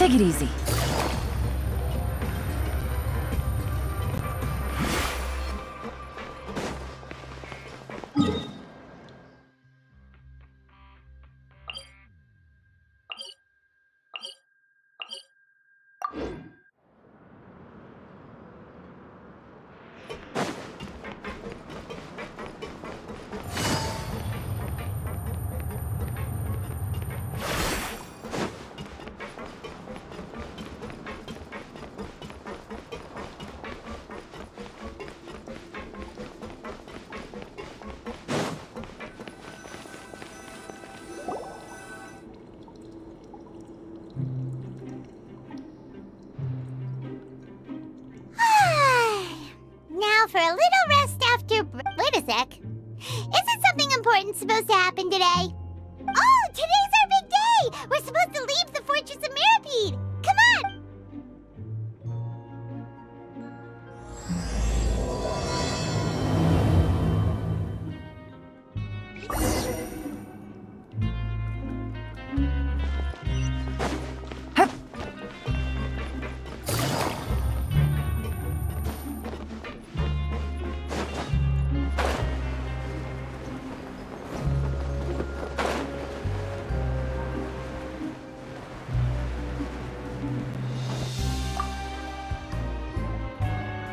Take it easy. For a little rest after wait a sec. Isn't something important supposed to happen today? Oh, today's our big day! We're supposed to leave the Fortress of Mirapede! Come on!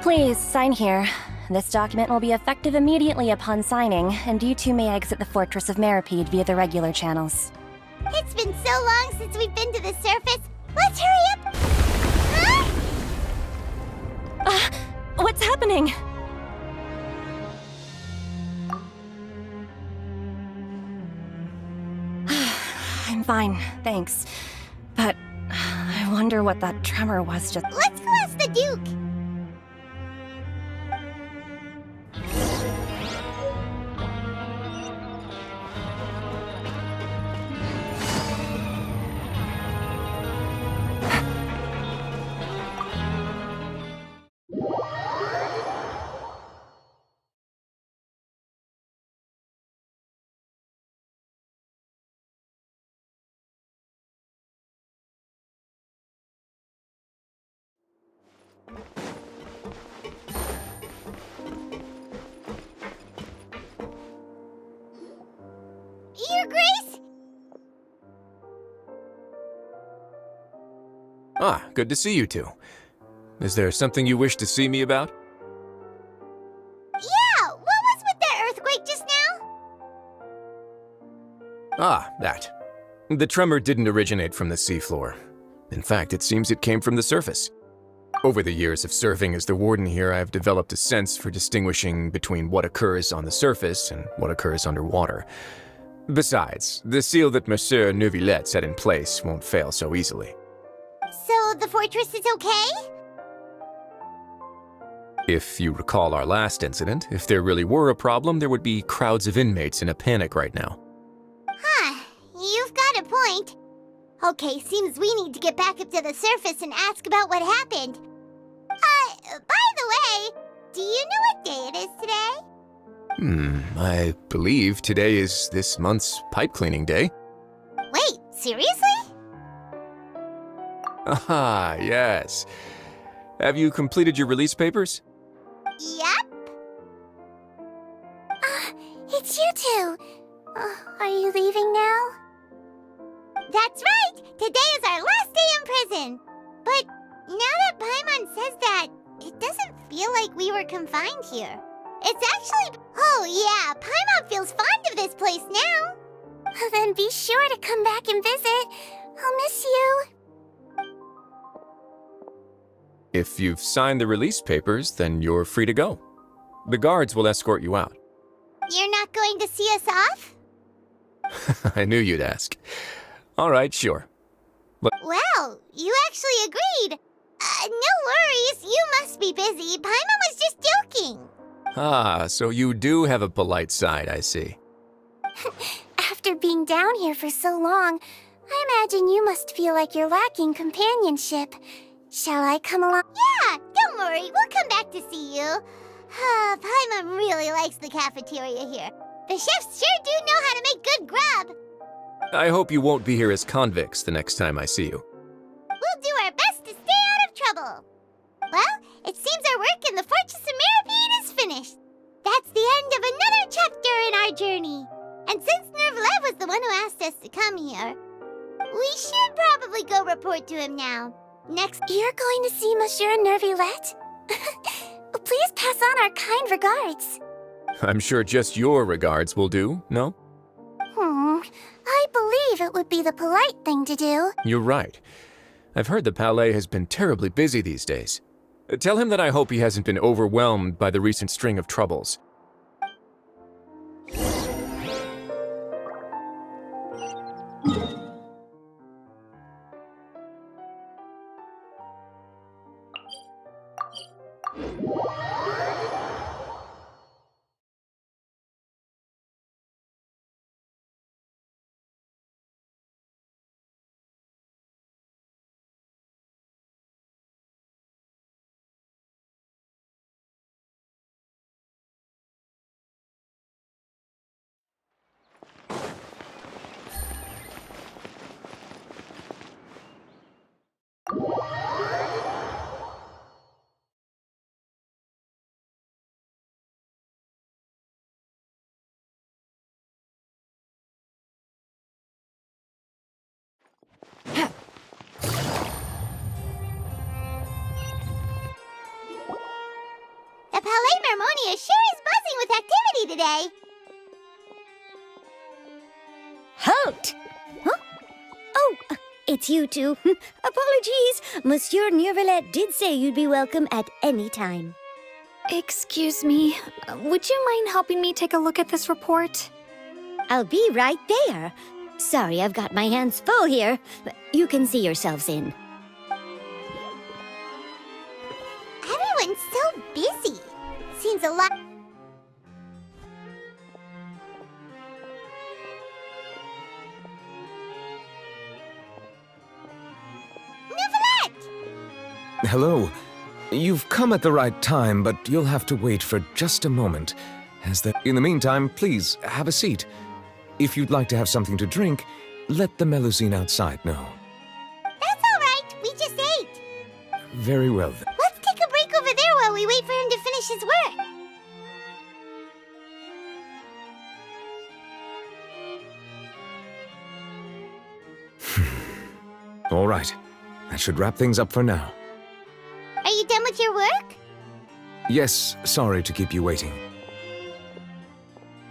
Please, sign here. This document will be effective immediately upon signing, and you two may exit the Fortress of Mirapede via the regular channels. It's been so long since we've been to the surface. Let's hurry up! Huh? What's happening? I'm fine, thanks. But I wonder what that tremor was just— Let's go ask the Duke! Your Grace? Ah, good to see you two. Is there something you wish to see me about? Yeah, what was with that earthquake just now? Ah, that. The tremor didn't originate from the seafloor. In fact, it seems it came from the surface. Over the years of serving as the warden here, I've developed a sense for distinguishing between what occurs on the surface and what occurs underwater. Besides, the seal that Monsieur Neuvillette set in place won't fail so easily. So the fortress is okay? If you recall our last incident, if there really were a problem, there would be crowds of inmates in a panic right now. Huh, you've got a point. Okay, seems we need to get back up to the surface and ask about what happened. By the way, do you know what day it is today? I believe today is this month's pipe cleaning day. Wait, seriously? Ah, yes. Have you completed your release papers? Yep. It's you two. Are you leaving now? That's right! Today is our last day in prison! But now that Paimon says that, it doesn't feel like we were confined here. It's actually— Oh yeah, Paimon feels fond of this place now! Then be sure to come back and visit. I'll miss you. If you've signed the release papers, then you're free to go. The guards will escort you out. You're not going to see us off? I knew you'd ask. All right, sure. Well, you actually agreed. No worries, you must be busy. Paimon was just joking. Ah, so you do have a polite side, I see. After being down here for so long, I imagine you must feel like you're lacking companionship. Shall I come along? Yeah, don't worry, we'll come back to see you. Paimon really likes the cafeteria here. The chefs sure do know how to make good grub. I hope you won't be here as convicts the next time I see you. We'll do report to him now. Next, You're going to see Monsieur Nervillette? Please pass on our kind regards. I'm sure just your regards will do, no? I believe it would be the polite thing to do. You're right. I've heard the Palais has been terribly busy these days. Tell him that I hope he hasn't been overwhelmed by the recent string of troubles. the Palais Mermonia sure is buzzing with activity today. Halt! Huh? Oh, it's you two. Apologies. Monsieur Nervillette did say you'd be welcome at any time. Excuse me, would you mind helping me take a look at this report? I'll be right there. Sorry, I've got my hands full here. You can see yourselves in. Everyone's so busy. Seems a lot. Nervillette! Hello. You've come at the right time, but you'll have to wait for just a moment. In the meantime, please, have a seat. If you'd like to have something to drink, let the Melusine outside know. That's all right. We just ate. Very well then. Let's take a break over there while we wait for him to finish his work. All right. That should wrap things up for now. Are you done with your work? Yes, sorry to keep you waiting.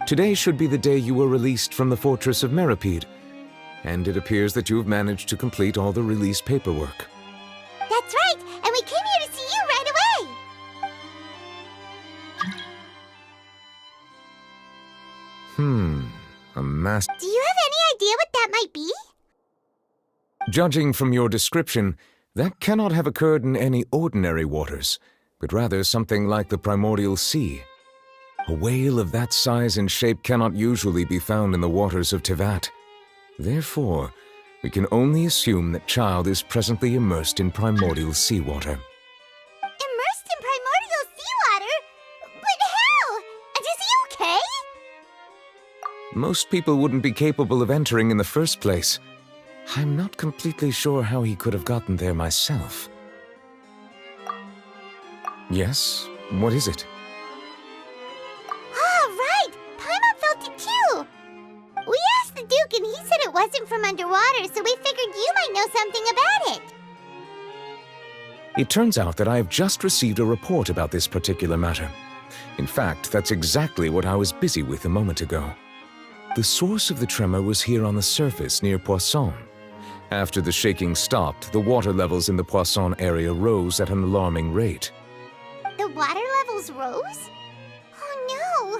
Today should be the day you were released from the Fortress of Meripede, and it appears that you have managed to complete all the release paperwork. That's right, and we came here to see you right away. A mass... Do you have any idea what that might be? Judging from your description, that cannot have occurred in any ordinary waters, but rather something like the primordial sea. A whale of that size and shape cannot usually be found in the waters of Tevat. Therefore, we can only assume that Child is presently immersed in primordial seawater. Immersed in primordial seawater? But how? And is he okay? Most people wouldn't be capable of entering in the first place. I'm not completely sure how he could have gotten there myself. Yes? What is it? Right! Paimon felt it too! We asked the Duke and he said it wasn't from underwater, so we figured you might know something about it. It turns out that I have just received a report about this particular matter. In fact, that's exactly what I was busy with a moment ago. The source of the tremor was here on the surface near Poisson. After the shaking stopped, the water levels in the Poisson area rose at an alarming rate. The water levels rose? Oh no!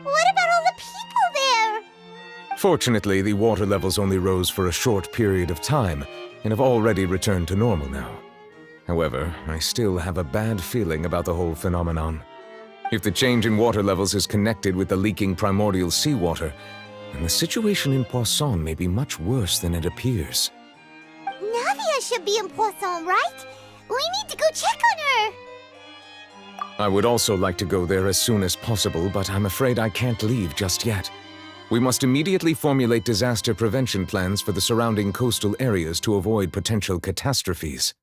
What about all the people there? Fortunately, the water levels only rose for a short period of time and have already returned to normal now. However, I still have a bad feeling about the whole phenomenon. If the change in water levels is connected with the leaking primordial seawater, then the situation in Poisson may be much worse than it appears. Navia should be in Poisson, right? We need to go check on her! I would also like to go there as soon as possible, but I'm afraid I can't leave just yet. We must immediately formulate disaster prevention plans for the surrounding coastal areas to avoid potential catastrophes.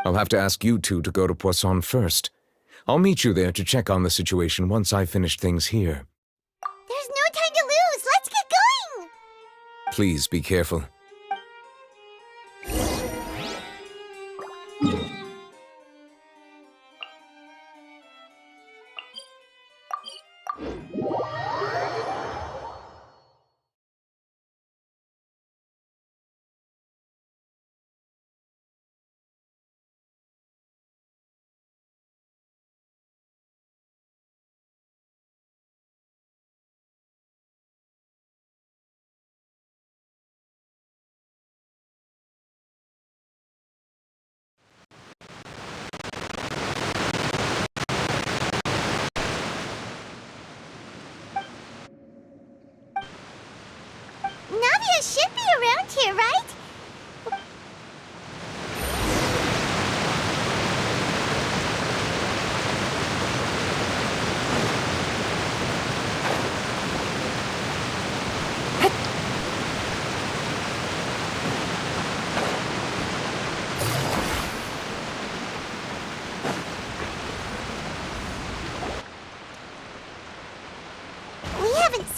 I'll have to ask you two to go to Poisson first. I'll meet you there to check on the situation once I've finished things here. There's no time to lose! Let's get going! Please be careful.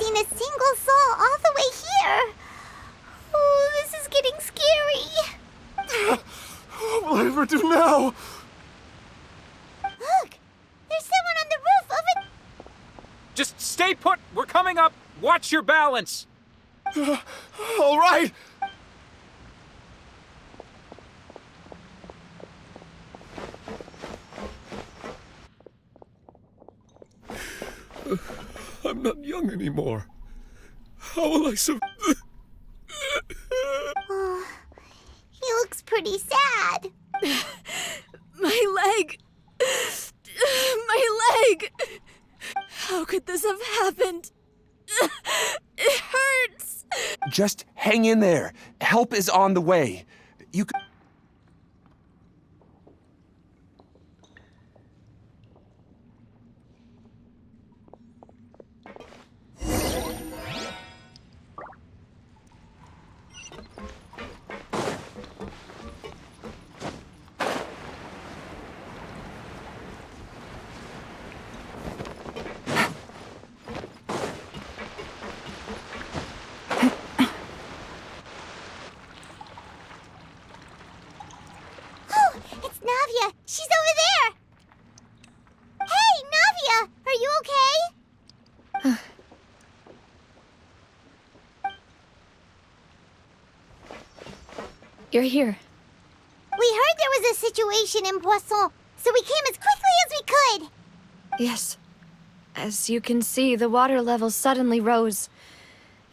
seen a single soul all the way here. Oh, this is getting scary. What will I ever do now? Look, there's someone on the roof over... Just stay put. We're coming up. Watch your balance. All right. I'm not young anymore. How will I survive? Oh, he looks pretty sad. My leg! My leg! How could this have happened? It hurts! Just hang in there. Help is on the way. You c- Oh, it's Navia. She's over there. Hey, Navia, are you okay? You're here. We heard there was a situation in Poisson, so we came as quickly as we could. Yes. As you can see, the water level suddenly rose.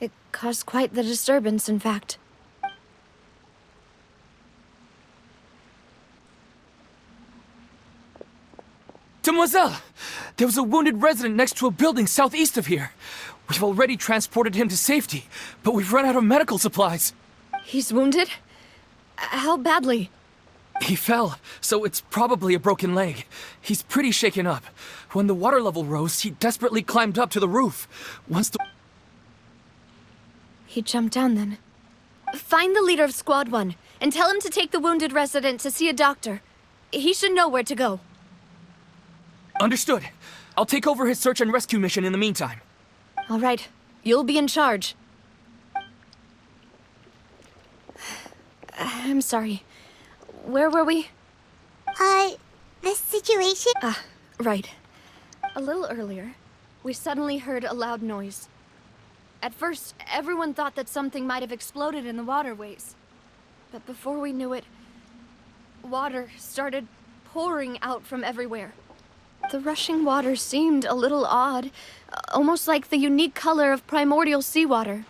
It caused quite the disturbance, in fact. Demoiselle! There was a wounded resident next to a building southeast of here. We've already transported him to safety, but we've run out of medical supplies. He's wounded? How badly? He fell, so it's probably a broken leg. He's pretty shaken up. When the water level rose, he desperately climbed up to the roof. Once the... He jumped down then. Find the leader of Squad 1 and tell him to take the wounded resident to see a doctor. He should know where to go. Understood. I'll take over his search and rescue mission in the meantime. All right. You'll be in charge. I'm sorry. Where were we? This situation? Right. A little earlier, we suddenly heard a loud noise. At first, everyone thought that something might have exploded in the waterways. But before we knew it, water started pouring out from everywhere. The rushing water seemed a little odd, almost like the unique color of primordial seawater.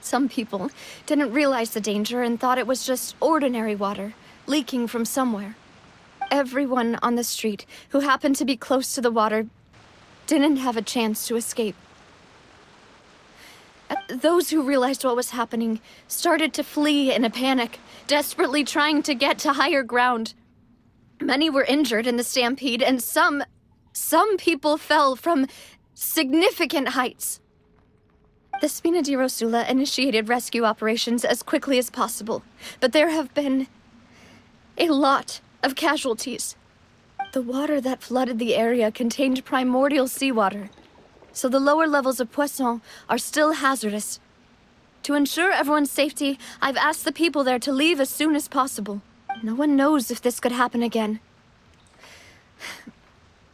Some people didn't realize the danger and thought it was just ordinary water, leaking from somewhere. Everyone on the street who happened to be close to the water didn't have a chance to escape. Those who realized what was happening started to flee in a panic, desperately trying to get to higher ground. Many were injured in the stampede, and some people fell from significant heights. The Spina di Rosula initiated rescue operations as quickly as possible, but there have been a lot of casualties. The water that flooded the area contained primordial seawater, so the lower levels of Poisson are still hazardous. To ensure everyone's safety, I've asked the people there to leave as soon as possible. No one knows if this could happen again.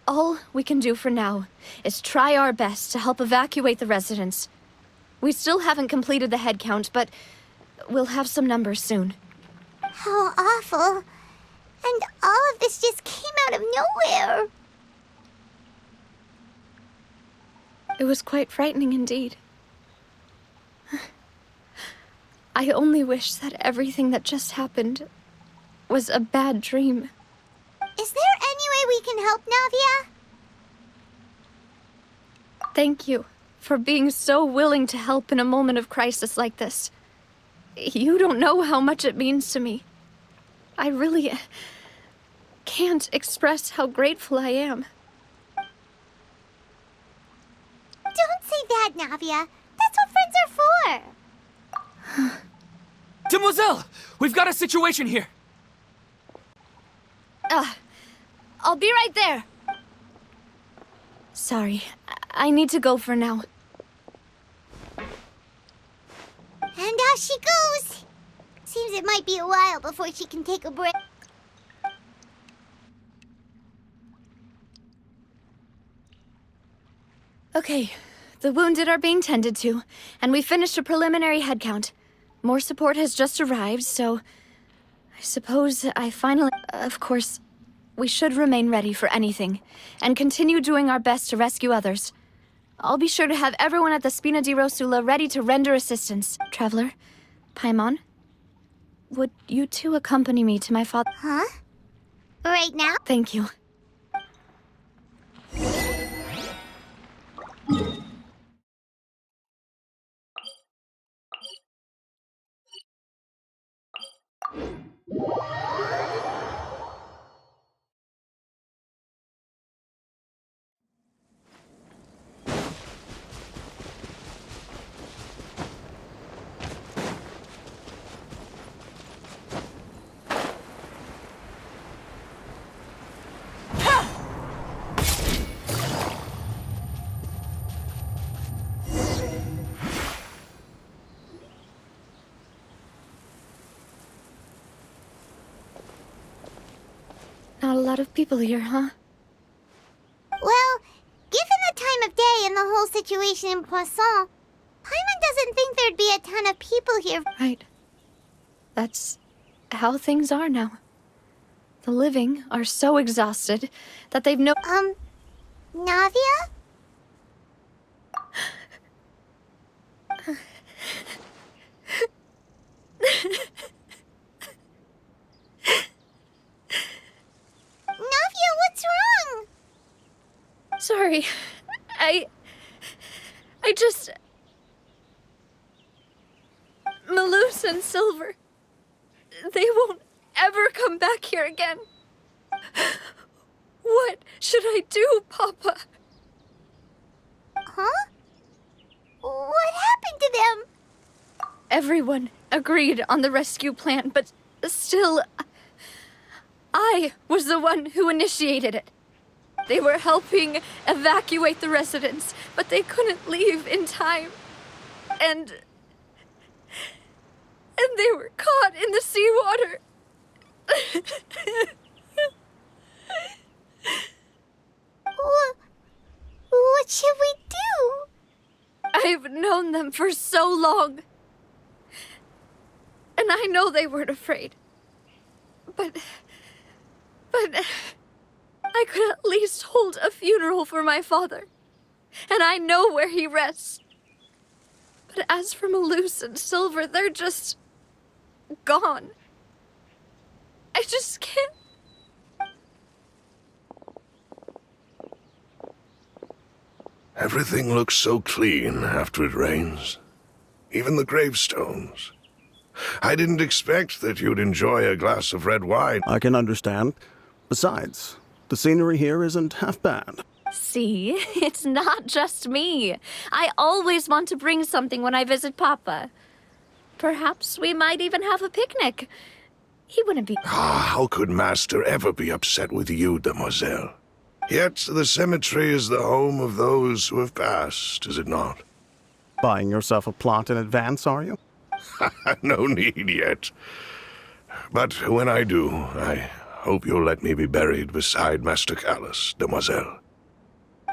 All we can do for now is try our best to help evacuate the residents. We still haven't completed the head count, but we'll have some numbers soon. How awful. And all of this just came out of nowhere. It was quite frightening indeed. I only wish that everything that just happened was a bad dream. Is there any way we can help, Navia? Thank you for being so willing to help in a moment of crisis like this. You don't know how much it means to me. I really can't express how grateful I am. Don't say that, Navia. That's what friends are for. Demoiselle! We've got a situation here! I'll be right there. Sorry, I need to go for now. she goes! Seems it might be a while before she can take a break. Okay, the wounded are being tended to, and we finished a preliminary head count. More support has just arrived, so I suppose I finally... Of course, we should remain ready for anything, and continue doing our best to rescue others. I'll be sure to have everyone at the Spina di Rosula ready to render assistance. Traveler, Paimon, would you two accompany me to my father? Huh? Right now? Thank you. Not a lot of people here, huh? Well, given the time of day and the whole situation in Poisson, Paimon doesn't think there'd be a ton of people here. Right. That's how things are now. The living are so exhausted that they've no... Navia? Navia, what's wrong? Sorry. I just... Malus and Silver... They won't ever come back here again. What should I do, Papa? Huh? What happened to them? Everyone agreed on the rescue plan, but still... I was the one who initiated it. They were helping evacuate the residents, but they couldn't leave in time. And they were caught in the seawater. What should we do? I've known them for so long. And I know they weren't afraid. But I could at least hold a funeral for my father. And I know where he rests. But as for Malus and Silver, they're just... gone. I just can't... Everything looks so clean after it rains. Even the gravestones. I didn't expect that you'd enjoy a glass of red wine. I can understand. Besides, the scenery here isn't half bad. See, it's not just me. I always want to bring something when I visit Papa. Perhaps we might even have a picnic. He wouldn't be... How could Master ever be upset with you, Demoiselle? Yet the cemetery is the home of those who have passed, is it not? Buying yourself a plot in advance, are you? No need yet. But when I do, I hope you'll let me be buried beside Master Callus, Demoiselle.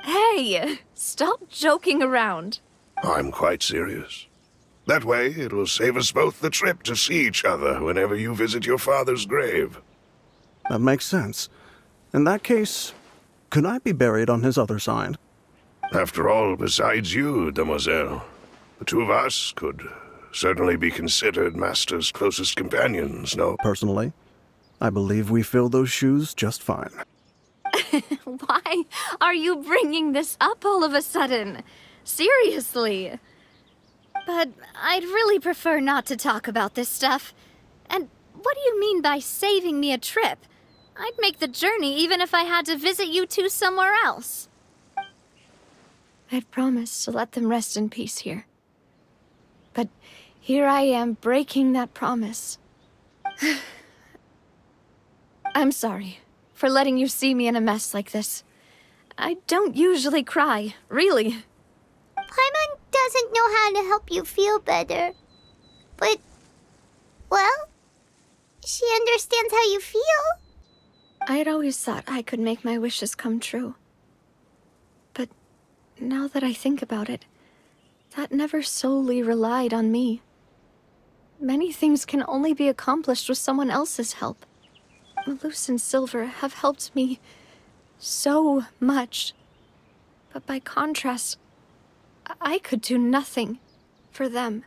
Hey, stop joking around. I'm quite serious. That way, it will save us both the trip to see each other whenever you visit your father's grave. That makes sense. In that case, could I be buried on his other side? After all, besides you, Demoiselle, the two of us could certainly be considered Master's closest companions, no? Personally, I believe we fill those shoes just fine. Why are you bringing this up all of a sudden? Seriously. But I'd really prefer not to talk about this stuff. And what do you mean by saving me a trip? I'd make the journey even if I had to visit you two somewhere else. I'd promised to let them rest in peace here. But here I am breaking that promise. I'm sorry for letting you see me in a mess like this. I don't usually cry, really. Paimon doesn't know how to help you feel better. But, well, she understands how you feel. I had always thought I could make my wishes come true. But now that I think about it, that never solely relied on me. Many things can only be accomplished with someone else's help. Malus and Silver have helped me so much. But by contrast, I could do nothing for them.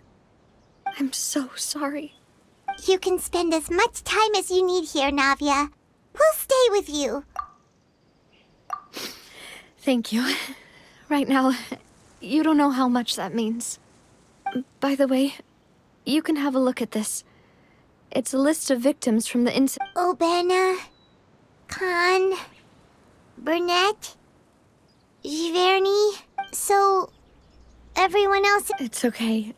I'm so sorry. You can spend as much time as you need here, Navia. We'll stay with you. Thank you. Right now, you don't know how much that means. By the way, you can have a look at this. It's a list of victims from the incident. Obena, Khan, Burnett, Giverny. So, everyone else... It's okay.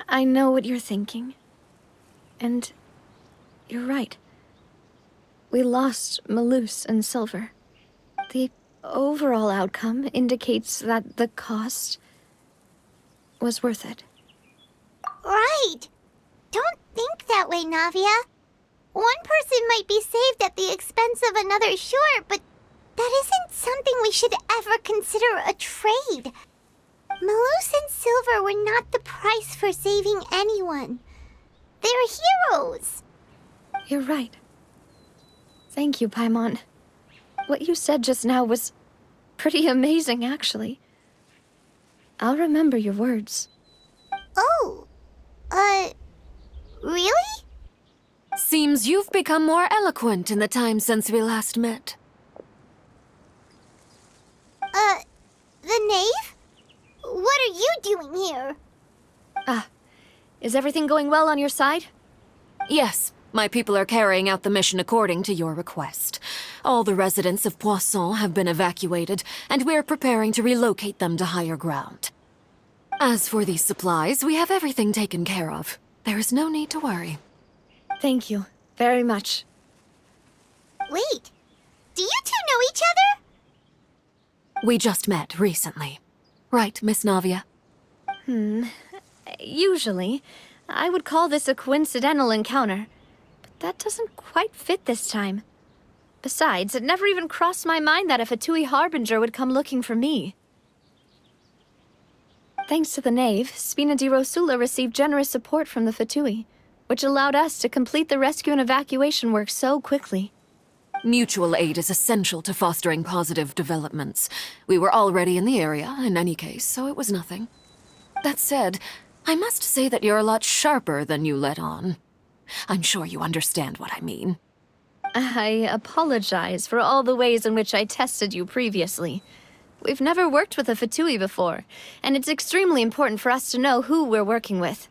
I know what you're thinking. And you're right. We lost Malus and Silver. The overall outcome indicates that the cost was worth it. Right. Don't think that way, Navia. One person might be saved at the expense of another, sure, but that isn't something we should ever consider a trade. Malus and Silver were not the price for saving anyone. They're heroes. You're right. Thank you, Paimon. What you said just now was pretty amazing, actually. I'll remember your words. Oh, really? Seems you've become more eloquent in the time since we last met. The knave? What are you doing here? Is everything going well on your side? Yes, my people are carrying out the mission according to your request. All the residents of Poisson have been evacuated, and we're preparing to relocate them to higher ground. As for these supplies, we have everything taken care of. There is no need to worry. Thank you very much. Wait, do you two know each other? We just met recently. Right, Miss Navia? Usually, I would call this a coincidental encounter, but that doesn't quite fit this time. Besides, it never even crossed my mind that a Fatui Harbinger would come looking for me. Thanks to the Knave, Spina di Rosula received generous support from the Fatui, which allowed us to complete the rescue and evacuation work so quickly. Mutual aid is essential to fostering positive developments. We were already in the area, in any case, so it was nothing. That said, I must say that you're a lot sharper than you let on. I'm sure you understand what I mean. I apologize for all the ways in which I tested you previously. We've never worked with a Fatui before, and it's extremely important for us to know who we're working with.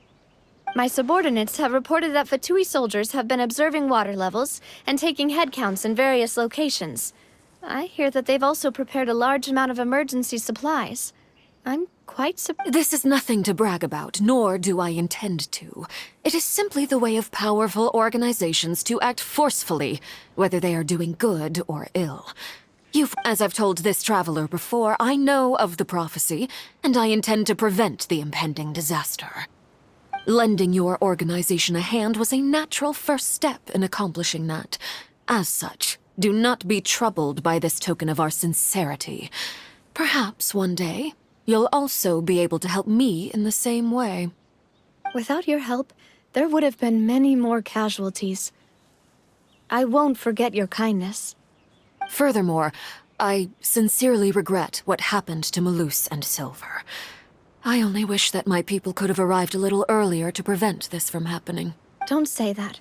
My subordinates have reported that Fatui soldiers have been observing water levels and taking head counts in various locations. I hear that they've also prepared a large amount of emergency supplies. I'm quite surprised. This is nothing to brag about, nor do I intend to. It is simply the way of powerful organizations to act forcefully, whether they are doing good or ill. As I've told this traveler before, I know of the prophecy, and I intend to prevent the impending disaster. Lending your organization a hand was a natural first step in accomplishing that. As such, do not be troubled by this token of our sincerity. Perhaps one day, you'll also be able to help me in the same way. Without your help, there would have been many more casualties. I won't forget your kindness. Furthermore, I sincerely regret what happened to Malus and Silver. I only wish that my people could have arrived a little earlier to prevent this from happening. Don't say that.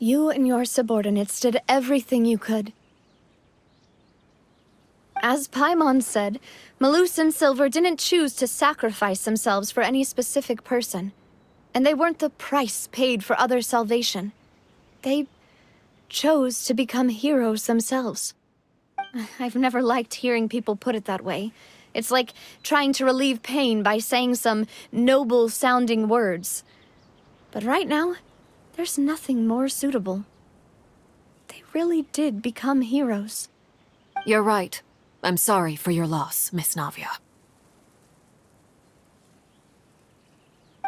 You and your subordinates did everything you could. As Paimon said, Malus and Silver didn't choose to sacrifice themselves for any specific person. And they weren't the price paid for other salvation. They chose to become heroes themselves. I've never liked hearing people put it that way. It's like trying to relieve pain by saying some noble-sounding words. But right now, there's nothing more suitable. They really did become heroes. You're right. I'm sorry for your loss, Miss Navia.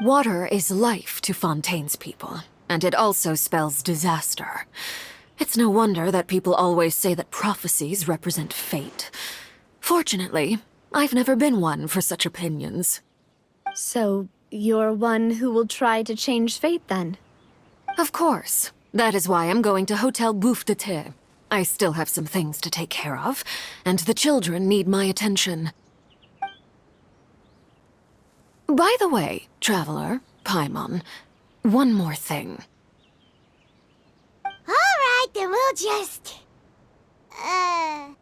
Water is life to Fontaine's people, and it also spells disaster. It's no wonder that people always say that prophecies represent fate. Fortunately, I've never been one for such opinions. So, you're one who will try to change fate, then? Of course. That is why I'm going to Hotel Bouffe de Thé. I still have some things to take care of, and the children need my attention. By the way, Traveler, Paimon, one more thing. Alright, then we'll just... Huh?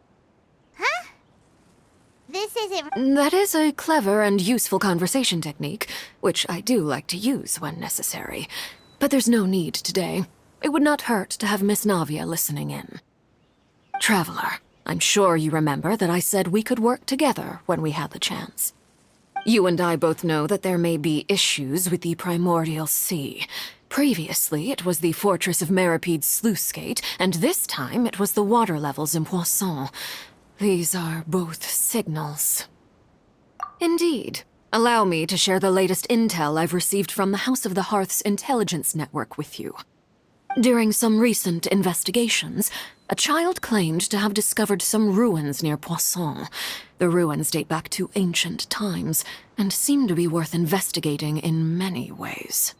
This isn't... That is a clever and useful conversation technique, which I do like to use when necessary. But there's no need today. It would not hurt to have Miss Navia listening in. Traveler, I'm sure you remember that I said we could work together when we had the chance. You and I both know that there may be issues with the Primordial Sea. Previously, it was the Fortress of Meripede's sluice gate, and this time it was the water levels in Poisson. These are both signals. Indeed. Allow me to share the latest intel I've received from the House of the Hearth's intelligence network with you. During some recent investigations, a child claimed to have discovered some ruins near Poisson. The ruins date back to ancient times, and seem to be worth investigating in many ways.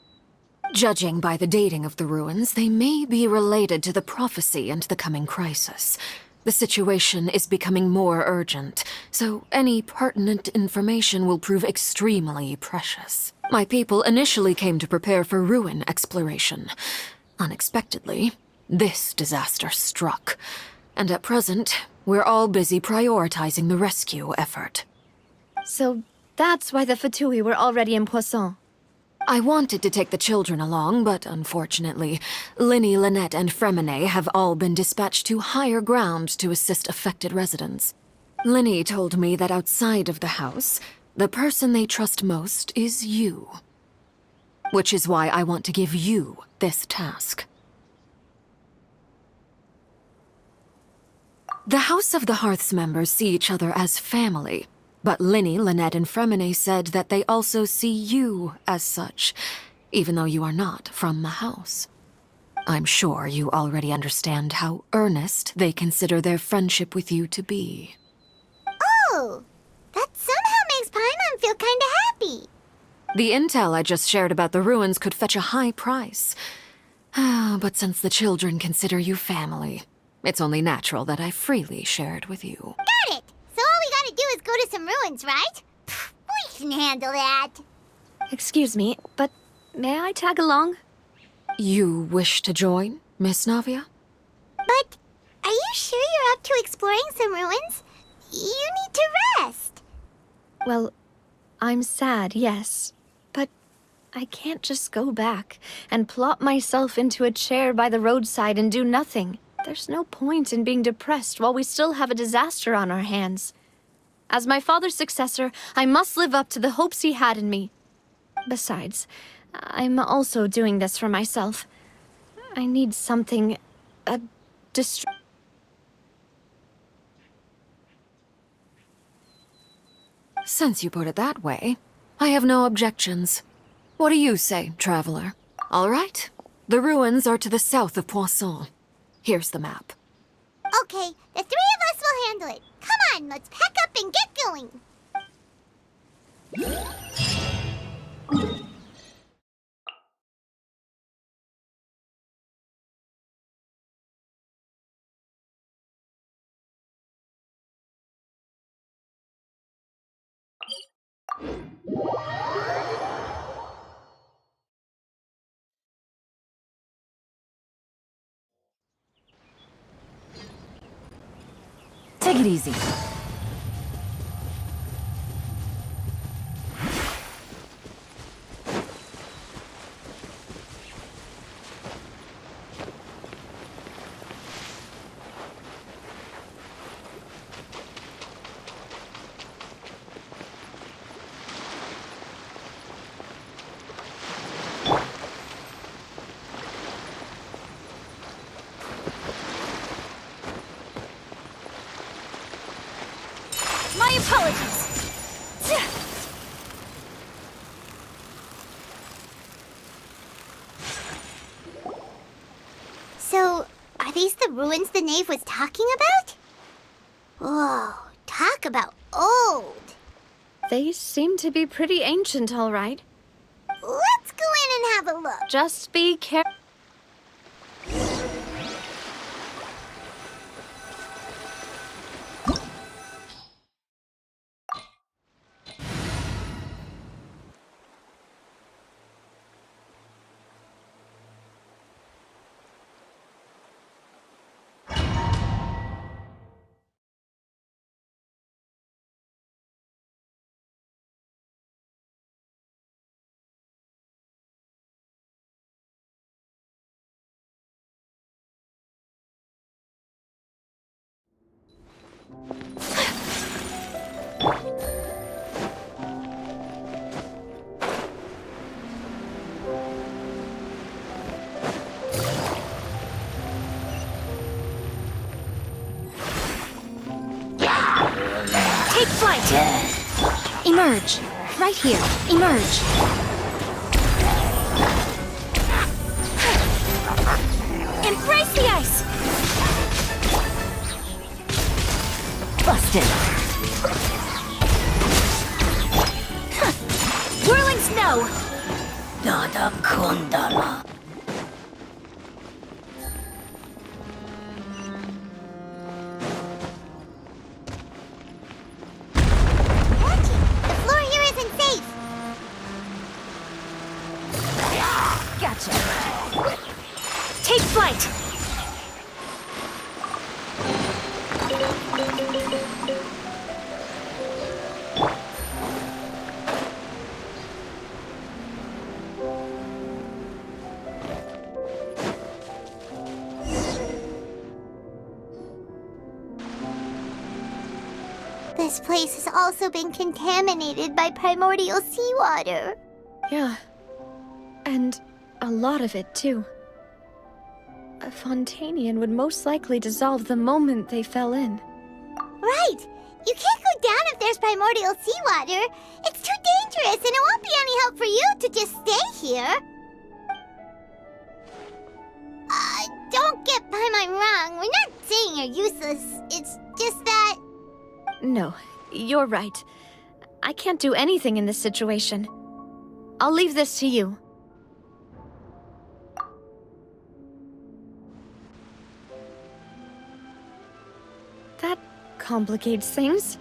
Judging by the dating of the ruins, they may be related to the prophecy and the coming crisis. The situation is becoming more urgent, so any pertinent information will prove extremely precious. My people initially came to prepare for ruin exploration. Unexpectedly, this disaster struck, and at present, we're all busy prioritizing the rescue effort. So that's why the Fatui were already in Poisson. I wanted to take the children along, but unfortunately, Linny, Lynette, and Fremine have all been dispatched to higher ground to assist affected residents. Linny told me that outside of the house, the person they trust most is you. Which is why I want to give you this task. The House of the Hearth's members see each other as family, but Linny, Lynette, and Fremine said that they also see you as such, even though you are not from the house. I'm sure you already understand how earnest they consider their friendship with you to be. Oh! That somehow makes Paimon feel kinda happy. The intel I just shared about the ruins could fetch a high price. But since the children consider you family, it's only natural that I freely share it with you. Got it! So all we gotta do is go to some ruins, right? We can handle that. Excuse me, but may I tag along? You wish to join, Miss Navia? But are you sure you're up to exploring some ruins? You need to rest. Well, I'm sad, yes. But I can't just go back and plop myself into a chair by the roadside and do nothing. There's no point in being depressed while we still have a disaster on our hands. As my father's successor, I must live up to the hopes he had in me. Besides, I'm also doing this for myself. I need something... Since you put it that way, I have no objections. What do you say, Traveler? All right. The ruins are to the south of Poisson. Here's the map. Okay, the three of us will handle it. Come on, let's pack up and get going. Take it easy. My apologies. ruins the knave was talking about? Whoa, talk about old. They seem to be pretty ancient, all right. Let's go in and have a look. Just be careful. Take flight! Emerge! Right here. Emerge! Embrace the ice! Busted! Whirling snow! Nada kundala. The floor here isn't safe. Gotcha. Take flight! This place has also been contaminated by primordial seawater. Yeah. And a lot of it, too. A Fontanian would most likely dissolve the moment they fell in. Right! You can't go down if there's primordial seawater. It's too dangerous, and it won't be any help for you to just stay here. Don't get Paimon wrong. We're not saying you're useless. It's just that... No, you're right. I can't do anything in this situation. I'll leave this to you. That complicates things.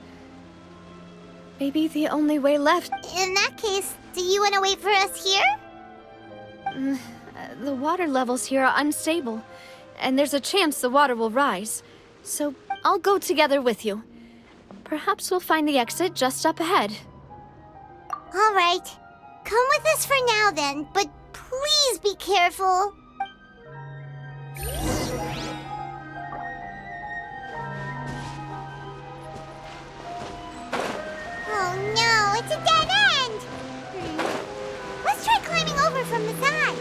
Maybe the only way left... In that case, do you want to wait for us here? The water levels here are unstable, and there's a chance the water will rise. So I'll go together with you. Perhaps we'll find the exit just up ahead. All right. Come with us for now, then, but please be careful. Oh no, it's a dead end! Let's try climbing over from the side.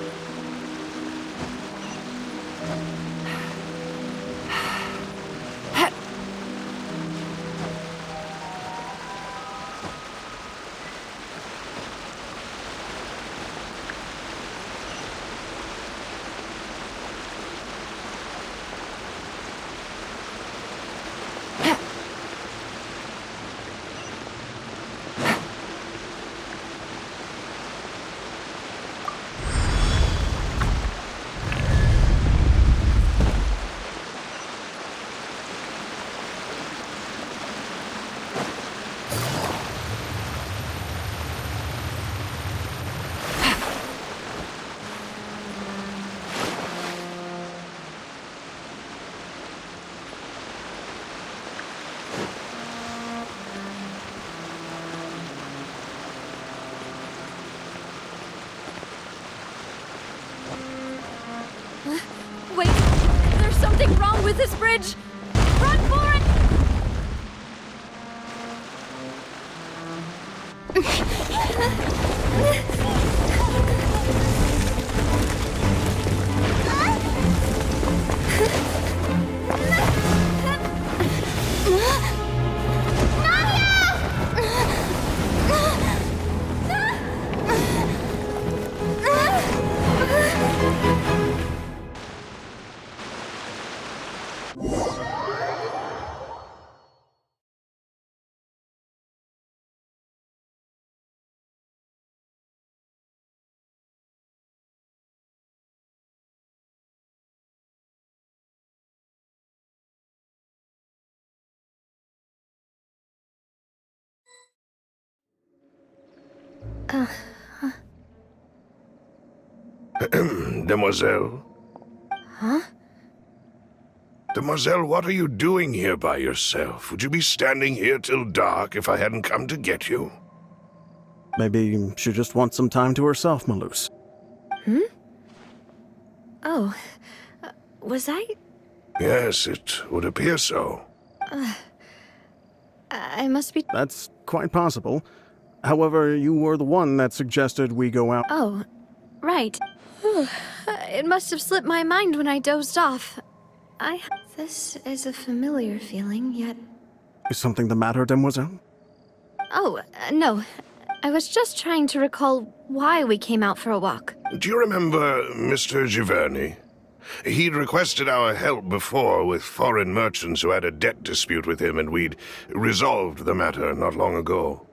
Wait, there's something wrong with this bridge! Run for it! Demoiselle? Huh? Demoiselle, what are you doing here by yourself? Would you be standing here till dark if I hadn't come to get you? Maybe she just wants some time to herself, Maloose. Oh, was I? Yes, it would appear so. I must be. That's quite possible. However, you were the one that suggested we go out. Oh, right. It must have slipped my mind when I dozed off. This is a familiar feeling, yet. Is something the matter, Demoiselle? Oh, no. I was just trying to recall why we came out for a walk. Do you remember Mr. Giverny? He'd requested our help before with foreign merchants who had a debt dispute with him, and we'd resolved the matter not long ago.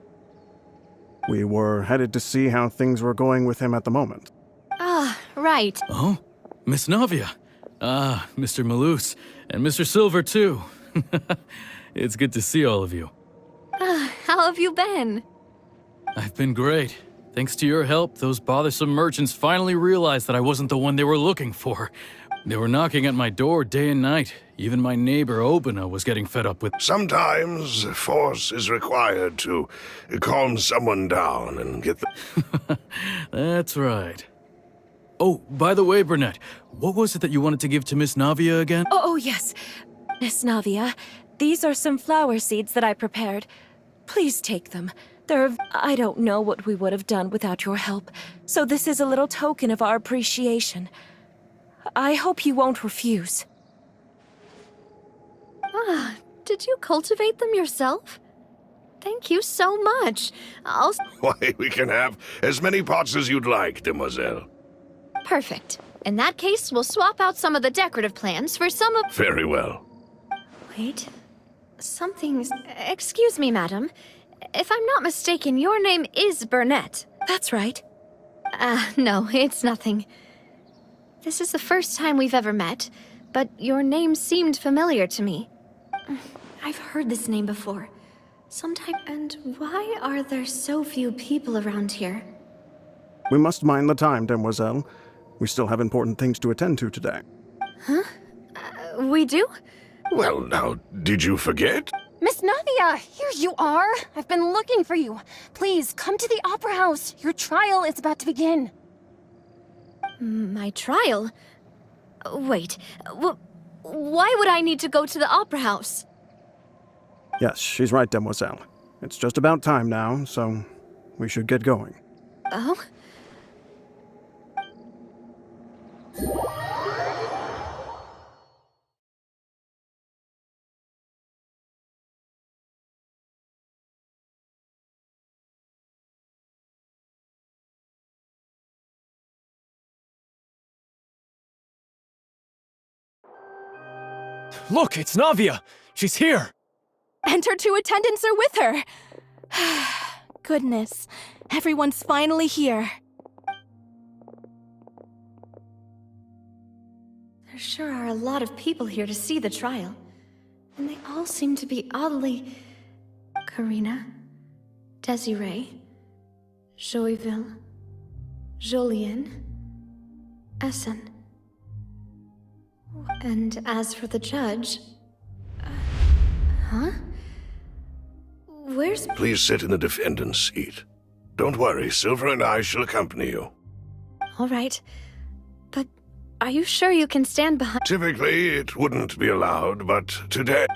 We were headed to see how things were going with him at the moment. Ah, right. Oh, Miss Navia. Ah, Mr. Maloose. And Mr. Silver, too. It's good to see all of you. How have you been? I've been great. Thanks to your help, those bothersome merchants finally realized that I wasn't the one they were looking for. They were knocking at my door day and night. Even my neighbor, Obina, was getting fed up with... Sometimes force is required to calm someone down and get the... That's right. Oh, by the way, Burnett, what was it that you wanted to give to Miss Navia again? Oh, yes. Miss Navia, these are some flower seeds that I prepared. Please take them. I don't know what we would have done without your help, so this is a little token of our appreciation. I hope you won't refuse. Ah, did you cultivate them yourself? Thank you so much. Why, we can have as many pots as you'd like, Demoiselle. Perfect. In that case, we'll swap out some of the decorative plants for some of... Very well. Wait. Something's... Excuse me, madam. If I'm not mistaken, your name is Burnett. That's right. No, it's nothing. This is the first time we've ever met, but your name seemed familiar to me. I've heard this name before. Sometime... And why are there so few people around here? We must mind the time, Demoiselle. We still have important things to attend to today. Huh? We do? Well, now, did you forget? Miss Navia, here you are. I've been looking for you. Please, come to the Opera House. Your trial is about to begin. My trial? Wait, why would I need to go to the Opera House? Yes, she's right, Demoiselle. It's just about time now, so we should get going. Oh? Look, it's Navia! She's here! And her two attendants are with her. Goodness, everyone's finally here. There sure are a lot of people here to see the trial. And they all seem to be oddly... Karina, Desiree, Joyville, Jolien, Essen. And as for the judge... huh? Where's... Please sit in the defendant's seat. Don't worry, Silver and I shall accompany you. All right. But are you sure you can stand behind... Typically, it wouldn't be allowed, but today...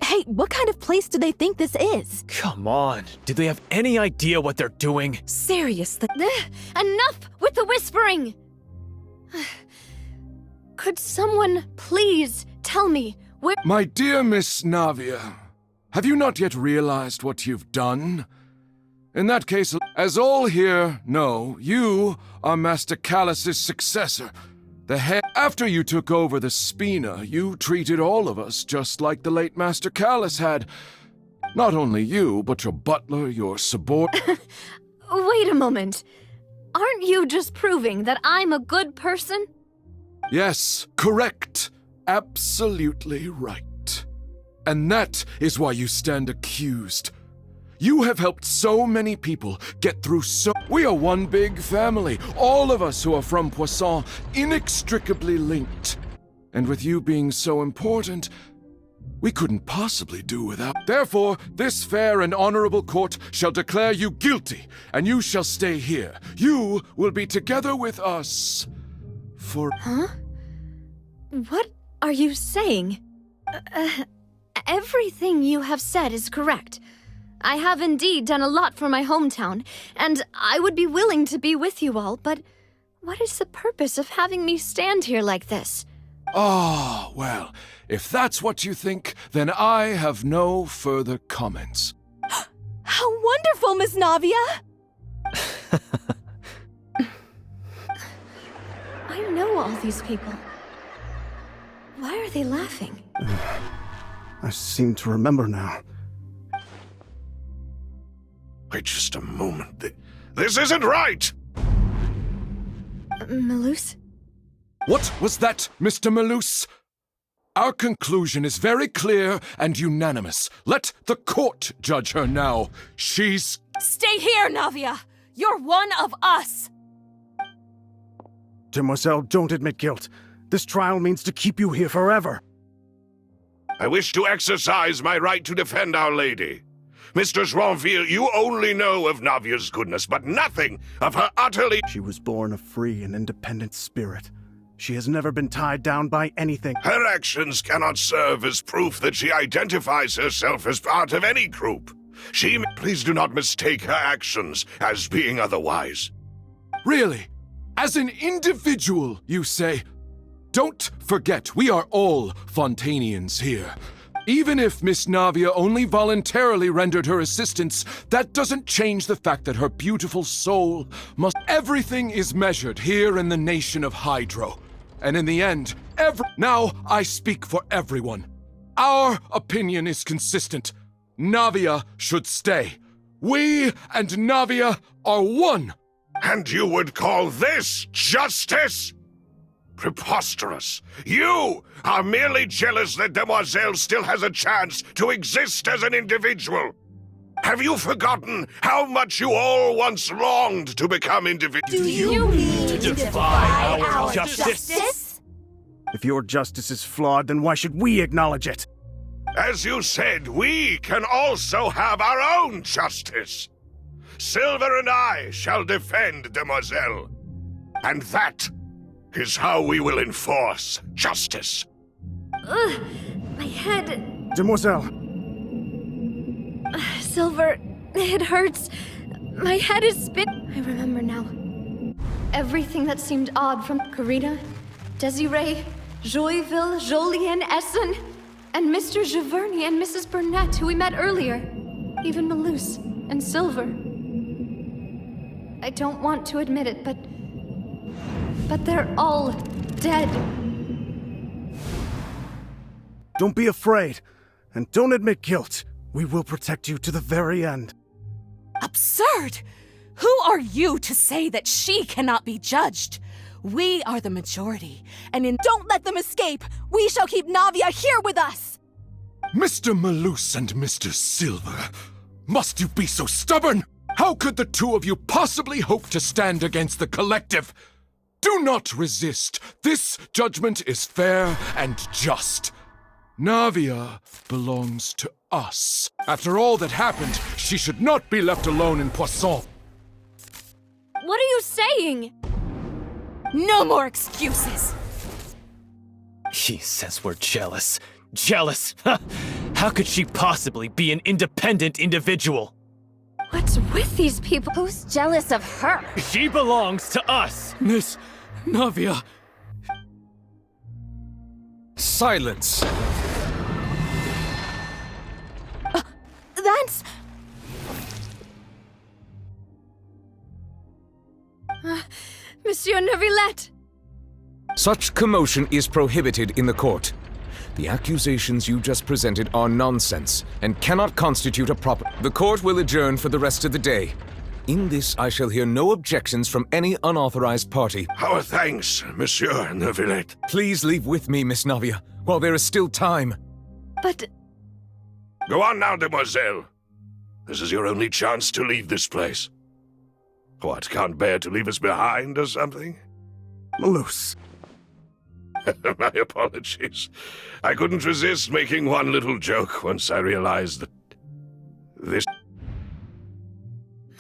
Hey, what kind of place do they think this is? Come on. Do they have any idea what they're doing? Seriously. Enough with the whispering! Could someone please tell me where... My dear Miss Navia, have you not yet realized what you've done? In that case, as all here know, you are Master Callus's successor. The head. After you took over the Spina, you treated all of us just like the late Master Callus had. Not only you, but your butler, your subordinate. Wait a moment. Aren't you just proving that I'm a good person? Yes, correct. Absolutely right. And that is why you stand accused. You have helped so many people get through so... We are one big family, all of us who are from Poisson, inextricably linked. And with you being so important, we couldn't possibly do without... Therefore, this fair and honorable court shall declare you guilty, and you shall stay here. You will be together with us for... Huh? What are you saying? Everything you have said is correct. I have indeed done a lot for my hometown, and I would be willing to be with you all, but what is the purpose of having me stand here like this? Ah, well, if that's what you think, then I have no further comments. How wonderful, Miss Navia! I know all these people. Why are they laughing? I seem to remember now. Wait just a moment. This isn't right! Malus? What was that, Mr. Malus? Our conclusion is very clear and unanimous. Let the court judge her now. She's... Stay here, Navia! You're one of us! Demoiselle, don't admit guilt. This trial means to keep you here forever. I wish to exercise my right to defend Our Lady. Mr. Joinville, you only know of Navia's goodness, but nothing of her utterly... She was born a free and independent spirit. She has never been tied down by anything. Her actions cannot serve as proof that she identifies herself as part of any group. Please do not mistake her actions as being otherwise. Really? As an individual, you say? Don't forget, we are all Fontanians here. Even if Miss Navia only voluntarily rendered her assistance, that doesn't change the fact that her beautiful soul must... Everything is measured here in the nation of Hydro. And in the end, Now I speak for everyone. Our opinion is consistent. Navia should stay. We and Navia are one. And you would call this justice? Preposterous. You are merely jealous that Demoiselle still has a chance to exist as an individual. Have you forgotten how much you all once longed to become individuals? Do you mean to defy our justice? If your justice is flawed, then why should we acknowledge it? As you said, we can also have our own justice. Silver and I shall defend Demoiselle. And that is how we will enforce justice. Ugh, my head... Demoiselle! Silver, it hurts. My head is I remember now. Everything that seemed odd from Karina, Desiree, Joyville, Jolien, Essen, and Mr. Giverny and Mrs. Burnett, who we met earlier. Even Malus and Silver. I don't want to admit it, but they're all dead. Don't be afraid, and don't admit guilt. We will protect you to the very end. Absurd! Who are you to say that she cannot be judged? We are the majority, and don't let them escape! We shall keep Navia here with us! Mr. Malus and Mr. Silver, must you be so stubborn? How could the two of you possibly hope to stand against the collective? Do not resist. This judgment is fair and just. Navia belongs to us. After all that happened, she should not be left alone in Poisson. What are you saying? No more excuses! She says we're jealous. Jealous? How could she possibly be an independent individual? What's with these people? Who's jealous of her? She belongs to us! Miss Navia. Silence! That's... Monsieur Neuvillette! Such commotion is prohibited in the court. The accusations you just presented are nonsense and cannot constitute a proper... The court will adjourn for the rest of the day. In this, I shall hear no objections from any unauthorized party. Our thanks, Monsieur Neuvillette. Please leave with me, Miss Navia, while there is still time. But... Go on now, Demoiselle. This is your only chance to leave this place. What, can't bear to leave us behind or something? Malus. My apologies. I couldn't resist making one little joke once I realized that this...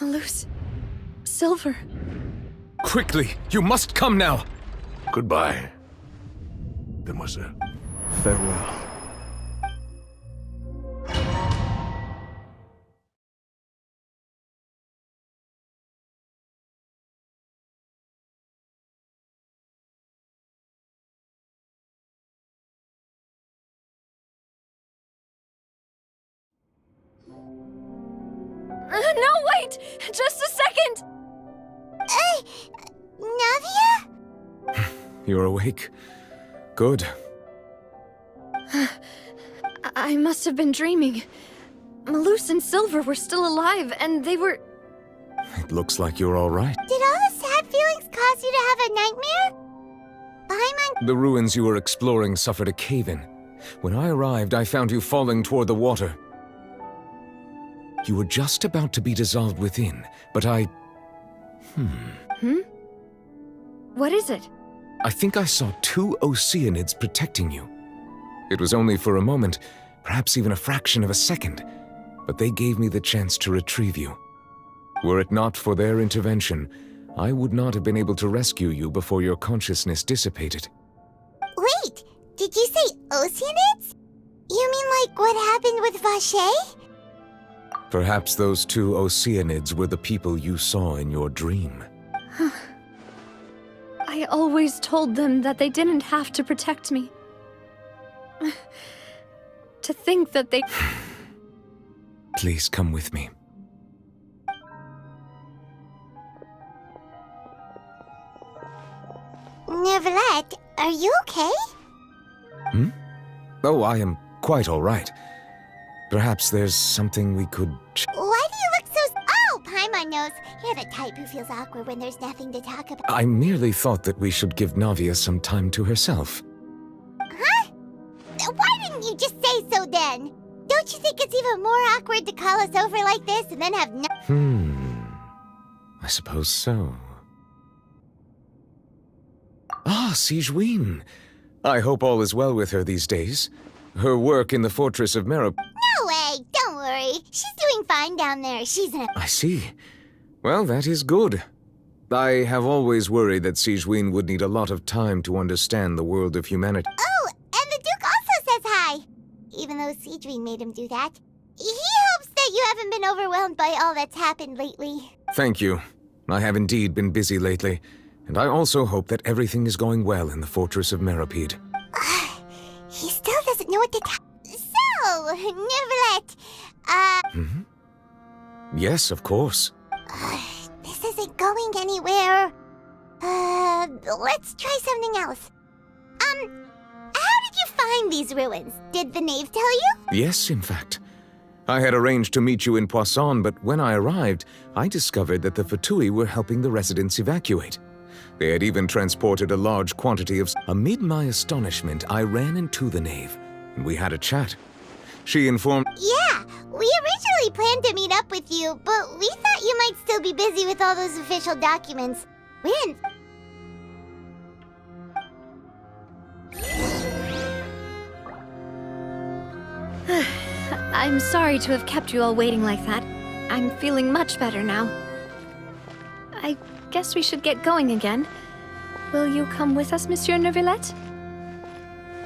Malus. Silver. Quickly! You must come now! Goodbye, demoiselle. Farewell. No, wait! Just a second! Navia? You're awake. Good. I must have been dreaming. Malus and Silver were still alive, and they were... It looks like you're all right. Did all the sad feelings cause you to have a nightmare? Paimon... The ruins you were exploring suffered a cave-in. When I arrived, I found you falling toward the water. You were just about to be dissolved within, but I... What is it? I think I saw 2 Oceanids protecting you. It was only for a moment, perhaps even a fraction of a second, but they gave me the chance to retrieve you. Were it not for their intervention, I would not have been able to rescue you before your consciousness dissipated. Wait, did you say Oceanids? You mean like what happened with Vache? Perhaps those 2 Oceanids were the people you saw in your dream. I always told them that they didn't have to protect me. To think that they... Please come with me. Neverlet, are you okay? Oh, I am quite all right. Perhaps there's something we could... Why do you look so... Oh, Paimon knows. You're the type who feels awkward when there's nothing to talk about. I merely thought that we should give Navia some time to herself. Huh? Why didn't you just say so then? Don't you think it's even more awkward to call us over like this and then have no... I suppose so. Ah, Sigewinne. I hope all is well with her these days. Her work in the fortress of Merop... No way! Don't worry. She's doing fine down there. She's in a... I see. Well, that is good. I have always worried that Sigewinne would need a lot of time to understand the world of humanity. Oh, and the Duke also says hi! Even though Sigewinne made him do that. He hopes that you haven't been overwhelmed by all that's happened lately. Thank you. I have indeed been busy lately, and I also hope that everything is going well in the fortress of Meropide. He still doesn't know what to tell. So, Neverlet, Yes, of course. this isn't going anywhere. Let's try something else. How did you find these ruins? Did the knave tell you? Yes, in fact. I had arranged to meet you in Poisson, but when I arrived, I discovered that the Fatui were helping the residents evacuate. They had even transported a large quantity of... Amid my astonishment, I ran into the knave, and we had a chat. She informed... Yeah, we originally planned to meet up with you, but we thought you might still be busy with all those official documents. We didn't... I'm sorry to have kept you all waiting like that. I'm feeling much better now. I guess we should get going again. Will you come with us, Monsieur Neuvillette?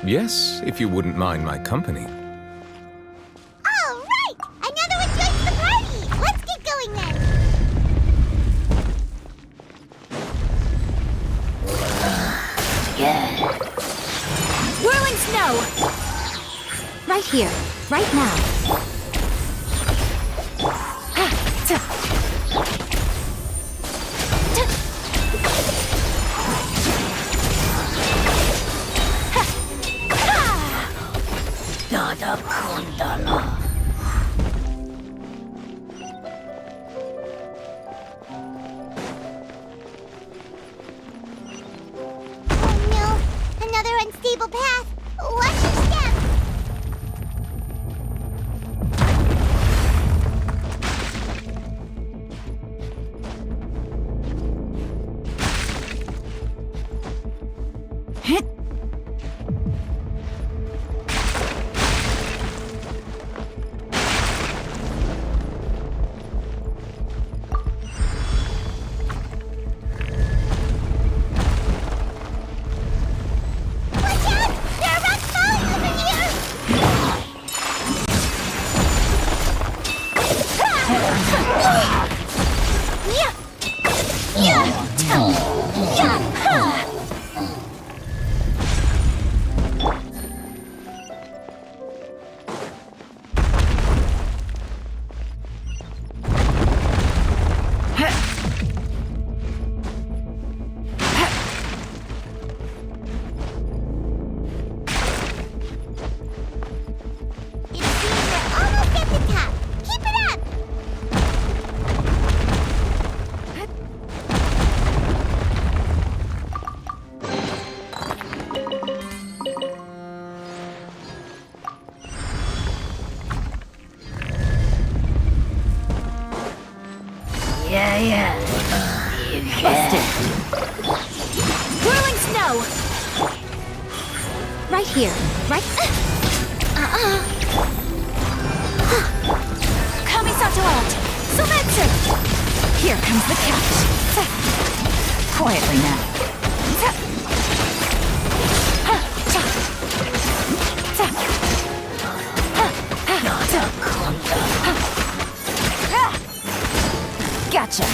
Yes, if you wouldn't mind my company. All right! Another one joins the party! Let's get going then! Whirling snow! Right here, right now. Dada Kundala. Oh no! Another unstable path! Watch your step! Almost at the top. Keep it up. Yeah. You can. Whirling snow. Right here. Right. Kamisato out. Sometsu. Here comes the catch. Quietly now. Gotcha.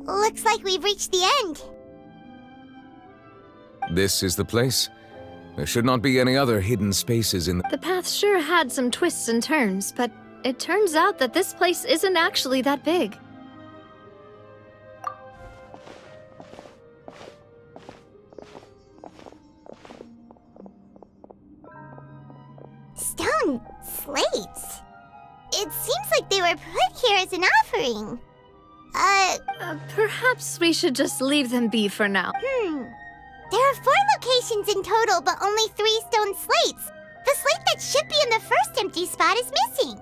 Looks like we've reached the end. This is the place? There should not be any other hidden spaces in The path sure had some twists and turns, but it turns out that this place isn't actually that big. Stone slates. It seems like they were put here as an offering. Perhaps we should just leave them be for now. There are 4 locations in total, but only 3 stone slates. The slate that should be in the first empty spot is missing.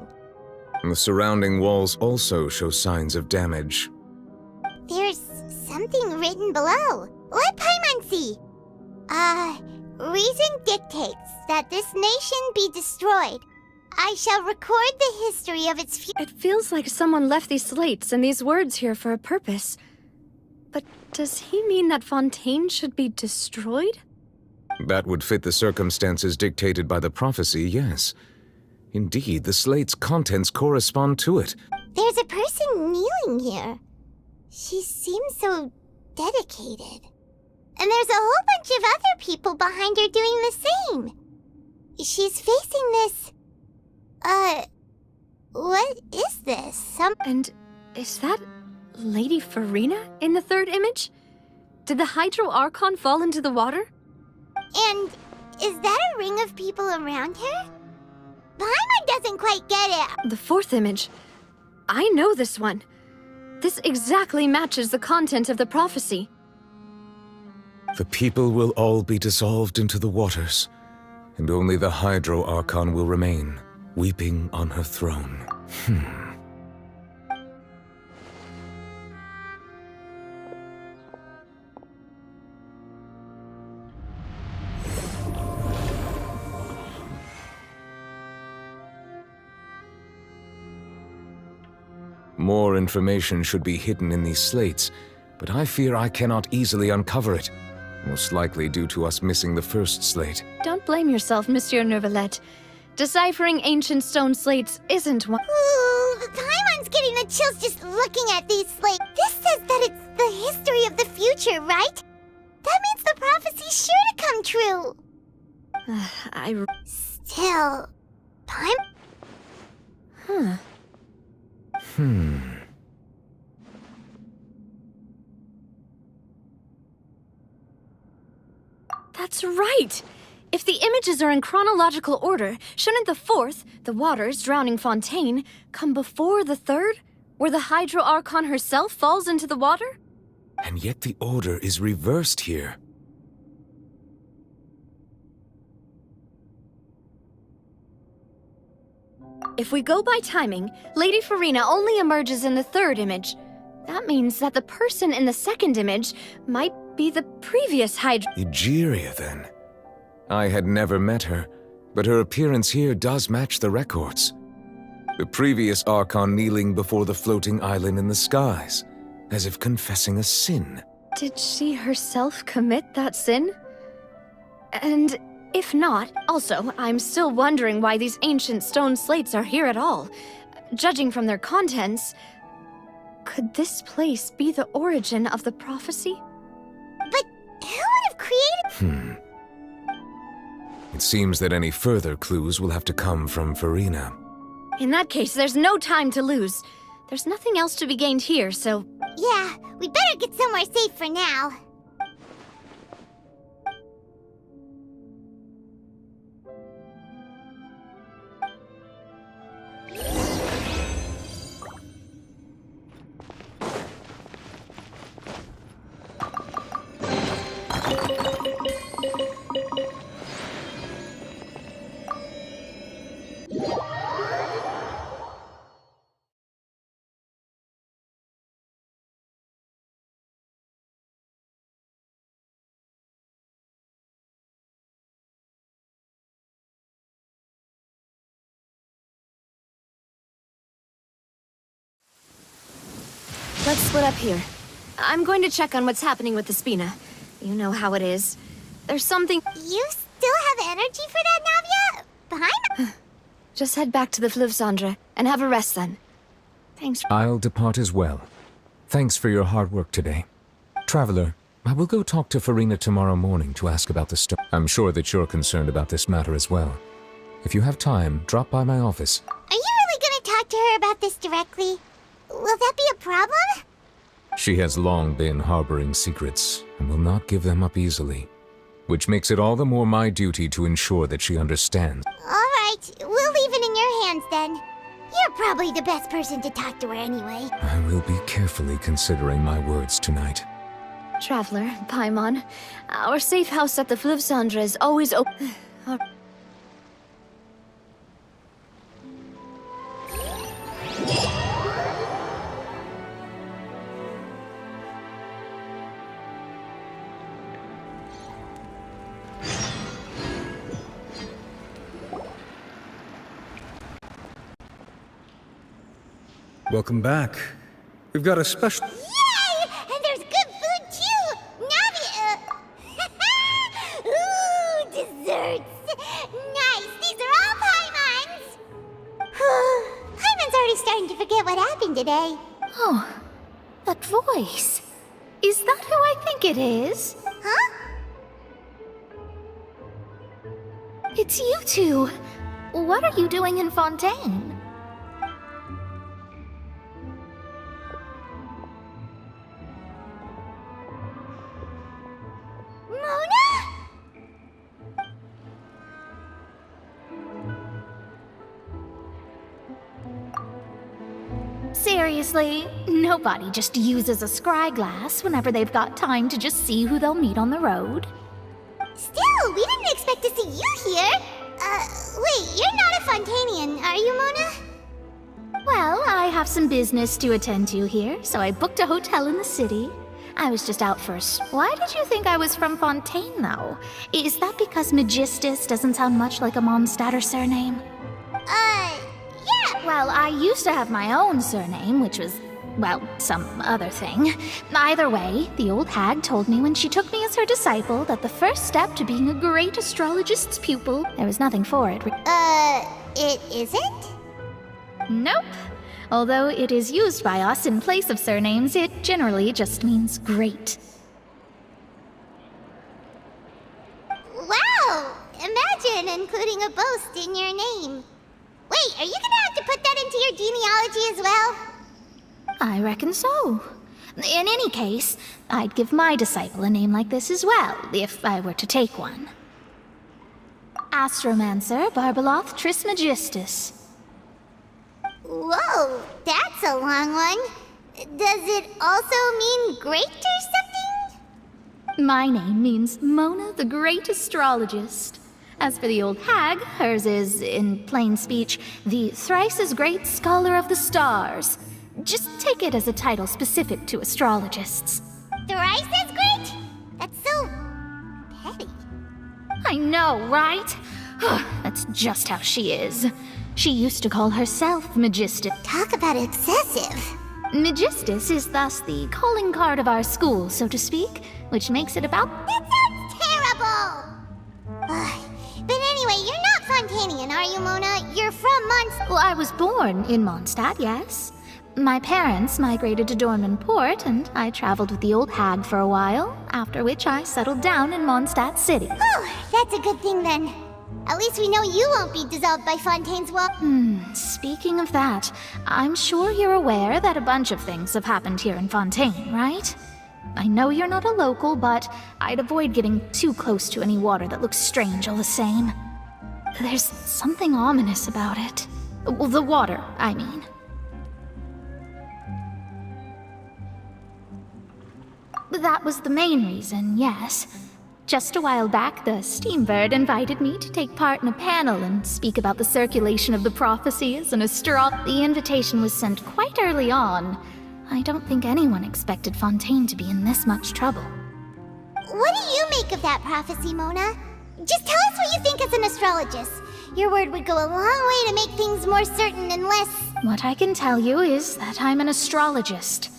The surrounding walls also show signs of damage. There's something written below. Let Paimon see. Reason dictates that this nation be destroyed. I shall record the history of its It feels like someone left these slates and these words here for a purpose. But does he mean that Fontaine should be destroyed? That would fit the circumstances dictated by the prophecy, yes. Indeed, the slate's contents correspond to it. There's a person kneeling here. She seems so dedicated. And there's a whole bunch of other people behind her doing the same. She's facing this... what is this? And is that Lady Farina in the third image? Did the Hydro Archon fall into the water? And is that a ring of people around her? Paimon doesn't quite get it. The fourth image. I know this one. This exactly matches the content of the prophecy. The people will all be dissolved into the waters, and only the Hydro Archon will remain, weeping on her throne. More information should be hidden in these slates, but I fear I cannot easily uncover it, most likely due to us missing the first slate. Don't blame yourself, Monsieur Neuvillette. Deciphering ancient stone slates isn't one. Ooh, Paimon's getting the chills just looking at these slates. This says that it's the history of the future, right? That means the prophecy's sure to come true. Still, Paimon... Hmm. That's right! If the images are in chronological order, shouldn't the fourth, the waters drowning Fontaine, come before the third, where the Hydro Archon herself falls into the water? And yet the order is reversed here. If we go by timing, Lady Farina only emerges in the third image. That means that the person in the second image might be the previous Hydro... Egeria, then. I had never met her, but her appearance here does match the records. The previous Archon kneeling before the floating island in the skies, as if confessing a sin. Did she herself commit that sin? And if not, also, I'm still wondering why these ancient stone slates are here at all. Judging from their contents, could this place be the origin of the prophecy? But who would have created... It seems that any further clues will have to come from Farina. In that case, there's no time to lose. There's nothing else to be gained here, so... Yeah, we better get somewhere safe for now. Let's split up here. I'm going to check on what's happening with the Spina. You know how it is. There's something... You still have energy for that, Navia? Behind... Just head back to the Fleuve Cendre and have a rest then. Thanks. I'll depart as well. Thanks for your hard work today. Traveler, I will go talk to Farina tomorrow morning to ask about the stone. I'm sure that you're concerned about this matter as well. If you have time, drop by my office. Are you really going to talk to her about this directly? Will that be a problem? She has long been harboring secrets and will not give them up easily, which makes it all the more my duty to ensure that she understands. All right, we'll leave it in your hands then. You're probably the best person to talk to her anyway. I will be carefully considering my words tonight. Traveler, Paimon, our safe house at the Fleuve Cendre is always open. Welcome back. We've got a special... Yay! And there's good food too! Navia! Ooh, desserts! Nice! These are all Paimon's! Paimon's already starting to forget what happened today. Oh, that voice. Is that who I think it is? Huh? It's you two. What are you doing in Fontaine? Seriously, nobody just uses a scry glass whenever they've got time to just see who they'll meet on the road. Still, we didn't expect to see you here. Wait, you're not a Fontanian, are you, Mona? Well, I have some business to attend to here, so I booked a hotel in the city. I was just out first. Why did you think I was from Fontaine, though? Is that because Magistus doesn't sound much like a Mondstatter surname? Yeah. Well, I used to have my own surname, which was, well, some other thing. Either way, the old hag told me when she took me as her disciple that the first step to being a great astrologist's pupil, there was nothing for it. It isn't? Nope. Although it is used by us in place of surnames, it generally just means great. Wow! Imagine including a boast in your name. Wait, are you gonna have to put that into your genealogy as well? I reckon so. In any case, I'd give my disciple a name like this as well, if I were to take one. Astromancer Barbeloth Trismegistus. Whoa, that's a long one. Does it also mean great or something? My name means Mona the Great Astrologist. As for the old hag, hers is, in plain speech, the thrice-as-great Scholar of the Stars. Just take it as a title specific to astrologists. Thrice as great? That's so petty. I know, right? That's just how she is. She used to call herself Magistus. Talk about excessive. Magistus is thus the calling card of our school, so to speak, which makes it about... That sounds terrible! But anyway, you're not Fontanian, are you, Mona? You're from Mondstadt. Well, I was born in Mondstadt, yes. My parents migrated to Dornman Port, and I traveled with the old hag for a while, after which I settled down in Mondstadt City. Oh, that's a good thing then. At least we know you won't be dissolved by Fontaine's wall. Speaking of that, I'm sure you're aware that a bunch of things have happened here in Fontaine, right? I know you're not a local, but I'd avoid getting too close to any water that looks strange all the same. There's something ominous about it. Well, the water, I mean. That was the main reason, yes. Just a while back, the Steambird invited me to take part in a panel and speak about the circulation of the prophecies and The invitation was sent quite early on. I don't think anyone expected Fontaine to be in this much trouble. What do you make of that prophecy, Mona? Just tell us what you think as an astrologist. Your word would go a long way to make things more certain and less... What I can tell you is that I'm an astrologist,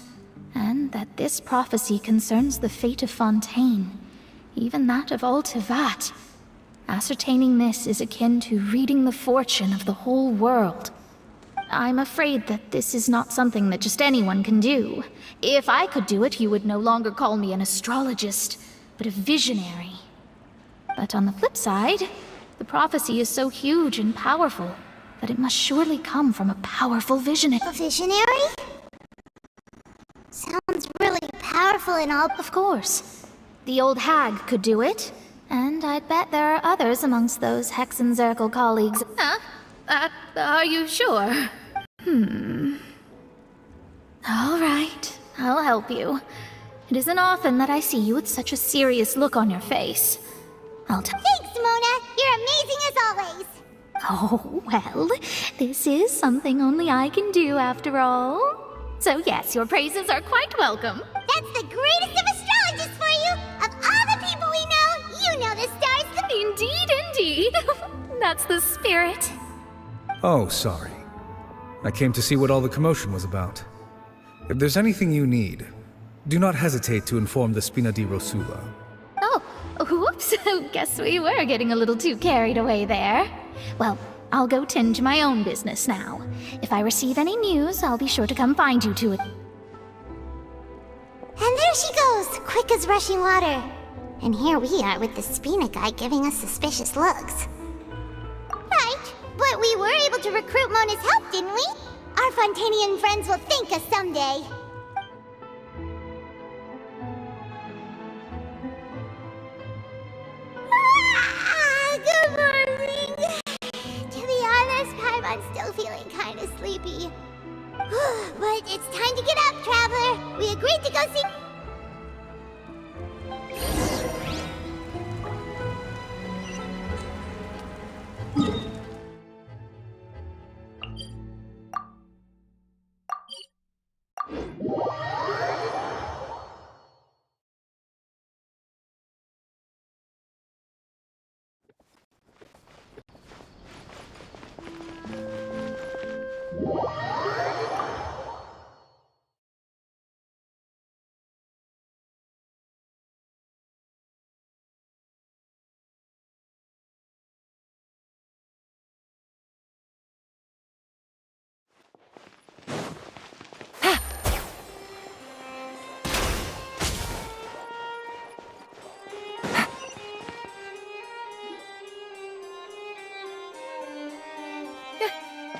and that this prophecy concerns the fate of Fontaine. Even that of all Tevat. Ascertaining this is akin to reading the fortune of the whole world. I'm afraid that this is not something that just anyone can do. If I could do it, you would no longer call me an astrologist, but a visionary. But on the flip side, the prophecy is so huge and powerful that it must surely come from a powerful visionary. A visionary? Sounds really powerful and all. Of course. The old hag could do it, and I'd bet there are others amongst those Hexenzirkel colleagues. Are you sure? All right, I'll help you. It isn't often that I see you with such a serious look on your face. Thanks, Mona! You're amazing as always! Oh, well, this is something only I can do after all. So yes, your praises are quite welcome. That's the greatest of astrologists for you! Of all the people we know, you know the stars the... Indeed. That's the spirit. Oh, sorry. I came to see what all the commotion was about. If there's anything you need, do not hesitate to inform the Spina di Rosula. Oh, whoops. Guess we were getting a little too carried away there. Well, I'll go tend to my own business now. If I receive any news, I'll be sure to come find you to it. And there she goes, quick as rushing water. And here we are with the Spina guy giving us suspicious looks. Right, but we were able to recruit Mona's help, didn't we? Our Fontanian friends will thank us someday. Good morning. To be honest, I'm still feeling kind of sleepy. But it's time to get up, Traveler. We agreed to go see...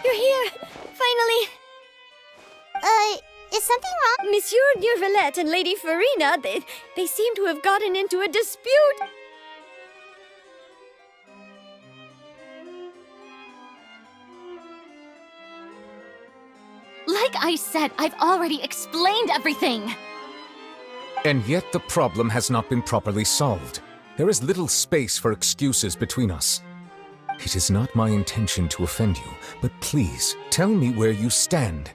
You're here! Finally! Is something wrong? Monsieur Neurvalette and Lady Farina, they seem to have gotten into a dispute. Like I said, I've already explained everything. And yet the problem has not been properly solved. There is little space for excuses between us. It is not my intention to offend you, but please, tell me where you stand.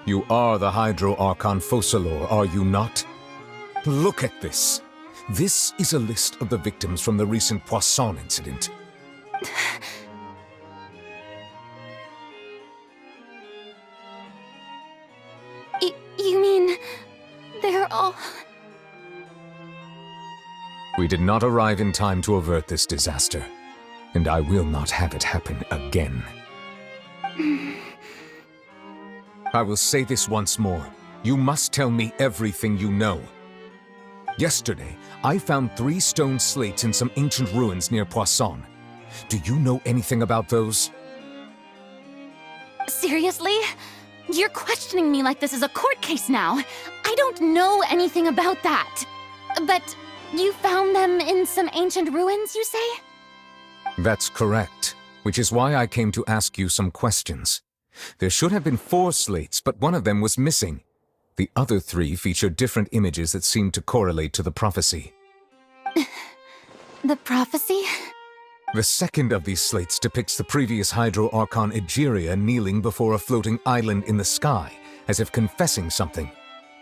You are the Hydro Archon Focalor, are you not? Look at this. This is a list of the victims from the recent Poisson incident. You mean... they're all... We did not arrive in time to avert this disaster, and I will not have it happen again. I will say this once more. You must tell me everything you know. Yesterday, I found 3 stone slates in some ancient ruins near Poisson. Do you know anything about those? Seriously? You're questioning me like this is a court case now. I don't know anything about that. But you found them in some ancient ruins, you say? That's correct, which is why I came to ask you some questions. There should have been 4 slates, but one of them was missing. The other 3 feature different images that seem to correlate to the prophecy. The prophecy? The second of these slates depicts the previous Hydro Archon Egeria kneeling before a floating island in the sky, as if confessing something.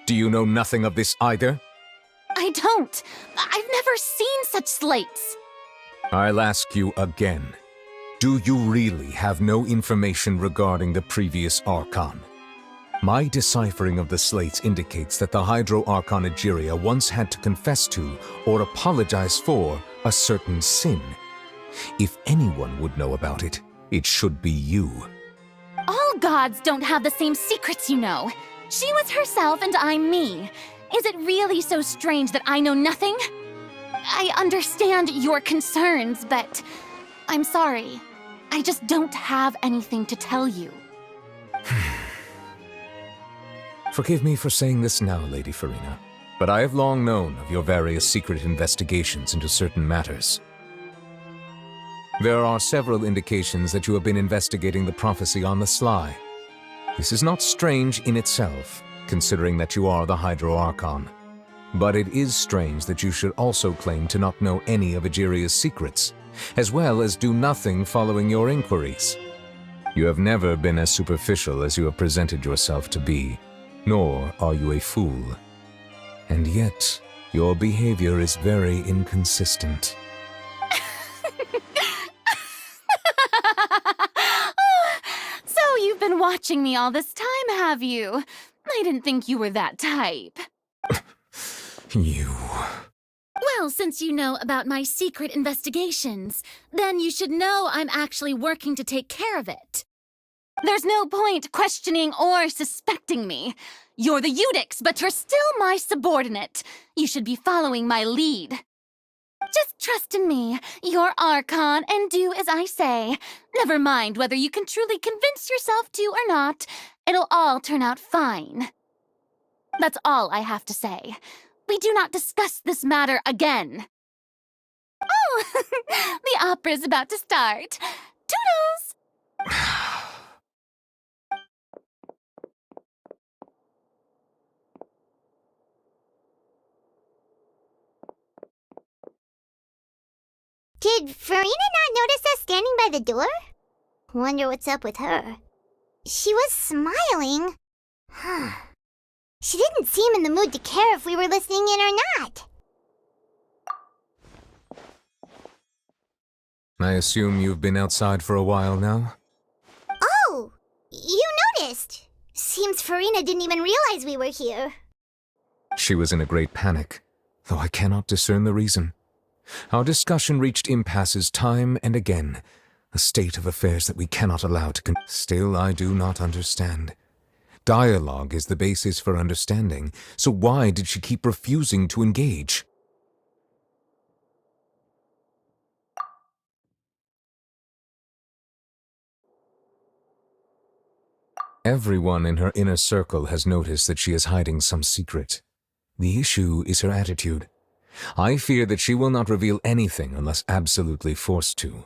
Do you know nothing of this either? I don't. I've never seen such slates. I'll ask you again. Do you really have no information regarding the previous Archon? My deciphering of the slates indicates that the Hydro Archon Egeria once had to confess to, or apologize for, a certain sin. If anyone would know about it, it should be you. All gods don't have the same secrets, you know. She was herself and I'm me. Is it really so strange that I know nothing? I understand your concerns, but I'm sorry. I just don't have anything to tell you. Forgive me for saying this now, Lady Farina, but I have long known of your various secret investigations into certain matters. There are several indications that you have been investigating the prophecy on the sly. This is not strange in itself, considering that you are the Hydro Archon. But it is strange that you should also claim to not know any of Egeria's secrets, as well as do nothing following your inquiries. You have never been as superficial as you have presented yourself to be, nor are you a fool. And yet, your behavior is very inconsistent. So you've been watching me all this time, have you? I didn't think you were that type. You... Well, since you know about my secret investigations, then you should know I'm actually working to take care of it. There's no point questioning or suspecting me. You're the Eudix, but you're still my subordinate. You should be following my lead. Just trust in me, your Archon, and do as I say. Never mind whether you can truly convince yourself to or not. It'll all turn out fine. That's all I have to say. We do not discuss this matter again. Oh, the opera's about to start. Toodles! Did Farina not notice us standing by the door? Wonder what's up with her. She was smiling. She didn't seem in the mood to care if we were listening in or not. I assume you've been outside for a while now? Oh, you noticed. Seems Farina didn't even realize we were here. She was in a great panic, though I cannot discern the reason. Our discussion reached impasses time and again, a state of affairs that we cannot allow to Still, I do not understand. Dialogue is the basis for understanding, so why did she keep refusing to engage? Everyone in her inner circle has noticed that she is hiding some secret. The issue is her attitude. I fear that she will not reveal anything unless absolutely forced to.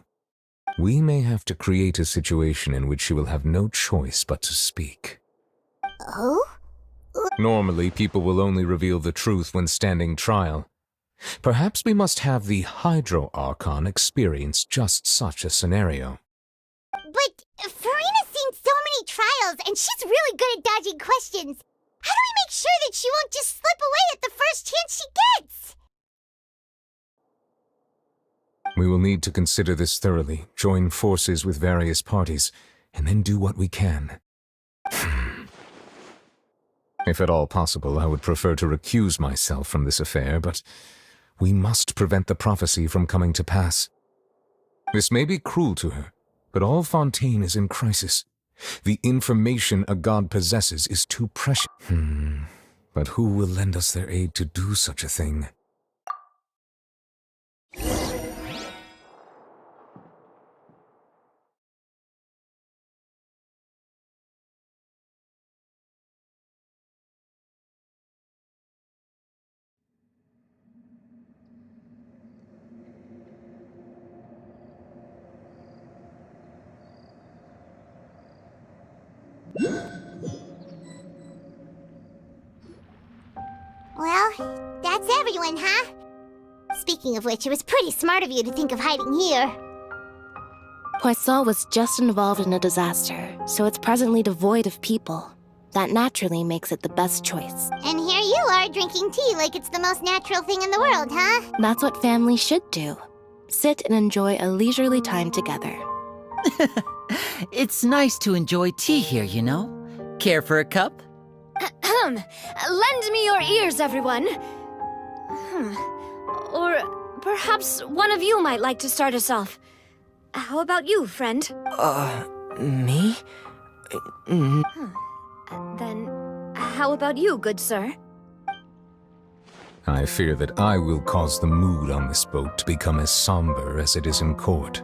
We may have to create a situation in which she will have no choice but to speak. Oh? Normally, people will only reveal the truth when standing trial. Perhaps we must have the Hydro Archon experience just such a scenario. But Farina's seen so many trials, and she's really good at dodging questions. How do we make sure that she won't just slip away at the first chance she gets? We will need to consider this thoroughly, join forces with various parties, and then do what we can. If at all possible, I would prefer to recuse myself from this affair, but we must prevent the prophecy from coming to pass. This may be cruel to her, but all Fontaine is in crisis. The information a god possesses is too precious. But who will lend us their aid to do such a thing? Well, that's everyone, huh? Speaking of which, it was pretty smart of you to think of hiding here. Poisson was just involved in a disaster, so it's presently devoid of people. That naturally makes it the best choice. And here you are drinking tea like it's the most natural thing in the world, huh? That's what family should do. Sit and enjoy a leisurely time together. It's nice to enjoy tea here, you know? Care for a cup? Lend me your ears, everyone. Or perhaps one of you might like to start us off. How about you, friend? Me? Then, how about you, good sir? I fear that I will cause the mood on this boat to become as somber as it is in court.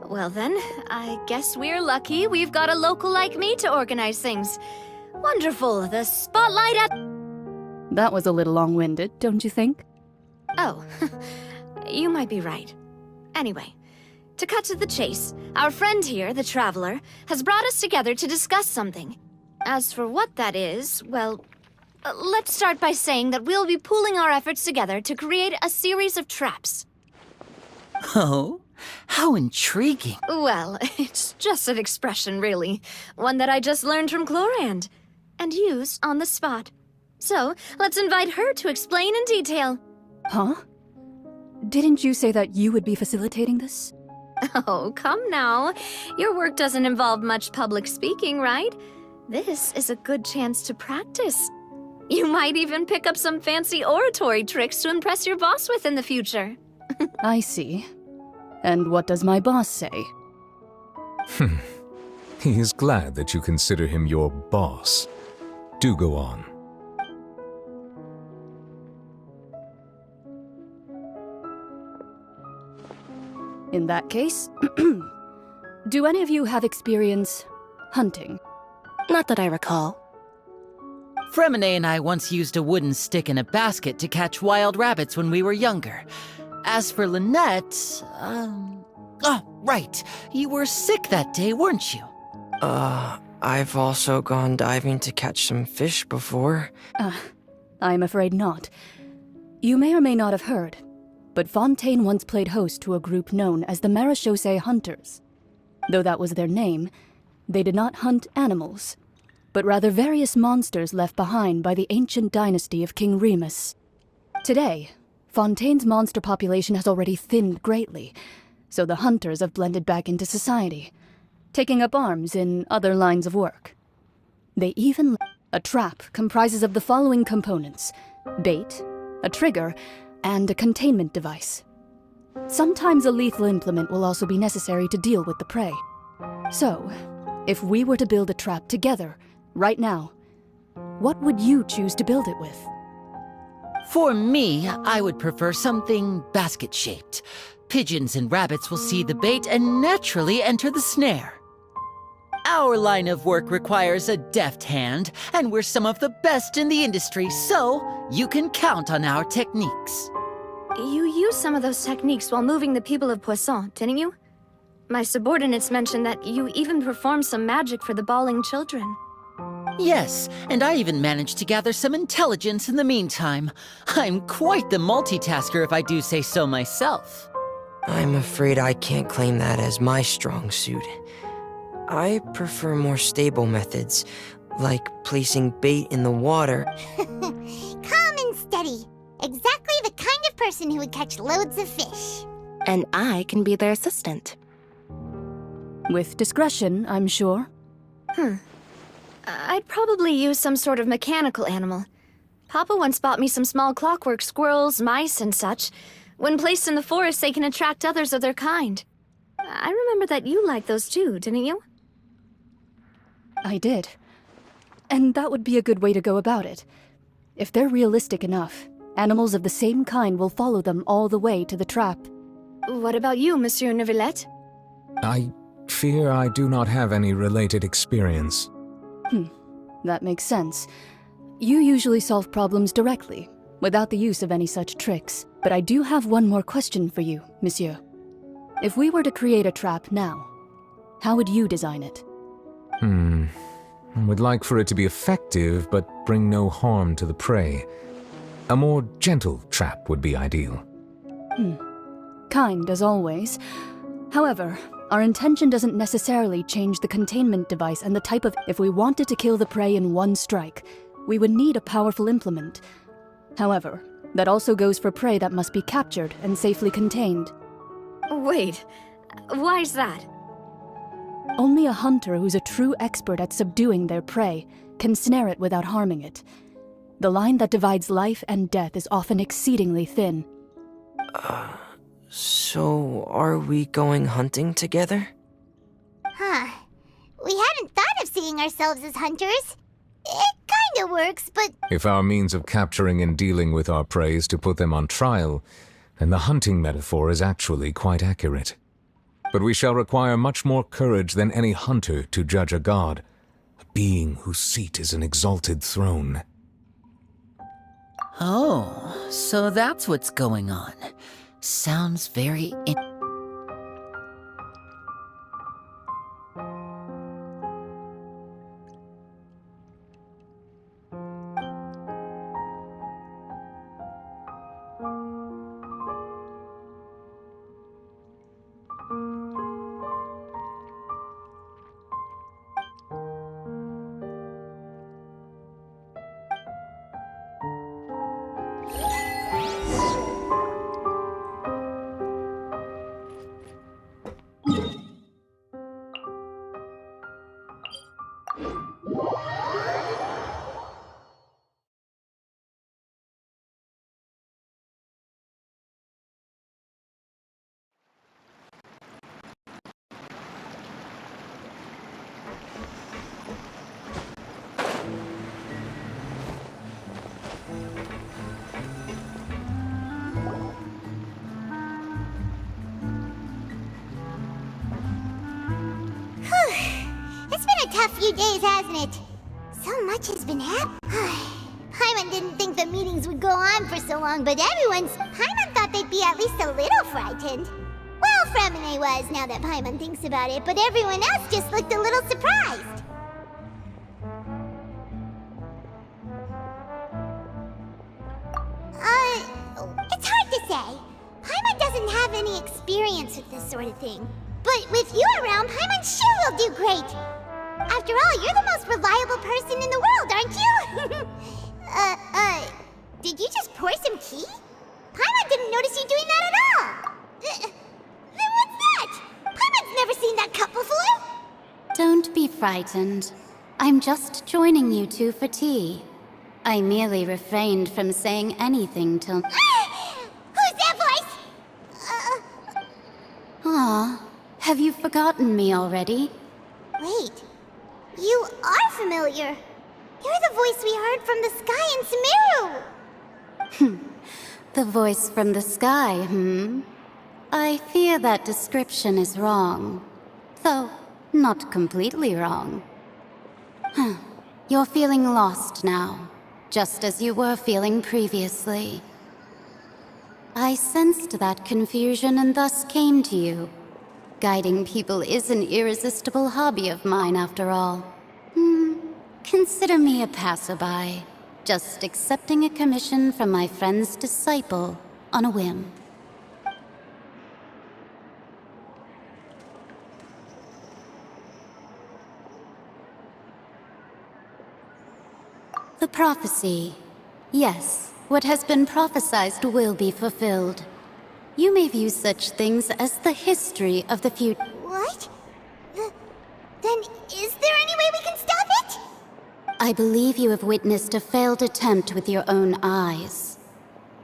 Well then, I guess we're lucky we've got a local like me to organize things. Wonderful, the spotlight at... That was a little long-winded, don't you think? Oh, you might be right. Anyway, to cut to the chase, our friend here, the Traveler, has brought us together to discuss something. As for what that is, well, let's start by saying that we'll be pooling our efforts together to create a series of traps. Oh? How intriguing. Well, it's just an expression, really. One that I just learned from Chlorand, and use on the spot. So, let's invite her to explain in detail. Huh? Didn't you say that you would be facilitating this? Oh, come now. Your work doesn't involve much public speaking, right? This is a good chance to practice. You might even pick up some fancy oratory tricks to impress your boss with in the future. I see. And what does my boss say? He is glad that you consider him your boss. Do go on. In that case, do any of you have experience hunting? Not that I recall. Fremine and I once used a wooden stick in a basket to catch wild rabbits when we were younger. As for Lynette, oh, right. You were sick that day, weren't you? I've also gone diving to catch some fish before. I'm afraid not. You may or may not have heard, but Fontaine once played host to a group known as the Marechaussee Hunters. Though that was their name, they did not hunt animals, but rather various monsters left behind by the ancient dynasty of King Remus. Today, Fontaine's monster population has already thinned greatly, so the hunters have blended back into society, taking up arms in other lines of work. They even... A trap comprises of the following components: bait, a trigger, and a containment device. Sometimes a lethal implement will also be necessary to deal with the prey. So, if we were to build a trap together, right now, what would you choose to build it with? For me, I would prefer something basket-shaped. Pigeons and rabbits will see the bait and naturally enter the snare. Our line of work requires a deft hand, and we're some of the best in the industry, so you can count on our techniques. You used some of those techniques while moving the people of Poisson, didn't you? My subordinates mentioned that you even performed some magic for the bawling children. Yes, and I even managed to gather some intelligence in the meantime. I'm quite the multitasker if I do say so myself. I'm afraid I can't claim that as my strong suit. I prefer more stable methods, like placing bait in the water. Calm and steady. Exactly the kind of person who would catch loads of fish. And I can be their assistant. With discretion, I'm sure. I'd probably use some sort of mechanical animal. Papa once bought me some small clockwork squirrels, mice, and such. When placed in the forest, they can attract others of their kind. I remember that you liked those too, didn't you? I did. And that would be a good way to go about it. If they're realistic enough, animals of the same kind will follow them all the way to the trap. What about you, Monsieur Neuvillette? I fear I do not have any related experience. That makes sense. You usually solve problems directly, without the use of any such tricks. But I do have one more question for you, monsieur. If we were to create a trap now, how would you design it? I would like for it to be effective, but bring no harm to the prey. A more gentle trap would be ideal. Kind as always. However, our intention doesn't necessarily change the containment device and the type of... If we wanted to kill the prey in one strike, we would need a powerful implement. However, that also goes for prey that must be captured and safely contained. Wait, why's that? Only a hunter who's a true expert at subduing their prey can snare it without harming it. The line that divides life and death is often exceedingly thin. So are we going hunting together? We hadn't thought of seeing ourselves as hunters. It kinda works, but... If our means of capturing and dealing with our prey is to put them on trial, then the hunting metaphor is actually quite accurate. But we shall require much more courage than any hunter to judge a god, a being whose seat is an exalted throne. Oh, so that's what's going on. Sounds very It's been a tough few days, hasn't it? So much has been happening. Paimon didn't think the meetings would go on for so long, but Paimon thought they'd be at least a little frightened. Well, Fremine was, now that Paimon thinks about it, but everyone else just looked a little surprised. It's hard to say. Paimon doesn't have any experience with this sort of thing. But with you around, Paimon sure will do great. After all, you're the most reliable person in the world, aren't you? Did you just pour some tea? Paimon didn't notice you doing that at all. Then what's that? Paimon's never seen that cup before. Don't be frightened. I'm just joining you two for tea. I merely refrained from saying anything till... Who's that voice? Aw, have you forgotten me already? Wait, you are familiar. You're the voice we heard from the sky in Sumeru. The voice from the sky, I fear that description is wrong. Though, not completely wrong. You're feeling lost now, just as you were feeling previously. I sensed that confusion and thus came to you. Guiding people is an irresistible hobby of mine, after all. Consider me a passerby, just accepting a commission from my friend's disciple on a whim. The prophecy. Yes, what has been prophesied will be fulfilled. You may view such things as the history of the future. What? Then is there any way we can stop it? I believe you have witnessed a failed attempt with your own eyes.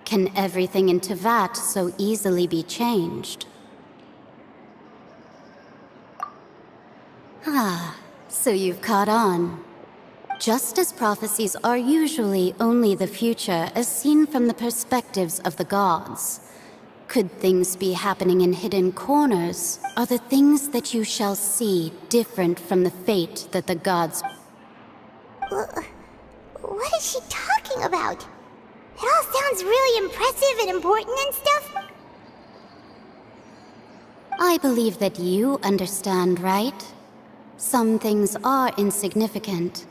Can everything in Teyvat so easily be changed? Ah, so you've caught on. Just as prophecies are usually only the future as seen from the perspectives of the gods, could things be happening in hidden corners? Are the things that you shall see different from the fate that the gods... What is she talking about? It all sounds really impressive and important and stuff. I believe that you understand, right? Some things are insignificant,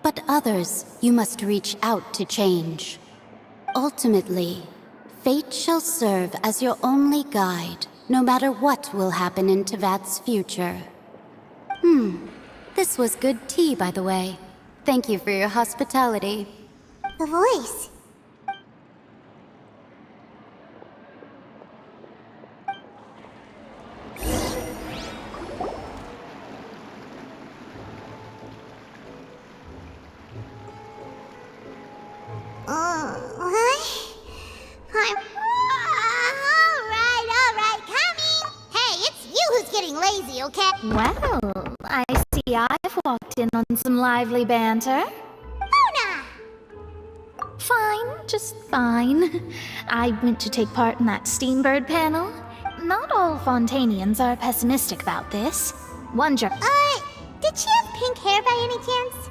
but others you must reach out to change. Ultimately, fate shall serve as your only guide, no matter what will happen in Teyvat's future. This was good tea, by the way. Thank you for your hospitality. The voice. Alright, coming! Hey, it's you who's getting lazy, okay? Well, I see I've walked in on some lively banter. Luna! Fine, just fine. I went to take part in that Steambird panel. Not all Fontanians are pessimistic about this. Did she have pink hair by any chance?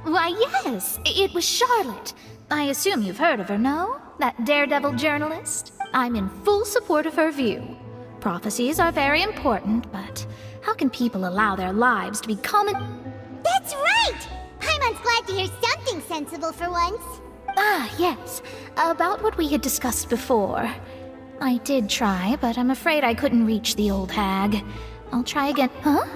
Why, yes, it was Charlotte. I assume you've heard of her, no? That daredevil journalist? I'm in full support of her view. Prophecies are very important, but how can people allow their lives to be common? That's right! Paimon's glad to hear something sensible for once. Ah, yes. About what we had discussed before. I did try, but I'm afraid I couldn't reach the old hag. I'll try again. Huh?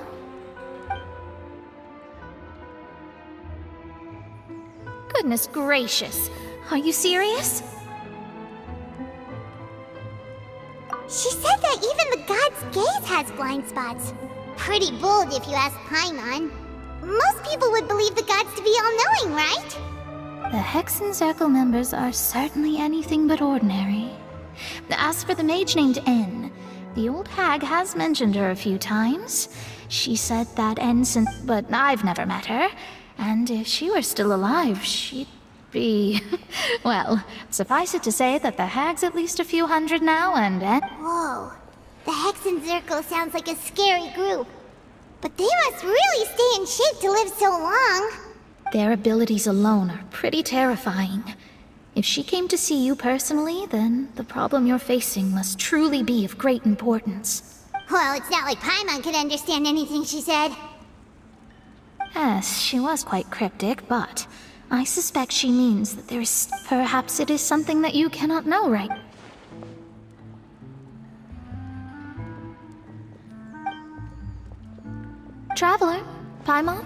Goodness gracious. Are you serious? She said that even the god's gaze has blind spots. Pretty bold if you ask Paimon. Most people would believe the gods to be all-knowing, right? The Hexen Circle members are certainly anything but ordinary. As for the mage named N, the old hag has mentioned her a few times. She said that ensign, but I've never met her. And if she were still alive, she'd be... Well, suffice it to say that the hag's at least a few hundred now, and... Whoa. The Hexen Circle sounds like a scary group. But they must really stay in shape to live so long. Their abilities alone are pretty terrifying. If she came to see you personally, then the problem you're facing must truly be of great importance. Well, it's not like Paimon could understand anything she said. Yes, she was quite cryptic, but I suspect she means that there's... Perhaps it is something that you cannot know, right? Traveler, Paimon,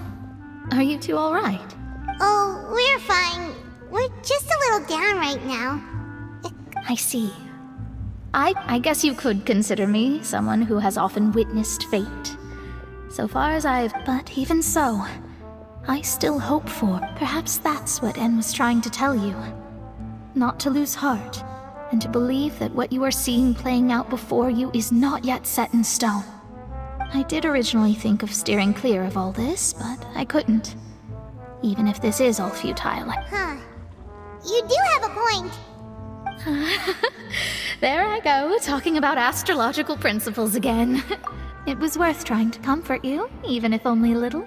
are you two all right? Oh, we're fine. We're just a little down right now. I see. I guess you could consider me someone who has often witnessed fate. So far as but even so, I still hope for... Perhaps that's what En was trying to tell you. Not to lose heart, and to believe that what you are seeing playing out before you is not yet set in stone. I did originally think of steering clear of all this, but I couldn't. Even if this is all futile. Huh. You do have a point. There I go, talking about astrological principles again. It was worth trying to comfort you, even if only a little.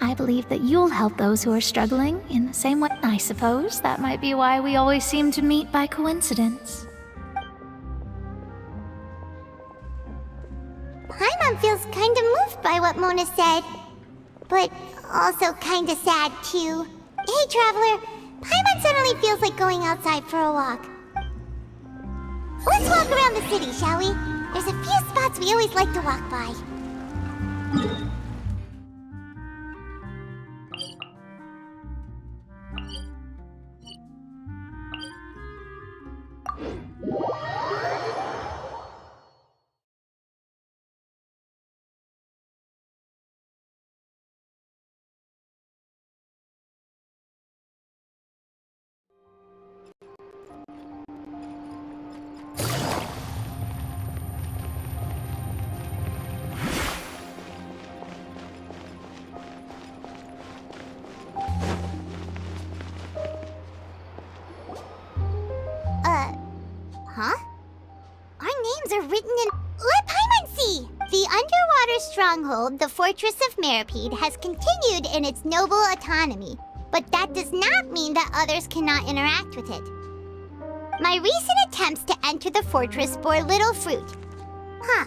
I believe that you'll help those who are struggling in the same way. I suppose that might be why we always seem to meet by coincidence. Paimon feels kinda moved by what Mona said, but also kinda sad too. Hey, Traveler, Paimon suddenly feels like going outside for a walk. Let's walk around the city, shall we? There's a few spots we always like to walk by. Huh? Our names are written in... Let Paimon see! The underwater stronghold, the Fortress of Meripede, has continued in its noble autonomy, but that does not mean that others cannot interact with it. My recent attempts to enter the fortress bore little fruit. Huh.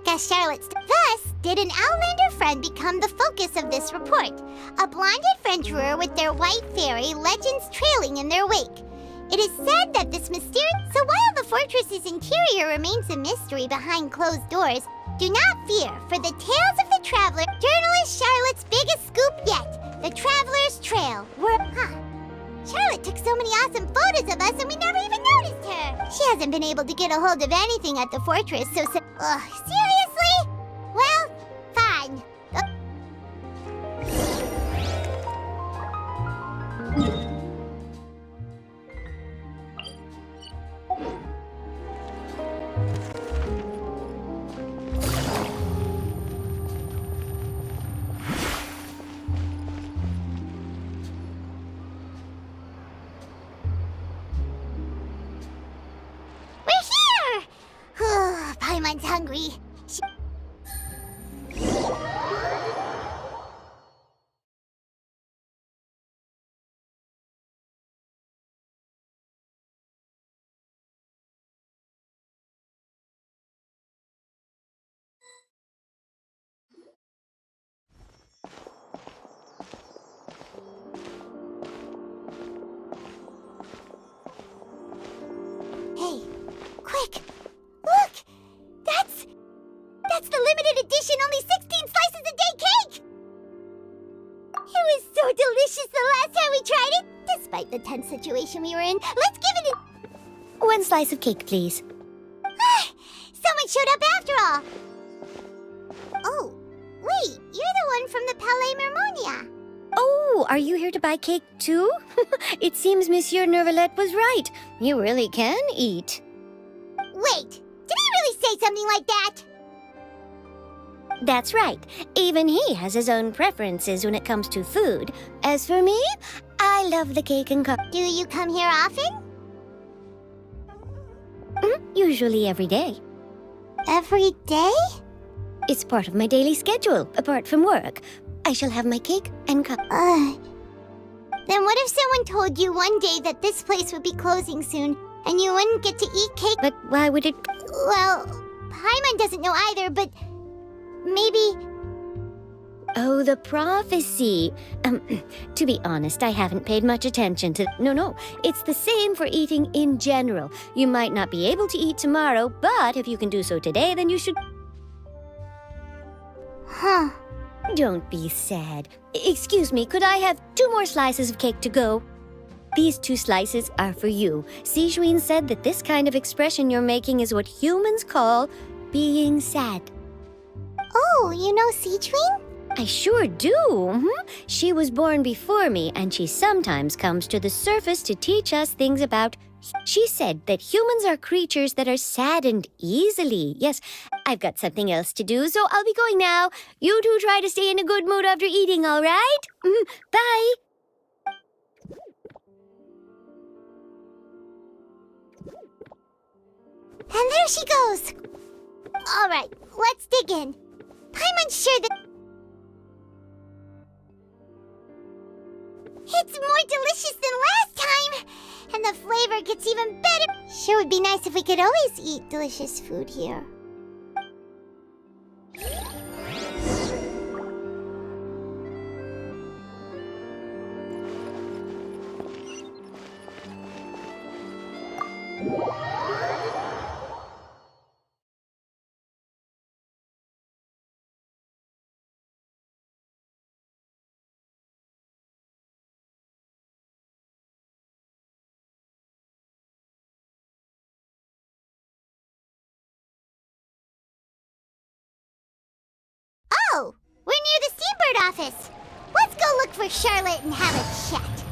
Guess Charlotte's... Thus, did an Outlander friend become the focus of this report, a blonde adventurer with their white fairy legends trailing in their wake. It is said that this mysterious... So while the fortress's interior remains a mystery behind closed doors, do not fear, for the tales of the Traveler, journalist Charlotte's biggest scoop yet, the Traveler's Trail, Charlotte took so many awesome photos of us and we never even noticed her. She hasn't been able to get a hold of anything at the fortress, so... seriously? Well, fine. Paimon's hungry. Hey, quick! Look! That's the limited edition only 16 slices a day cake! It was so delicious the last time we tried it, despite the tense situation we were in. Let's give it a... 1 slice of cake, please. Someone showed up after all! Oh, wait, you're the one from the Palais Mermonia. Oh, are you here to buy cake too? It seems Monsieur Nervalette was right. You really can eat. Wait, did he really say something like that? That's right. Even he has his own preferences when it comes to food. As for me, I love the cake and coffee. Do you come here often? Usually every day. Every day? It's part of my daily schedule, apart from work. I shall have my cake and coffee. Then what if someone told you one day that this place would be closing soon, and you wouldn't get to eat cake? But why would it... Well, Paimon doesn't know either, but... maybe... Oh, the prophecy. To be honest, I haven't paid much attention to... No, it's the same for eating in general. You might not be able to eat tomorrow, but if you can do so today, then you should... Huh. Don't be sad. Excuse me, could I have 2 more slices of cake to go? These 2 slices are for you. Sijuin said that this kind of expression you're making is what humans call being sad. Oh, you know Sijuin? I sure do. She was born before me, and she sometimes comes to the surface to teach us things about... She said that humans are creatures that are saddened easily. Yes, I've got something else to do, so I'll be going now. You two try to stay in a good mood after eating, all right? Bye. And there she goes. Alright, let's dig in. Paimon's sure that... It's more delicious than last time! And the flavor gets even better! Sure would be nice if we could always eat delicious food here. Oh, we're near the Seabird office. Let's go look for Charlotte and have a chat.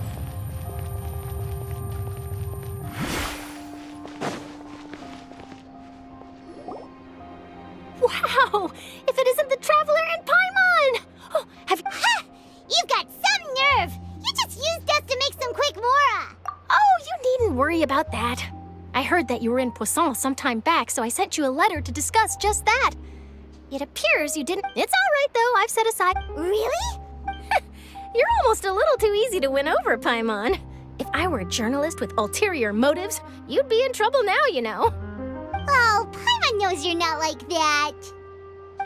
Wow! If it isn't the Traveler and Paimon! Oh, have you... Ha! You've got some nerve! You just used us to make some quick Mora! Oh, you needn't worry about that. I heard that you were in Poisson some time back, so I sent you a letter to discuss just that. It appears you didn't... It's all right, though. I've set aside... Really? You're almost a little too easy to win over, Paimon. If I were a journalist with ulterior motives, you'd be in trouble now, you know. Oh, Paimon knows you're not like that.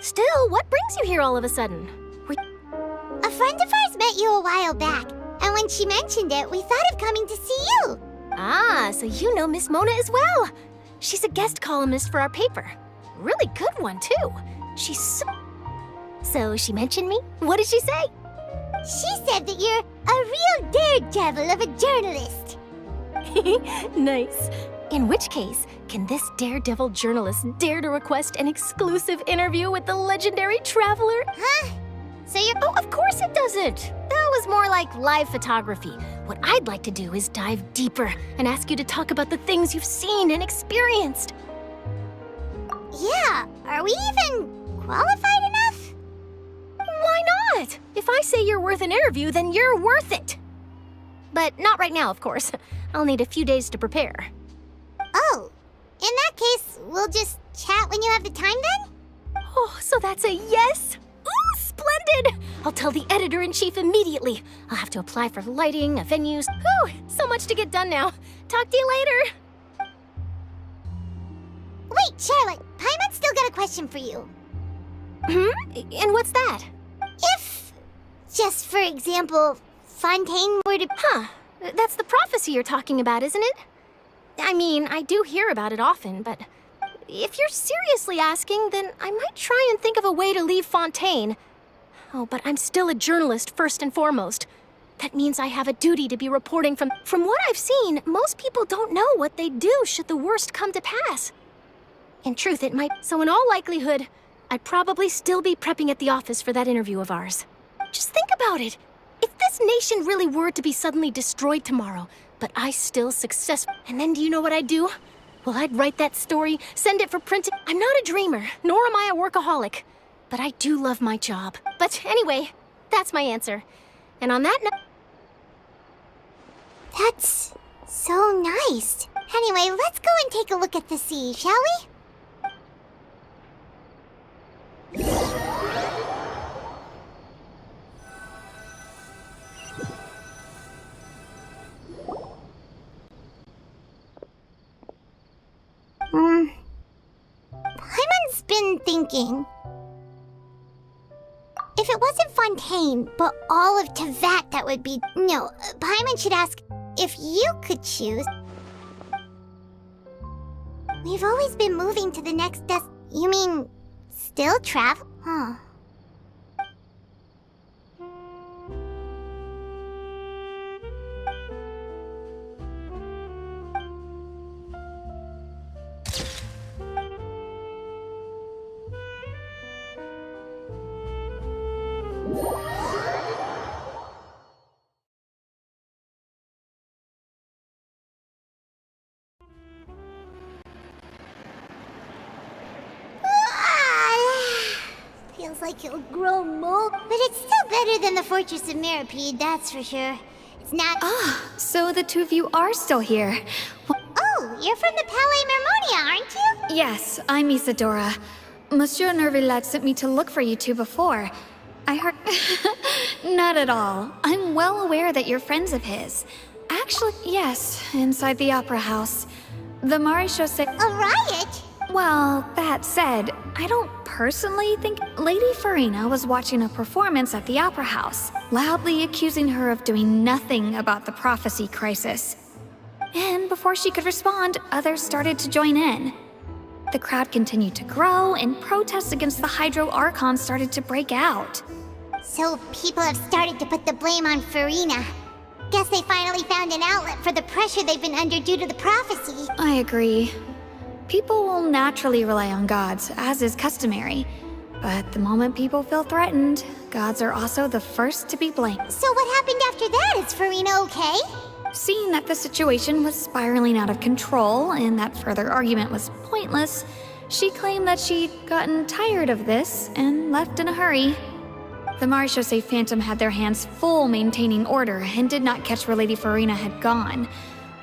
Still, what brings you here all of a sudden? A friend of ours met you a while back, and when she mentioned it, we thought of coming to see you. Ah, so you know Miss Mona as well. She's a guest columnist for our paper. Really good one, too. She's so she mentioned me? What did she say? She said that you're a real daredevil of a journalist. Nice. In which case, can this daredevil journalist dare to request an exclusive interview with the legendary Traveler? Huh? So you're... Oh, of course it doesn't. That was more like live photography. What I'd like to do is dive deeper and ask you to talk about the things you've seen and experienced. Yeah, are we even qualified enough? Why not? If I say you're worth an interview, then you're worth it. But not right now, of course. I'll need a few days to prepare. Oh, in that case, we'll just chat when you have the time then? Oh, so that's a yes? Ooh, splendid! I'll tell the editor-in-chief immediately. I'll have to apply for lighting, venues. Whew, so much to get done now. Talk to you later. Wait, Charlotte, Paimon's still got a question for you. And what's that? If, just for example, Fontaine were to... Huh, that's the prophecy you're talking about, isn't it? I mean, I do hear about it often, but if you're seriously asking, then I might try and think of a way to leave Fontaine. Oh, but I'm still a journalist first and foremost. That means I have a duty to be reporting from... From what I've seen, most people don't know what they'd do should the worst come to pass. In truth, it might... So in all likelihood, I'd probably still be prepping at the office for that interview of ours. Just think about it. If this nation really were to be suddenly destroyed tomorrow, but I still successful... And then do you know what I'd do? Well, I'd write that story, send it for printing. I'm not a dreamer, nor am I a workaholic. But I do love my job. But anyway, that's my answer. And on that note... That's so nice. Anyway, let's go and take a look at the sea, shall we? Paimon's been thinking. If it wasn't Fontaine, but all of Tevat, that would be... No, Paimon should ask if you could choose. We've always been moving to the next You mean, still travel? Huh. Feels like it'll grow more, but it's still better than the Fortress of Meripede, that's for sure. It's not... Ah, so the two of you are still here. Oh, you're from the Palais Mermonia, aren't you? Yes, I'm Isadora. Monsieur Nervillet sent me to look for you two before. I heard... Not at all. I'm well aware that you're friends of his. Actually, yes, inside the Opera House. The Maréchaux say... A riot? Well, that said, I don't personally think Lady Farina was watching a performance at the Opera House, loudly accusing her of doing nothing about the prophecy crisis. And before she could respond, others started to join in. The crowd continued to grow, and protests against the Hydro Archon started to break out. So people have started to put the blame on Farina. Guess they finally found an outlet for the pressure they've been under due to the prophecy. I agree. People will naturally rely on gods, as is customary. But the moment people feel threatened, gods are also the first to be blamed. So what happened after that? Is Farina okay? Seeing that the situation was spiraling out of control and that further argument was pointless, she claimed that she'd gotten tired of this and left in a hurry. The Maréchaux Phantom had their hands full maintaining order and did not catch where Lady Farina had gone.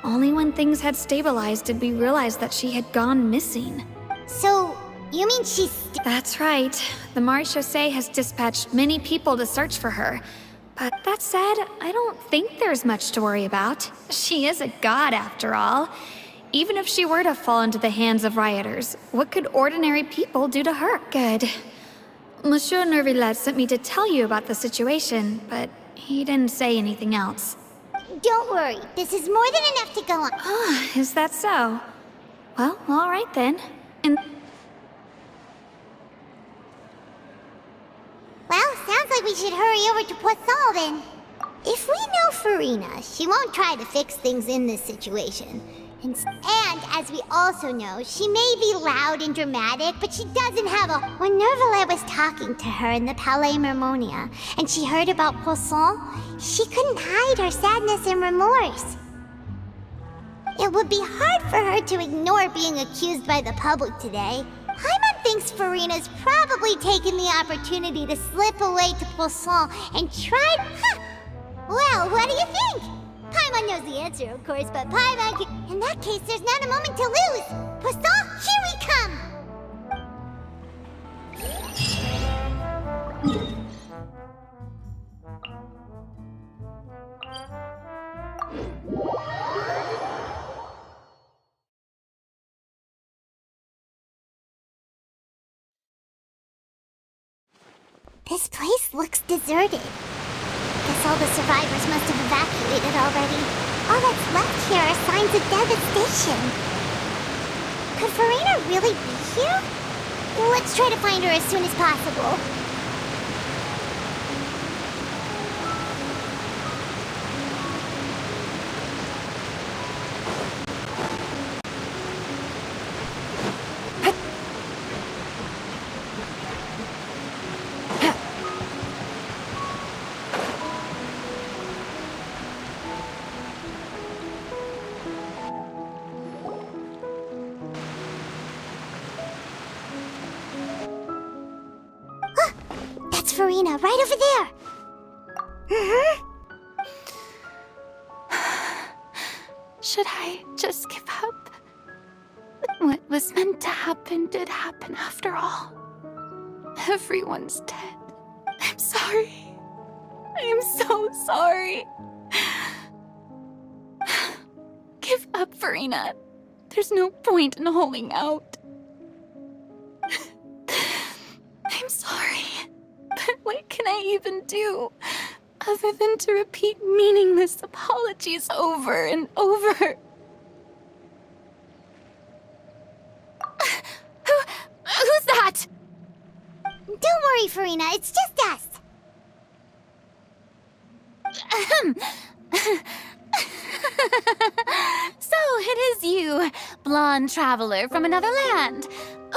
Only when things had stabilized did we realize that she had gone missing. So, you mean she's... That's right. The Maréchaux has dispatched many people to search for her. But that said, I don't think there's much to worry about. She is a god, after all. Even if she were to fall into the hands of rioters, what could ordinary people do to her? Good. Monsieur Nervillet sent me to tell you about the situation, but he didn't say anything else. Don't worry, this is more than enough to go on. Ah, is that so? Well, all right then. Well, sounds like we should hurry over to Poisson then. If we know Farina, she won't try to fix things in this situation. And as we also know, she may be loud and dramatic, but she doesn't have a... When Nervillet was talking to her in the Palais Mermonia, and she heard about Poisson, she couldn't hide her sadness and remorse. It would be hard for her to ignore being accused by the public today. Paimon thinks Farina's probably taken the opportunity to slip away to Poisson and tried... Well, what do you think? Paimon knows the answer, of course, but Paimon can... In that case, there's not a moment to lose! Poisson, here we come! This place looks deserted. Guess all the survivors must have evacuated already. All that's left here are signs of devastation. Could Farina really be here? Let's try to find her as soon as possible. Farina, right over there! Should I just give up? What was meant to happen did happen after all. Everyone's dead. I'm sorry. I'm so sorry. Give up, Farina. There's no point in holding out. I'm sorry. But what can I even do, other than to repeat meaningless apologies over and over? Who's that? Don't worry, Farina, it's just us. So it is you, blonde traveler from another land.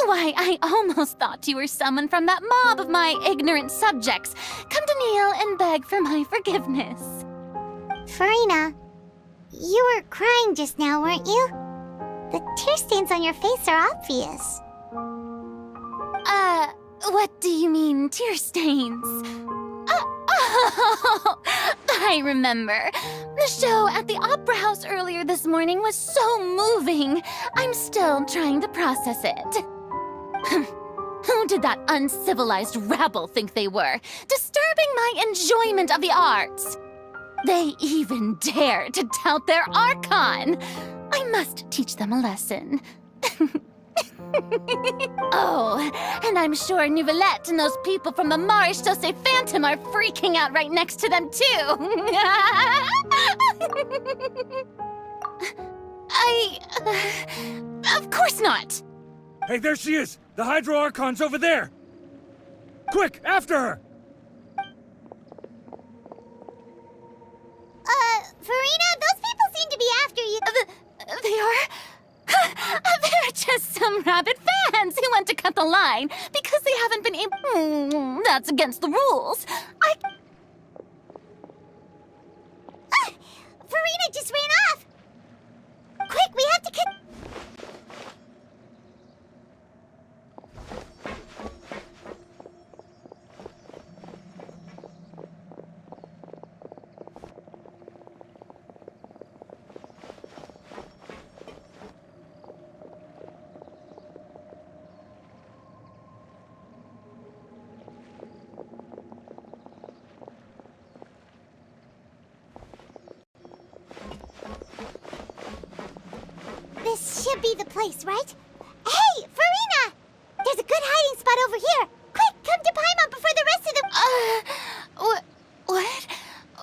Why, I almost thought you were someone from that mob of my ignorant subjects. Come to kneel and beg for my forgiveness. Farina, you were crying just now, weren't you? The tear stains on your face are obvious. What do you mean, tear stains? Oh, I remember. The show at the Opera House earlier this morning was so moving. I'm still trying to process it. Who did that uncivilized rabble think they were, disturbing my enjoyment of the arts? They even dare to tout their Archon! I must teach them a lesson. Oh, and I'm sure Nouvellette and those people from the Maréchaussée Phantom are freaking out right next to them, too! Of course not! Hey, there she is! The Hydro Archon's over there! Quick, after her! Farina, those people seem to be after you. They are? They're just some rabid fans who want to cut the line because they haven't been able... That's against the rules. Farina just ran off! Quick, we have to get... This should be the place, right? Hey, Farina! There's a good hiding spot over here. Quick, come to Paimon before the rest of them... What?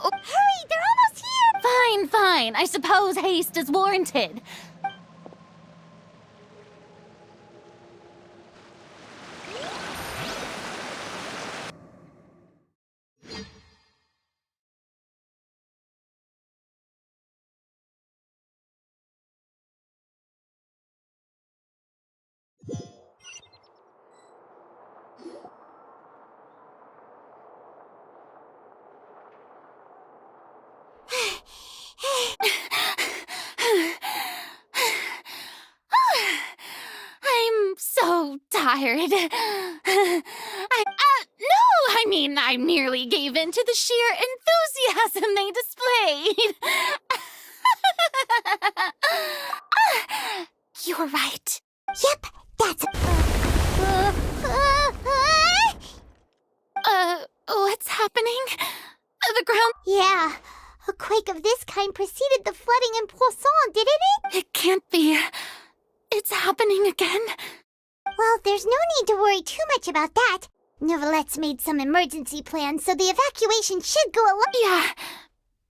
Hurry, they're almost here! Fine. I suppose haste is warranted. I'm so tired. I merely gave in to the sheer enthusiasm they displayed. You're right. Yep, that's... What's happening? The ground... Yeah, a quake of this kind preceded the flooding in Poisson, didn't it? It can't be. It's happening again. Well, there's no need to worry too much about that. Nouvellette's made some emergency plans, so the evacuation should go along. Yeah,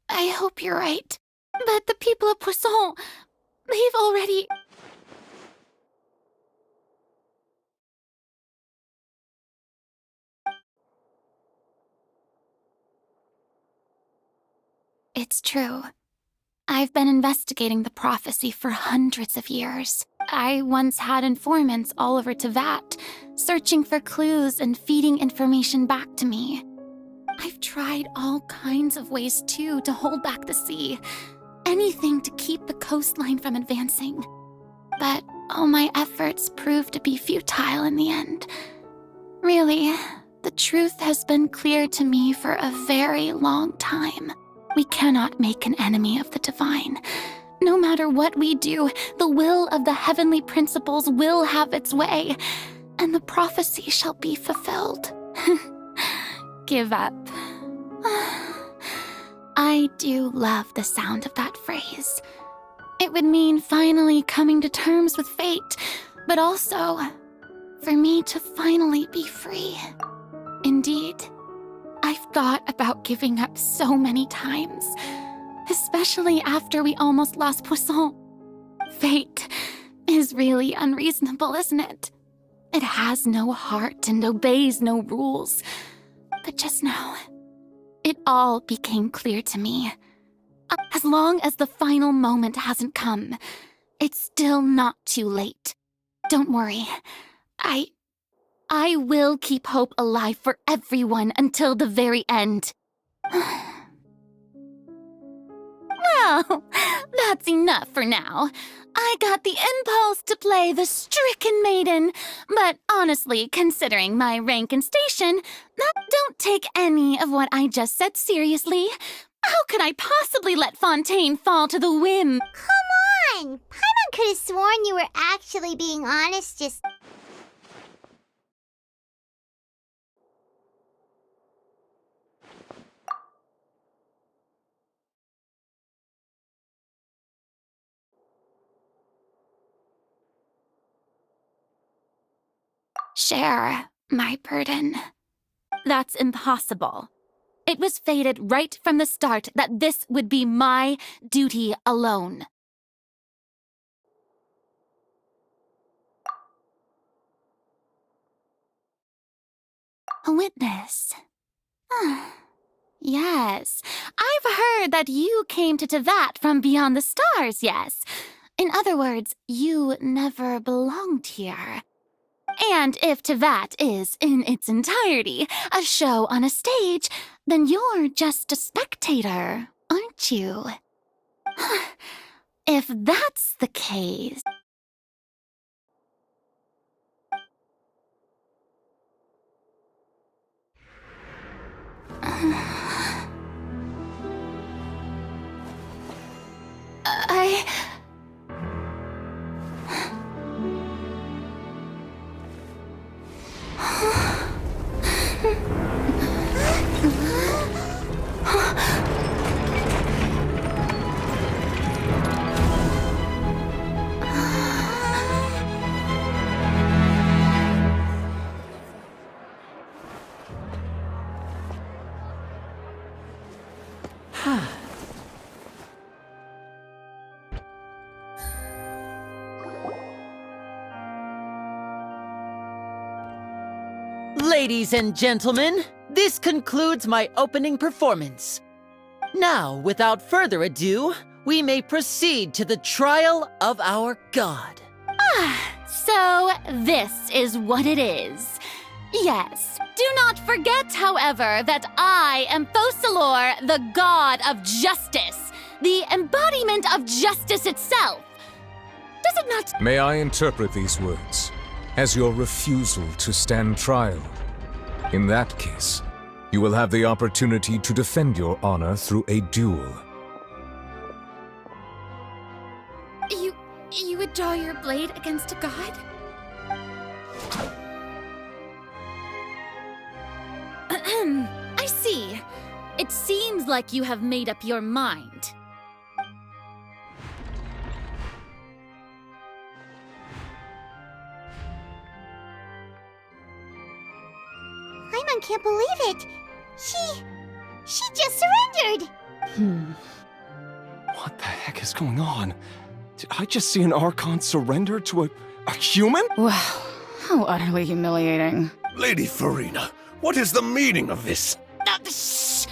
I hope you're right. But the people of Poisson, they've already... It's true. I've been investigating the prophecy for hundreds of years. I once had informants all over Tevat, searching for clues and feeding information back to me. I've tried all kinds of ways, too, to hold back the sea. Anything to keep the coastline from advancing. But all my efforts proved to be futile in the end. Really, the truth has been clear to me for a very long time. We cannot make an enemy of the divine. No matter what we do, the will of the heavenly principles will have its way, and the prophecy shall be fulfilled. Give up. I do love the sound of that phrase. It would mean finally coming to terms with fate, but also for me to finally be free. Indeed, I've thought about giving up so many times, especially after we almost lost Poisson. Fate is really unreasonable, isn't it? It has no heart and obeys no rules. But just now, it all became clear to me. As long as the final moment hasn't come, it's still not too late. Don't worry. I will keep hope alive for everyone until the very end. Well, that's enough for now. I got the impulse to play the stricken maiden, but honestly, considering my rank and station, don't take any of what I just said seriously. How could I possibly let Fontaine fall to the whim? Come on! Paimon could have sworn you were actually being honest, just... share my burden. That's impossible. It was fated right from the start that this would be my duty alone. A witness. Yes, I've heard that you came to Tevat from beyond the stars, yes. In other words, you never belonged here. And if Tevat is, in its entirety, a show on a stage, then you're just a spectator, aren't you? If that's the case... Ladies and gentlemen, this concludes my opening performance. Now, without further ado, we may proceed to the trial of our god. So this is what it is. Yes, do not forget, however, that I am Fosalor, the god of justice, the embodiment of justice itself. Does it not— May I interpret these words as your refusal to stand trial? In that case, you will have the opportunity to defend your honor through a duel. You would draw your blade against a god? I see. It seems like you have made up your mind. Paimon can't believe it. She just surrendered. What the heck is going on? Did I just see an Archon surrender to a human? Wow, how utterly humiliating. Lady Farina, what is the meaning of this? Shh!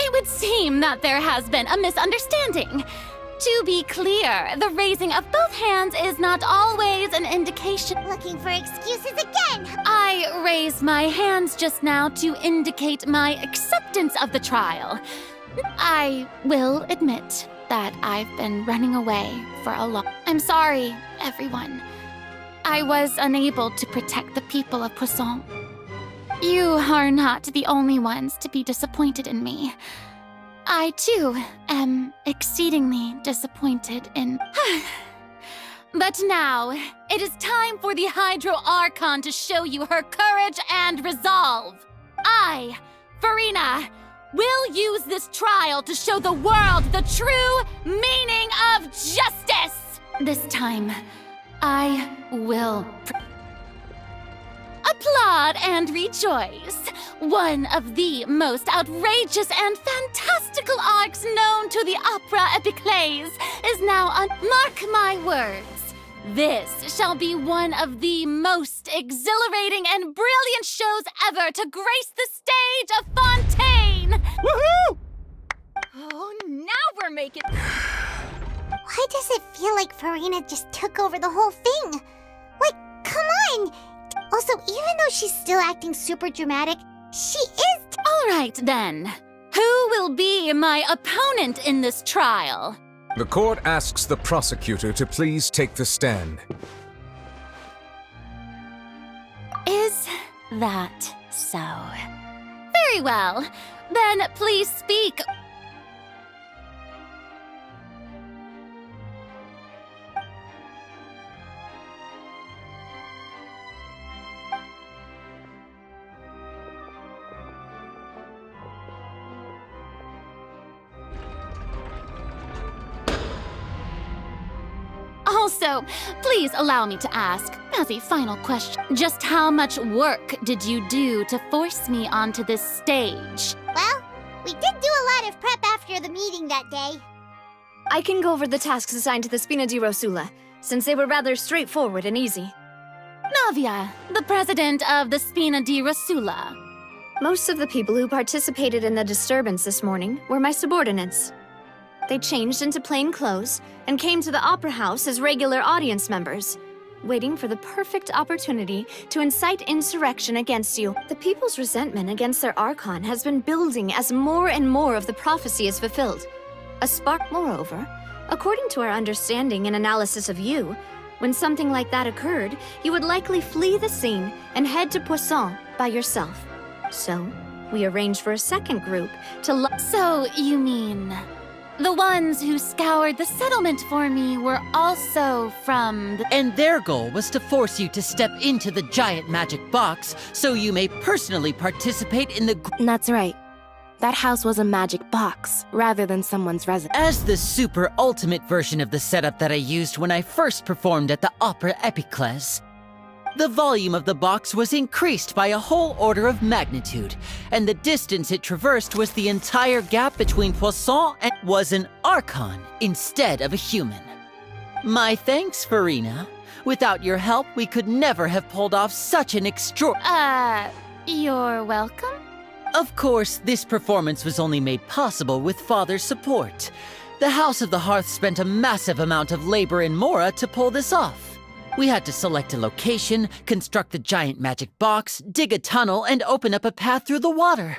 It would seem that there has been a misunderstanding. To be clear, the raising of both hands is not always an indication. Looking for excuses again. I raised my hands just now to indicate my acceptance of the trial. I will admit that I've been running away for a long— I'm sorry, everyone. I was unable to protect the people of Poisson. You are not the only ones to be disappointed in me. I, too, am exceedingly disappointed in— But now, it is time for the Hydro Archon to show you her courage and resolve. I, Farina, will use this trial to show the world the true meaning of justice! This time, I will— Applaud and rejoice! One of the most outrageous and fantastical arcs known to the opera epiclese is now on— Mark my words, this shall be one of the most exhilarating and brilliant shows ever to grace the stage of Fontaine! Woohoo! Oh, now we're making— Why does it feel like Farina just took over the whole thing? Like, come on! Also, even though she's still acting super dramatic, she is— All right, then. Who will be my opponent in this trial? The court asks the prosecutor to please take the stand. Is that so? Very well. Then please speak. Also, please allow me to ask, as a final question, just how much work did you do to force me onto this stage? Well, we did do a lot of prep after the meeting that day. I can go over the tasks assigned to the Spina di Rosula, since they were rather straightforward and easy. Navia, the president of the Spina di Rosula. Most of the people who participated in the disturbance this morning were my subordinates. They changed into plain clothes and came to the Opera House as regular audience members, waiting for the perfect opportunity to incite insurrection against you. The people's resentment against their Archon has been building as more and more of the prophecy is fulfilled. A spark, moreover, according to our understanding and analysis of you, when something like that occurred, you would likely flee the scene and head to Poisson by yourself. So, we arranged for a second group to So, you mean... the ones who scoured the settlement for me were also from the... And their goal was to force you to step into the giant magic box so you may personally participate in the... That's right. That house was a magic box, rather than someone's residence. As the super ultimate version of the setup that I used when I first performed at the Opera Epiclese, the volume of the box was increased by a whole order of magnitude, and the distance it traversed was the entire gap between Poisson and was an Archon instead of a human. My thanks, Farina. Without your help, we could never have pulled off such an You're welcome? Of course, this performance was only made possible with Father's support. The House of the Hearth spent a massive amount of labor in Mora to pull this off. We had to select a location, construct the giant magic box, dig a tunnel, and open up a path through the water.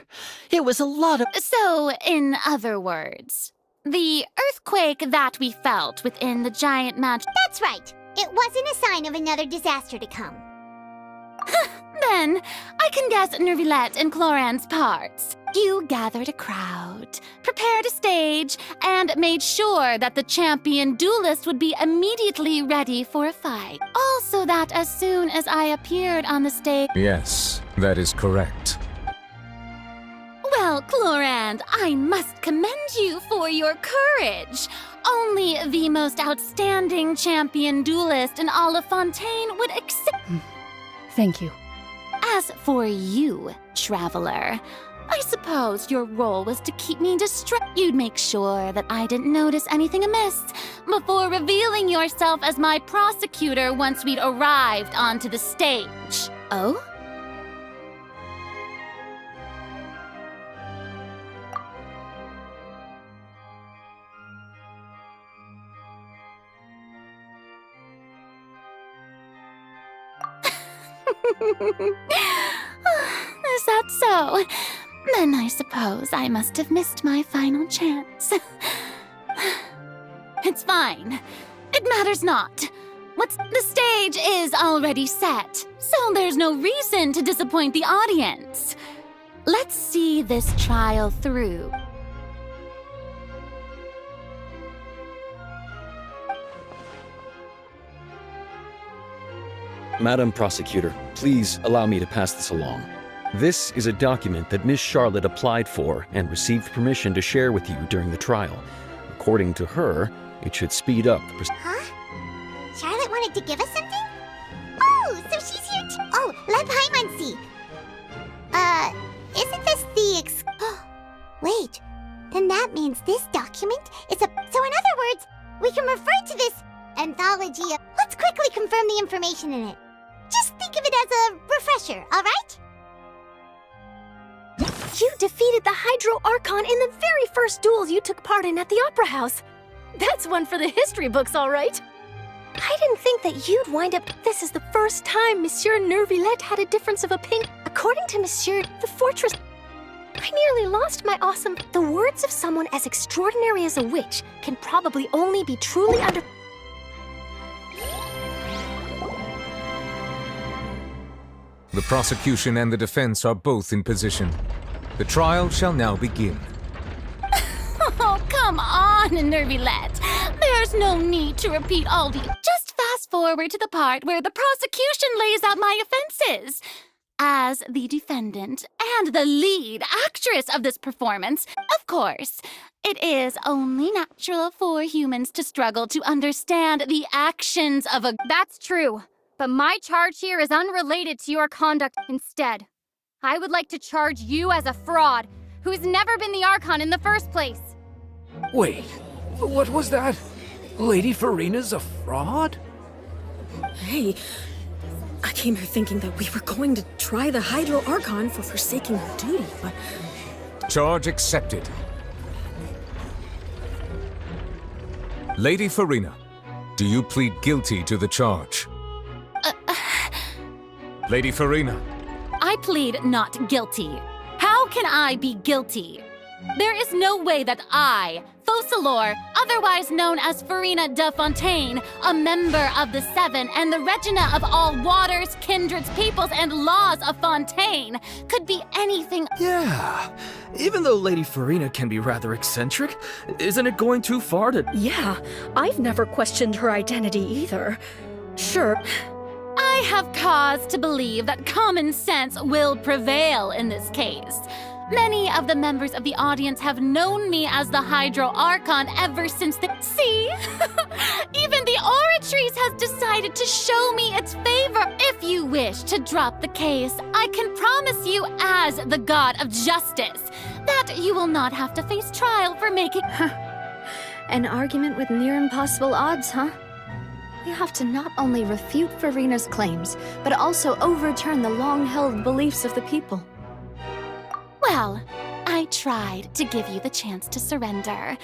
It was a lot of... So, in other words, the earthquake that we felt within the giant magic... That's right. It wasn't a sign of another disaster to come. Then, I can guess Nervilette and Cloran's parts. You gathered a crowd, prepared a stage, and made sure that the champion duelist would be immediately ready for a fight. Also that as soon as I appeared on the stage... Yes, that is correct. Well, Clorand, I must commend you for your courage. Only the most outstanding champion duelist in all of Fontaine would accept... Thank you. As for you, Traveler, I suppose your role was to keep me distracted. You'd make sure that I didn't notice anything amiss before revealing yourself as my prosecutor once we'd arrived onto the stage. Oh? Is that so? Then I suppose I must have missed my final chance. It's fine. It matters not. The stage is already set, so there's no reason to disappoint the audience. Let's see this trial through. Madam Prosecutor, please allow me to pass this along. This is a document that Miss Charlotte applied for and received permission to share with you during the trial. According to her, it should speed up the Huh? Charlotte wanted to give us something? Oh, so she's here too. Oh, let Paimon see. Isn't this the Wait, then that means this document is a... So in other words, we can refer to this anthology of... Let's quickly confirm the information in it. Just think of it as a refresher, all right? You defeated the Hydro Archon in the very first duels you took part in at the Opera House. That's one for the history books, all right. I didn't think that you'd wind up... This is the first time Monsieur Nervilette had a difference of opinion. According to Monsieur, the fortress... I nearly lost my awesome... The words of someone as extraordinary as a witch can probably only be truly under... The prosecution and the defense are both in position. The trial shall now begin. Oh, come on, Nervilette. There's no need to repeat all the... Just fast forward to the part where the prosecution lays out my offenses. as the defendant and the lead actress of this performance, of course, it is only natural for humans to struggle to understand the actions of a... That's true, but my charge here is unrelated to your conduct instead. I would like to charge you as a fraud who's never been the Archon in the first place. Wait, what was that? Lady Farina's a fraud? Hey, I came here thinking that we were going to try the Hydro Archon for forsaking her duty, but... Charge accepted. Lady Farina, do you plead guilty to the charge? Lady Farina. I plead not guilty. How can I be guilty? There is no way that I, Focalor, otherwise known as Farina de Fontaine, a member of the Seven and the Regina of all waters, kindreds, peoples, and laws of Fontaine, could be anything— Yeah, even though Lady Farina can be rather eccentric, isn't it going too far to— Yeah, I've never questioned her identity either. Sure. I have cause to believe that common sense will prevail in this case. Many of the members of the audience have known me as the Hydro Archon ever since the— See? Even the Oratrice has decided to show me its favor. If you wish to drop the case, I can promise you as the God of Justice that you will not have to face trial for making— An argument with near impossible odds, huh? We have to not only refute Farina's claims, but also overturn the long-held beliefs of the people. Well, I tried to give you the chance to surrender.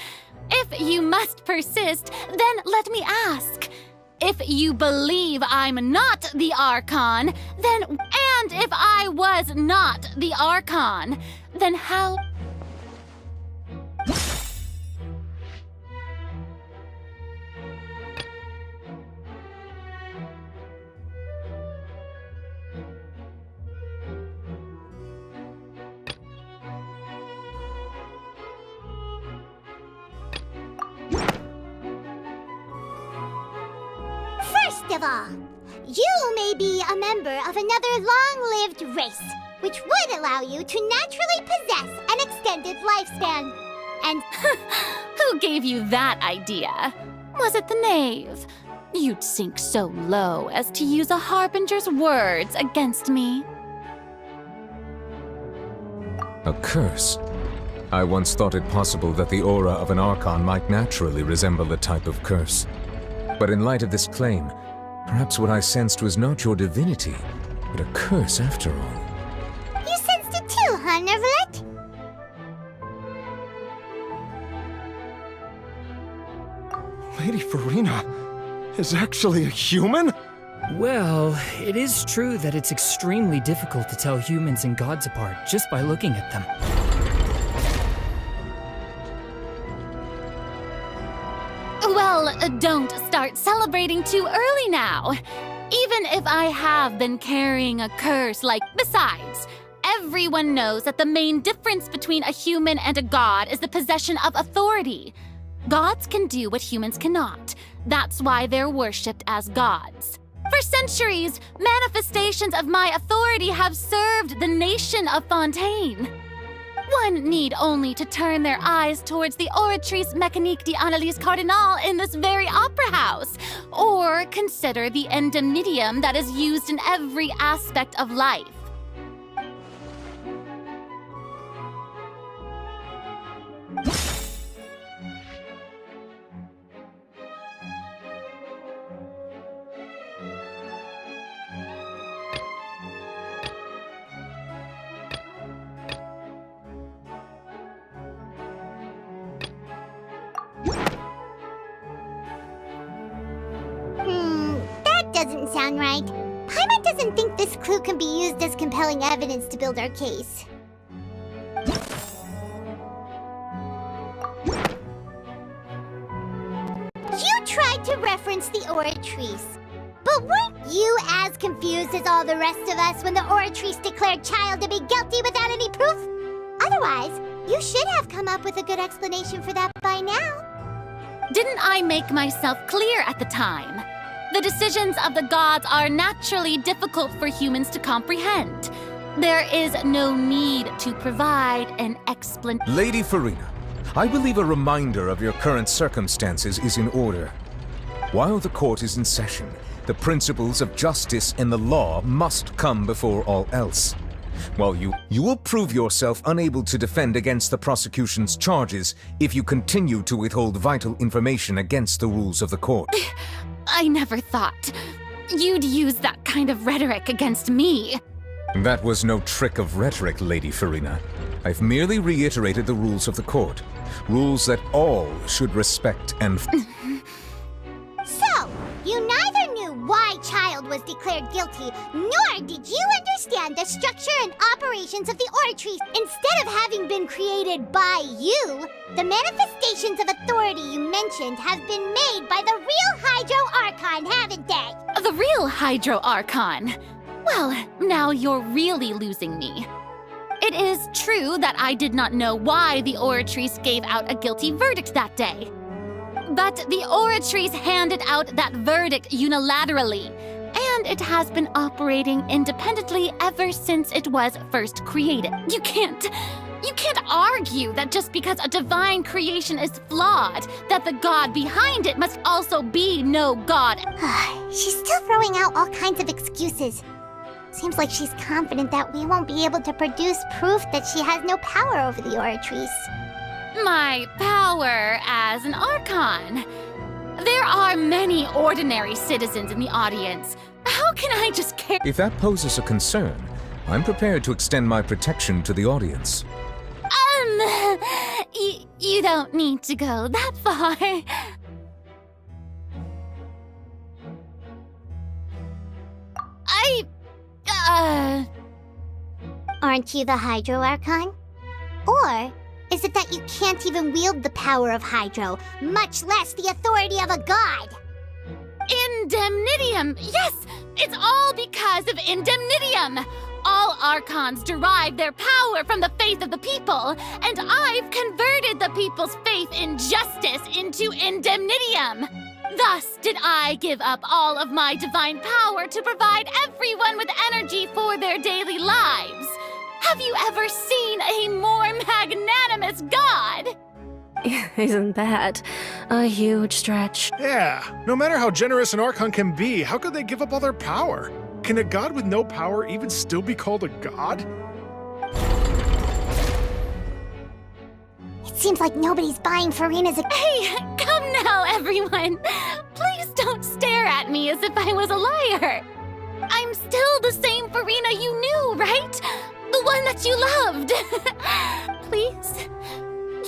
If you must persist, then let me ask. If you believe I'm not the Archon, then— And if I was not the Archon, then how— First of all, you may be a member of another long-lived race, which would allow you to naturally possess an extended lifespan. And Who gave you that idea? Was it the knave? You'd sink so low as to use a harbinger's words against me. A curse? I once thought it possible that the aura of an Archon might naturally resemble a type of curse. But in light of this claim, perhaps what I sensed was not your divinity, but a curse after all. You sensed it too, huh, Neverlet? Lady Farina is actually a human? Well, it is true that it's extremely difficult to tell humans and gods apart just by looking at them. Well, don't start celebrating too early now. Even if I have been carrying a curse like— Besides, everyone knows that the main difference between a human and a god is the possession of authority. Gods can do what humans cannot. That's why they're worshipped as gods. For centuries, manifestations of my authority have served the nation of Fontaine. One need only to turn their eyes towards the Oratrice Mécanique d'Analyse Cardinal in this very opera house, or consider the endemnitium that is used in every aspect of life. That doesn't sound right. Paimon doesn't think this clue can be used as compelling evidence to build our case. You tried to reference the Oratrice, but weren't you as confused as all the rest of us when the Oratrice declared Child to be guilty without any proof? Otherwise, you should have come up with a good explanation for that by now. Didn't I make myself clear at the time? The decisions of the gods are naturally difficult for humans to comprehend. There is no need to provide an explanation. Lady Farina, I believe a reminder of your current circumstances is in order. While the court is in session, the principles of justice and the law must come before all else. While you will prove yourself unable to defend against the prosecution's charges if you continue to withhold vital information against the rules of the court. I never thought you'd use that kind of rhetoric against me. That was no trick of rhetoric, Lady Farina. I've merely reiterated the rules of the court. Rules that all should respect and... So, you neither knew why Child was declared guilty, nor did you understand the structure and operations of the Oratrice. Instead of having been created by you, the manifestations of authority you mentioned have been made by the real Hydro Archon, haven't they? The real Hydro Archon? Well, now you're really losing me. It is true that I did not know why the Oratrice gave out a guilty verdict that day. But the Oratrice handed out that verdict unilaterally, and it has been operating independently ever since it was first created. You can't argue that just because a divine creation is flawed, that the god behind it must also be no god. She's still throwing out all kinds of excuses. Seems like she's confident that we won't be able to produce proof that she has no power over the Oratrice. My power as an Archon. There are many ordinary citizens in the audience. How can I just care? If that poses a concern, I'm prepared to extend my protection to the audience. You don't need to go that far. Aren't you the Hydro Archon? Or is it that you can't even wield the power of Hydro, much less the authority of a god? Indemnitium! Yes! It's all because of Indemnitium! All Archons derive their power from the faith of the people, and I've converted the people's faith in justice into Indemnitium! Thus did I give up all of my divine power to provide everyone with energy for their daily lives. Have you ever seen a more magnanimous god? Isn't that a huge stretch? Yeah, no matter how generous an Archon can be, how could they give up all their power? Can a god with no power even still be called a god? It seems like nobody's buying Farina's... Hey, come now, everyone! Please don't stare at me as if I was a liar! I'm still the same Farina you knew, right? The one that you loved! Please,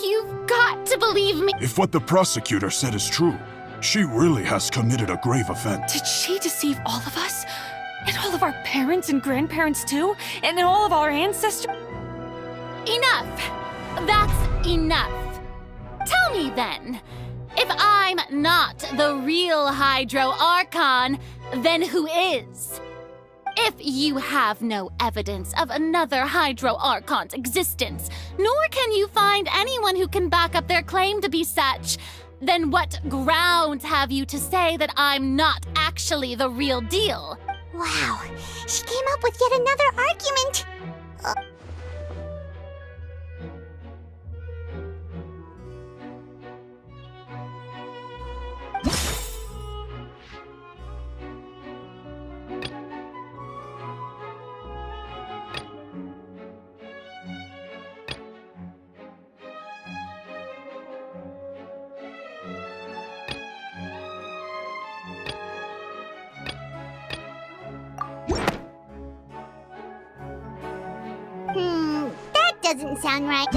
you've got to believe me. If what the prosecutor said is true, she really has committed a grave offense. Did she deceive all of us? And all of our parents and grandparents too? And all of our ancestors? Enough! That's enough. Tell me then, if I'm not the real Hydro Archon, then who is? If you have no evidence of another Hydro Archon's existence, nor can you find anyone who can back up their claim to be such, then what grounds have you to say that I'm not actually the real deal? Wow, she came up with yet another argument. That doesn't sound right.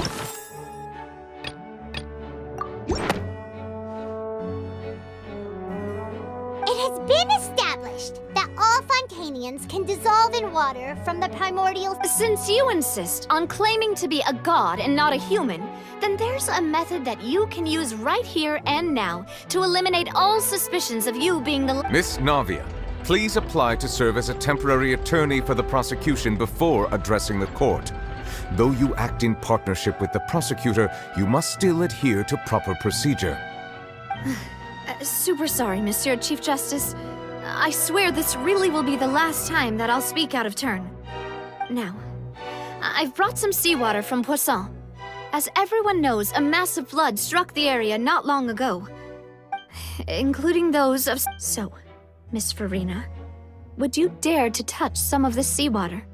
It has been established that all Fontanians can dissolve in water from the primordial... Since you insist on claiming to be a god and not a human, then there's a method that you can use right here and now to eliminate all suspicions of you being the... Miss Navia, please apply to serve as a temporary attorney for the prosecution before addressing the court. Though you act in partnership with the prosecutor, you must still adhere to proper procedure. Super sorry, Monsieur Chief Justice. I swear this really will be the last time that I'll speak out of turn. Now, I've brought some seawater from Poisson. As everyone knows, a massive flood struck the area not long ago, including those of... So, Miss Farina, would you dare to touch some of the seawater?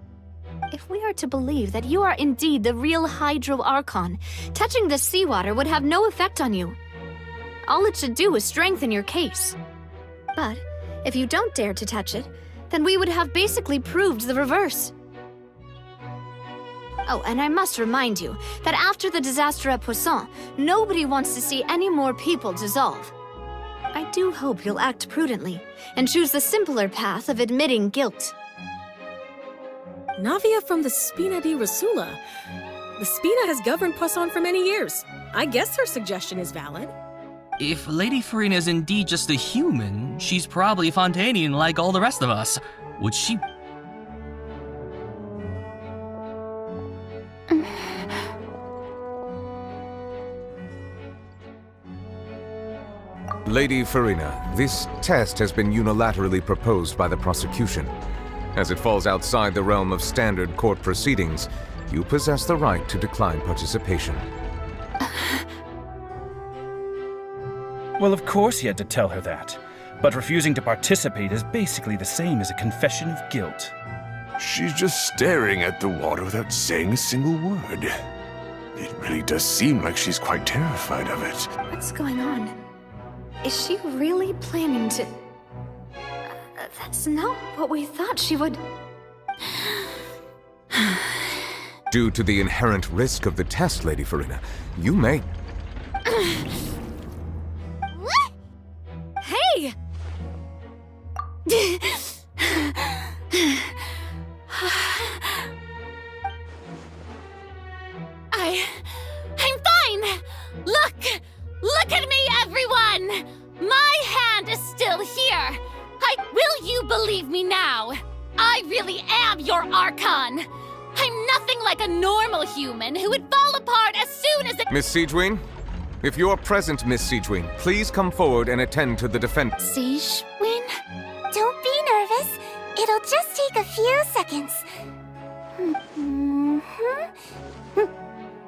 If we are to believe that you are indeed the real Hydro Archon, touching the seawater would have no effect on you. All it should do is strengthen your case. But if you don't dare to touch it, then we would have basically proved the reverse. Oh, and I must remind you that after the disaster at Poisson, nobody wants to see any more people dissolve. I do hope you'll act prudently and choose the simpler path of admitting guilt. Navia from the Spina di Rasula. The Spina has governed Poisson for many years. I guess her suggestion is valid. If Lady Farina is indeed just a human, she's probably Fontanian like all the rest of us. Would she... Lady Farina, this test has been unilaterally proposed by the prosecution. As it falls outside the realm of standard court proceedings, you possess the right to decline participation. Well, of course he had to tell her that. But refusing to participate is basically the same as a confession of guilt. She's just staring at the water without saying a single word. It really does seem like she's quite terrified of it. What's going on? Is she really planning to... That's not what we thought she would... Due to the inherent risk of the test, Lady Farina, you may... Hey! I'm fine! Look at me, everyone! My hand is still here! Will you believe me now? I really am your Archon! I'm nothing like a normal human who would fall apart as soon as it— Miss Siegewien? If you are present, Miss Siegewien, please come forward and attend to the defense. Siegewien? Don't be nervous. It'll just take a few seconds.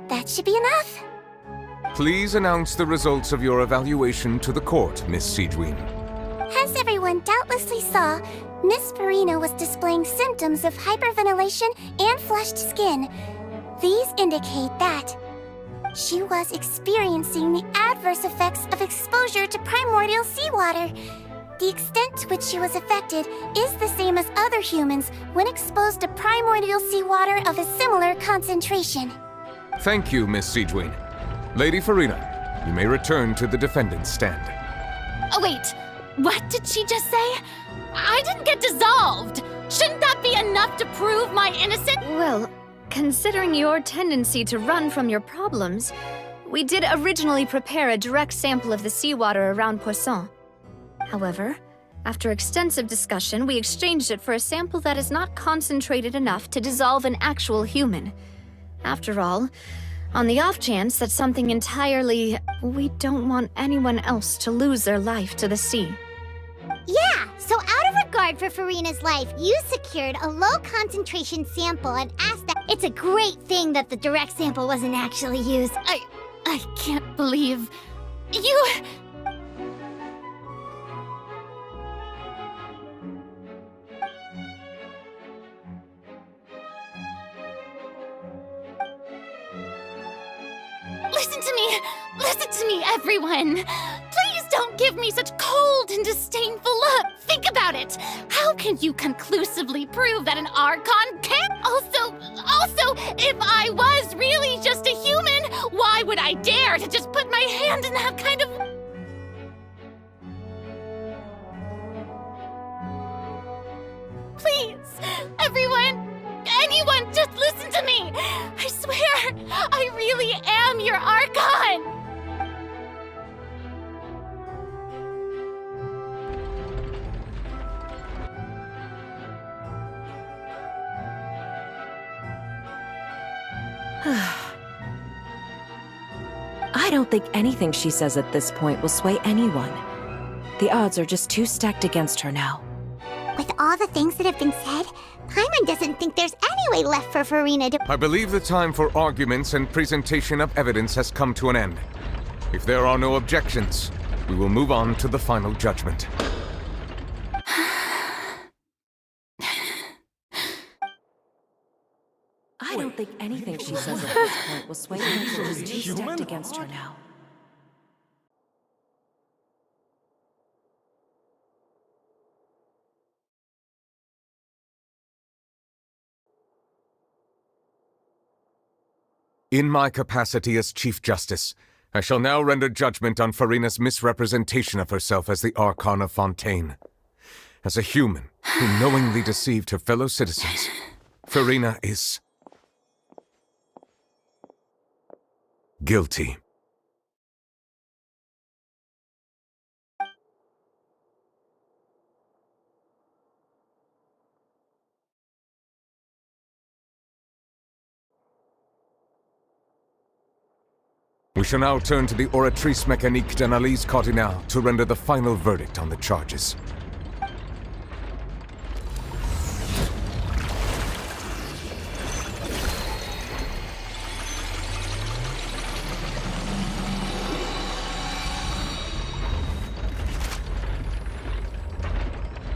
That should be enough. Please announce the results of your evaluation to the court, Miss Siegewien. As everyone doubtlessly saw, Miss Farina was displaying symptoms of hyperventilation and flushed skin. These indicate that she was experiencing the adverse effects of exposure to primordial seawater. The extent to which she was affected is the same as other humans when exposed to primordial seawater of a similar concentration. Thank you, Miss Siegewien. Lady Farina, you may return to the defendant's stand. Oh, wait. What did she just say? I didn't get dissolved. Shouldn't that be enough to prove my innocence? Well, considering your tendency to run from your problems, we did originally prepare a direct sample of the seawater around Poisson. However, after extensive discussion, we exchanged it for a sample that is not concentrated enough to dissolve an actual human. After all, on the off chance that something entirely... We don't want anyone else to lose their life to the sea. Yeah, so out of regard for Farina's life, you secured a low-concentration sample and asked that— It's a great thing that the direct sample wasn't actually used. I can't believe... You... Listen to me, everyone! Please don't give me such cold and disdainful look! Think about it! How can you conclusively prove that an Archon can't? Also, if I was really just a human, why would I dare to just put my hand in that kind of... Please, everyone! Anyone, just listen to me! I swear, I really am your Archon! I don't think anything she says at this point will sway anyone. The odds are just too stacked against her now. With all the things that have been said, Paimon doesn't think there's any way left for Farina to— I believe the time for arguments and presentation of evidence has come to an end. If there are no objections, we will move on to the final judgment. I don't think anything she says at this point will sway her to just stacked against her now. In my capacity as Chief Justice, I shall now render judgment on Farina's misrepresentation of herself as the Archon of Fontaine. As a human who knowingly deceived her fellow citizens, Farina is guilty. We shall now turn to the Oratrice Mécanique d'Analyse Cardinale to render the final verdict on the charges.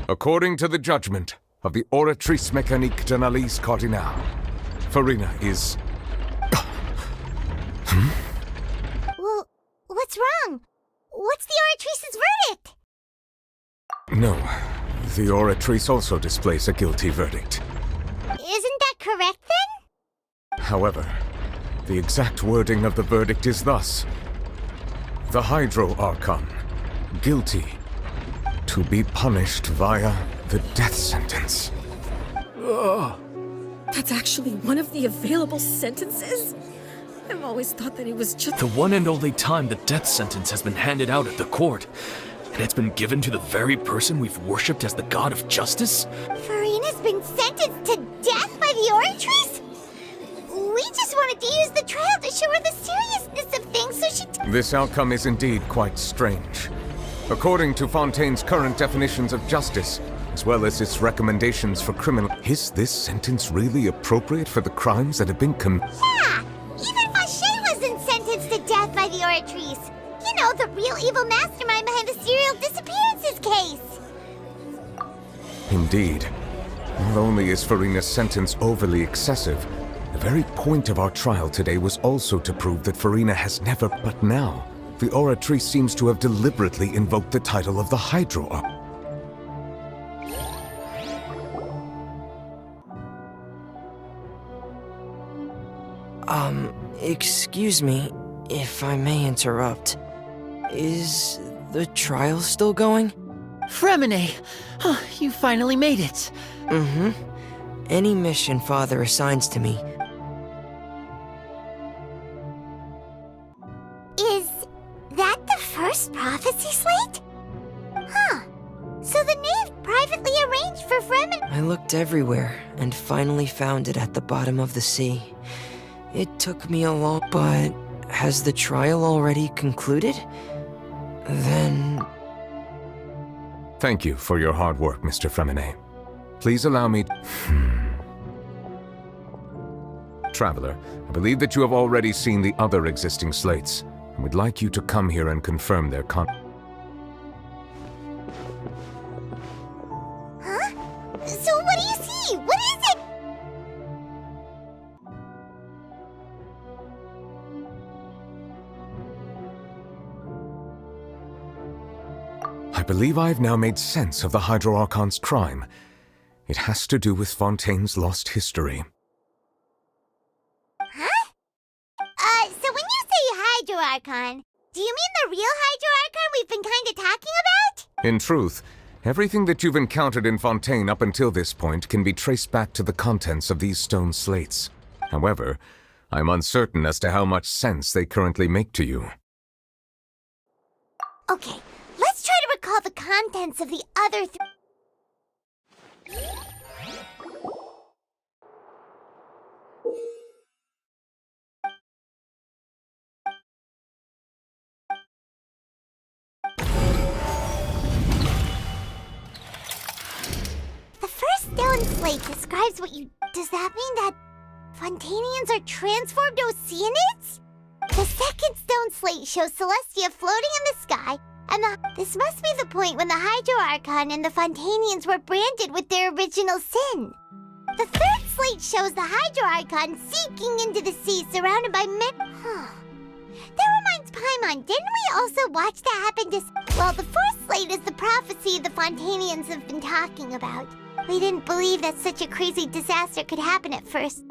According to the judgment of the Oratrice Mécanique d'Analyse Cardinale, Farina is... Well, what's wrong? What's the Oratrice's verdict? No, the Oratrice also displays a guilty verdict. Isn't that correct then? However, the exact wording of the verdict is thus: the Hydro Archon, guilty, to be punished via the death sentence. That's actually one of the available sentences? I've always thought that it was just... The one and only time the death sentence has been handed out at the court. And it's been given to the very person we've worshipped as the god of justice? Farina's been sentenced to death by the Oratrice? We just wanted to use the trial to show her the seriousness of things so she... This outcome is indeed quite strange. According to Fontaine's current definitions of justice, as well as its recommendations for criminal... Is this sentence really appropriate for the crimes that have been Yeah! Even Fauché wasn't sentenced to death by the Oratrice. You know, the real evil mastermind behind the serial disappearances case. Indeed. Not only is Farina's sentence overly excessive, the very point of our trial today was also to prove that Farina has never... But now, the Oratrice seems to have deliberately invoked the title of the Hydro Archon. Excuse me, if I may interrupt. Is the trial still going? Fremine! Oh, you finally made it. Mm-hmm. Any mission Father assigns to me. Is that the first prophecy slate? Huh. So the knave privately arranged for Fremen... I looked everywhere and finally found it at the bottom of the sea. It took me a long... But has the trial already concluded? Then... Thank you for your hard work, Mr. Fremine. Please allow me... Traveler, I believe that you have already seen the other existing slates, and would like you to come here and confirm their Huh? So what do you see? What is it? I believe I've now made sense of the Hydro Archon's crime. It has to do with Fontaine's lost history. Huh? So when you say Hydro Archon, do you mean the real Hydro Archon we've been kinda talking about? In truth, everything that you've encountered in Fontaine up until this point can be traced back to the contents of these stone slates. However, I'm uncertain as to how much sense they currently make to you. Okay, let's try to recall the contents of the other stone slate describes what you... Does that mean that Fontanians are transformed Oceanids? The second stone slate shows Celestia floating in the sky, and this must be the point when the Hydro Archon and the Fontanians were branded with their original sin. The third slate shows the Hydro Archon sinking into the sea surrounded by men... That reminds Paimon, didn't we also watch that happen to... Well, the fourth slate is the prophecy the Fontanians have been talking about. We didn't believe that such a crazy disaster could happen at first.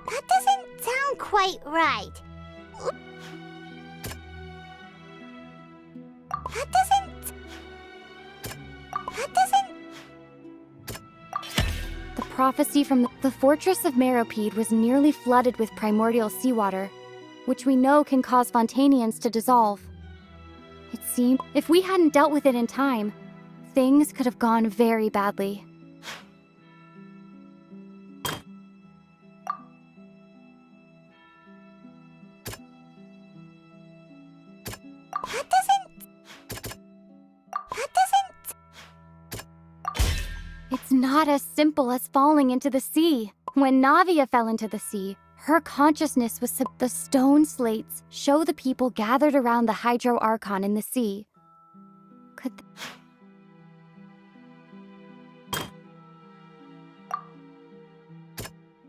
That doesn't sound quite right. That doesn't... The prophecy from the fortress of Meropide was nearly flooded with primordial seawater, which we know can cause Fontanians to dissolve. It seemed if we hadn't dealt with it in time, things could have gone very badly. It's not as simple as falling into the sea. When Navia fell into the sea, her consciousness was the stone slates show the people gathered around the Hydro Archon in the sea. Could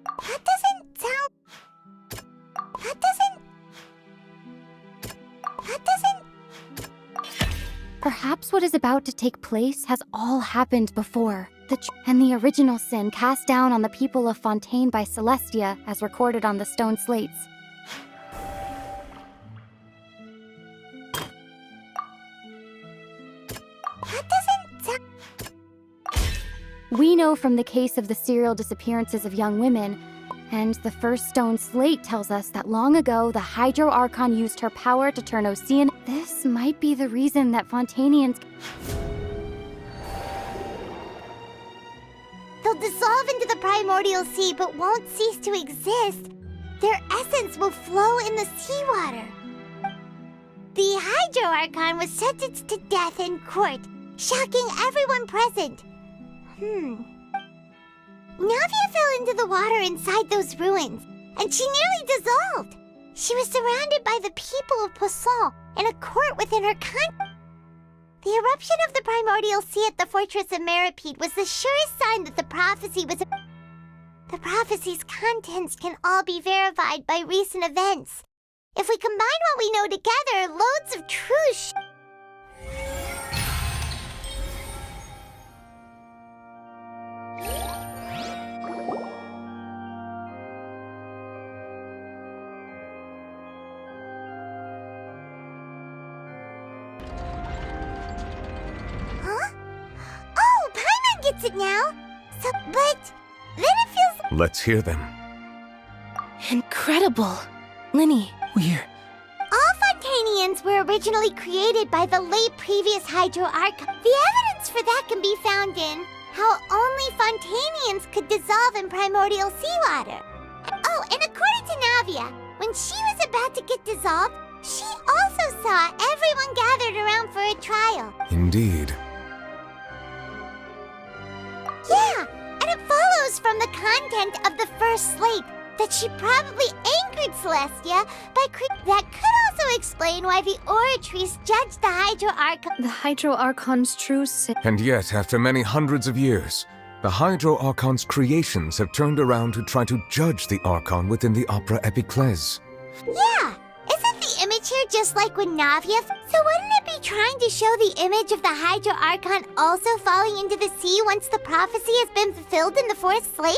That doesn't sound... Perhaps what is about to take place has all happened before. And the original sin cast down on the people of Fontaine by Celestia, as recorded on the stone slates. That doesn't sound... We know from the case of the serial disappearances of young women, and the first stone slate tells us that long ago the Hydro Archon used her power to turn Ocean. This might be the reason that Fontanians... They'll dissolve into the primordial sea but won't cease to exist. Their essence will flow in the seawater. The Hydro Archon was sentenced to death in court, shocking everyone present. Navia fell into the water inside those ruins, and she nearly dissolved. She was surrounded by the people of Poisson in a court within her The eruption of the primordial sea at the fortress of Meropide was the surest sign that the prophecy was... The prophecy's contents can all be verified by recent events. If we combine what we know together, loads of truth... Gets it now. So, but then it feels... Let's hear them. Incredible. Linny, we're... All Fontanians were originally created by the late previous Hydro Archon. The evidence for that can be found in how only Fontanians could dissolve in primordial seawater. Oh, and according to Navia, when she was about to get dissolved, she also saw everyone gathered around for a trial. Indeed. Yeah, and it follows from the content of the first slate that she probably angered Celestia by that could also explain why the Oratrice judged the Hydro Archon. The Hydro Archon's true sin. And yet, after many hundreds of years, the Hydro Archon's creations have turned around to try to judge the Archon within the Opera Epiclese. Yeah, isn't the image here just like when Navia... So wouldn't it be trying to show the image of the Hydro Archon also falling into the sea once the prophecy has been fulfilled in the fourth slate?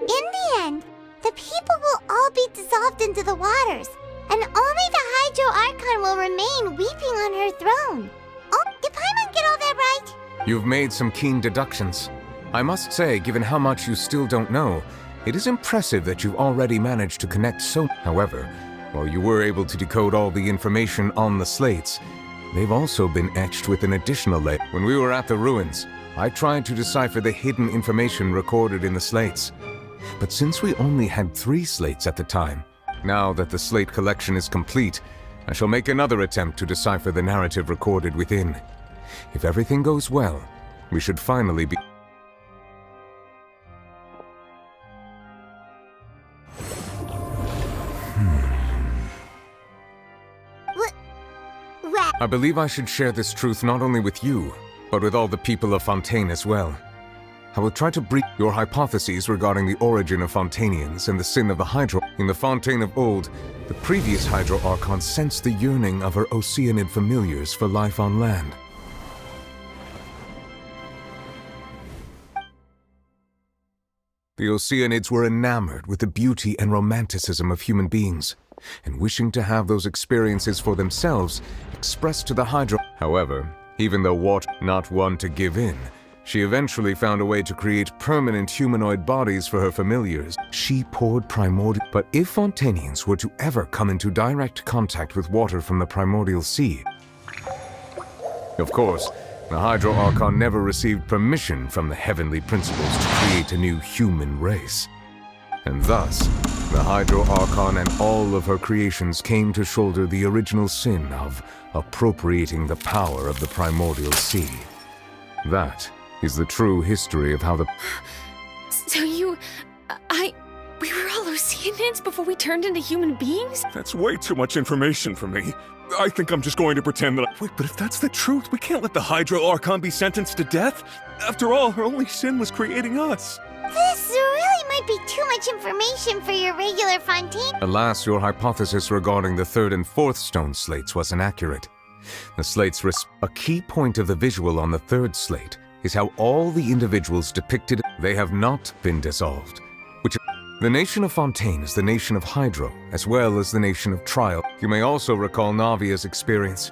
In the end, the people will all be dissolved into the waters, and only the Hydro Archon will remain weeping on her throne. Oh, did Paimon get all that right? You've made some keen deductions. I must say, given how much you still don't know, it is impressive that you've already managed to connect so... However, while you were able to decode all the information on the slates, they've also been etched with an additional layer. When we were at the ruins, I tried to decipher the hidden information recorded in the slates. But since we only had 3 slates at the time, now that the slate collection is complete, I shall make another attempt to decipher the narrative recorded within. If everything goes well, we should finally be... I believe I should share this truth not only with you, but with all the people of Fontaine as well. I will try to brief your hypotheses regarding the origin of Fontanians and the sin of the Hydro. In the Fontaine of old, the previous Hydro Archon sensed the yearning of her Oceanid familiars for life on land. The Oceanids were enamored with the beauty and romanticism of human beings, and wishing to have those experiences for themselves, expressed to the Hydro. However, even though Water not one to give in, she eventually found a way to create permanent humanoid bodies for her familiars. She poured primordial... But if Fontanians were to ever come into direct contact with water from the primordial sea... Of course, the Hydro Archon never received permission from the heavenly principles to create a new human race. And thus, the Hydro Archon and all of her creations came to shoulder the original sin of appropriating the power of the primordial sea. That is the true history of how the... So we were all Oceanids before we turned into human beings? That's way too much information for me. I think I'm just going to pretend that Wait, but if that's the truth, we can't let the Hydro Archon be sentenced to death. After all, her only sin was creating us. This really might be too much information for your regular Fontaine. Alas, your hypothesis regarding the 3rd and 4th stone slates was inaccurate. The slates a key point of the visual on the 3rd slate is how all the individuals depicted, they have not been dissolved. The nation of Fontaine is the nation of Hydro, as well as the nation of Trial. You may also recall Navia's experience.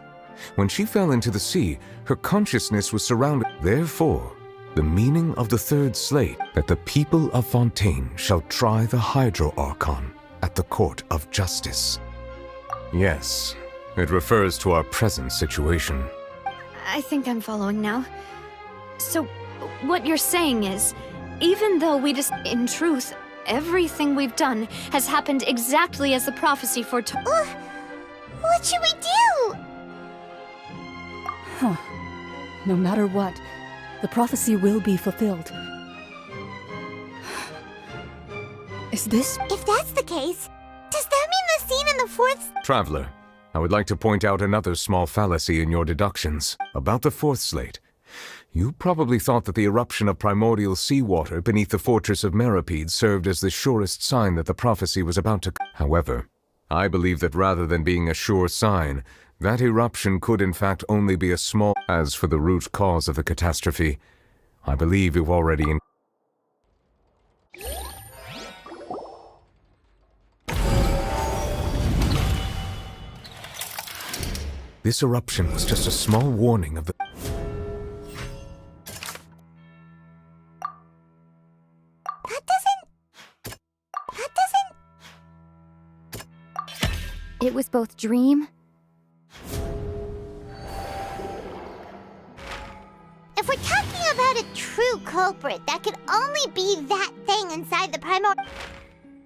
When she fell into the sea, her consciousness was surrounded. Therefore, the meaning of the 3rd slate, that the people of Fontaine shall try the Hydro Archon at the court of justice. Yes, it refers to our present situation. I think I'm following now. So, what you're saying is, even though in truth, everything we've done has happened exactly as the prophecy foretold. What should we do? Huh. No matter what, the prophecy will be fulfilled. Is this... If that's the case, does that mean the scene in the 4th... Traveler, I would like to point out another small fallacy in your deductions. About the 4th slate. You probably thought that the eruption of primordial seawater beneath the fortress of Meropide served as the surest sign that the prophecy was about to... However, I believe that rather than being a sure sign, that eruption could in fact only be a small... As for the root cause of the catastrophe, I believe you've already... This eruption was just a small warning of the... It was both dream... If we're talking about a true culprit, that could only be that thing inside the primordial...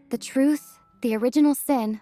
The truth, the original sin...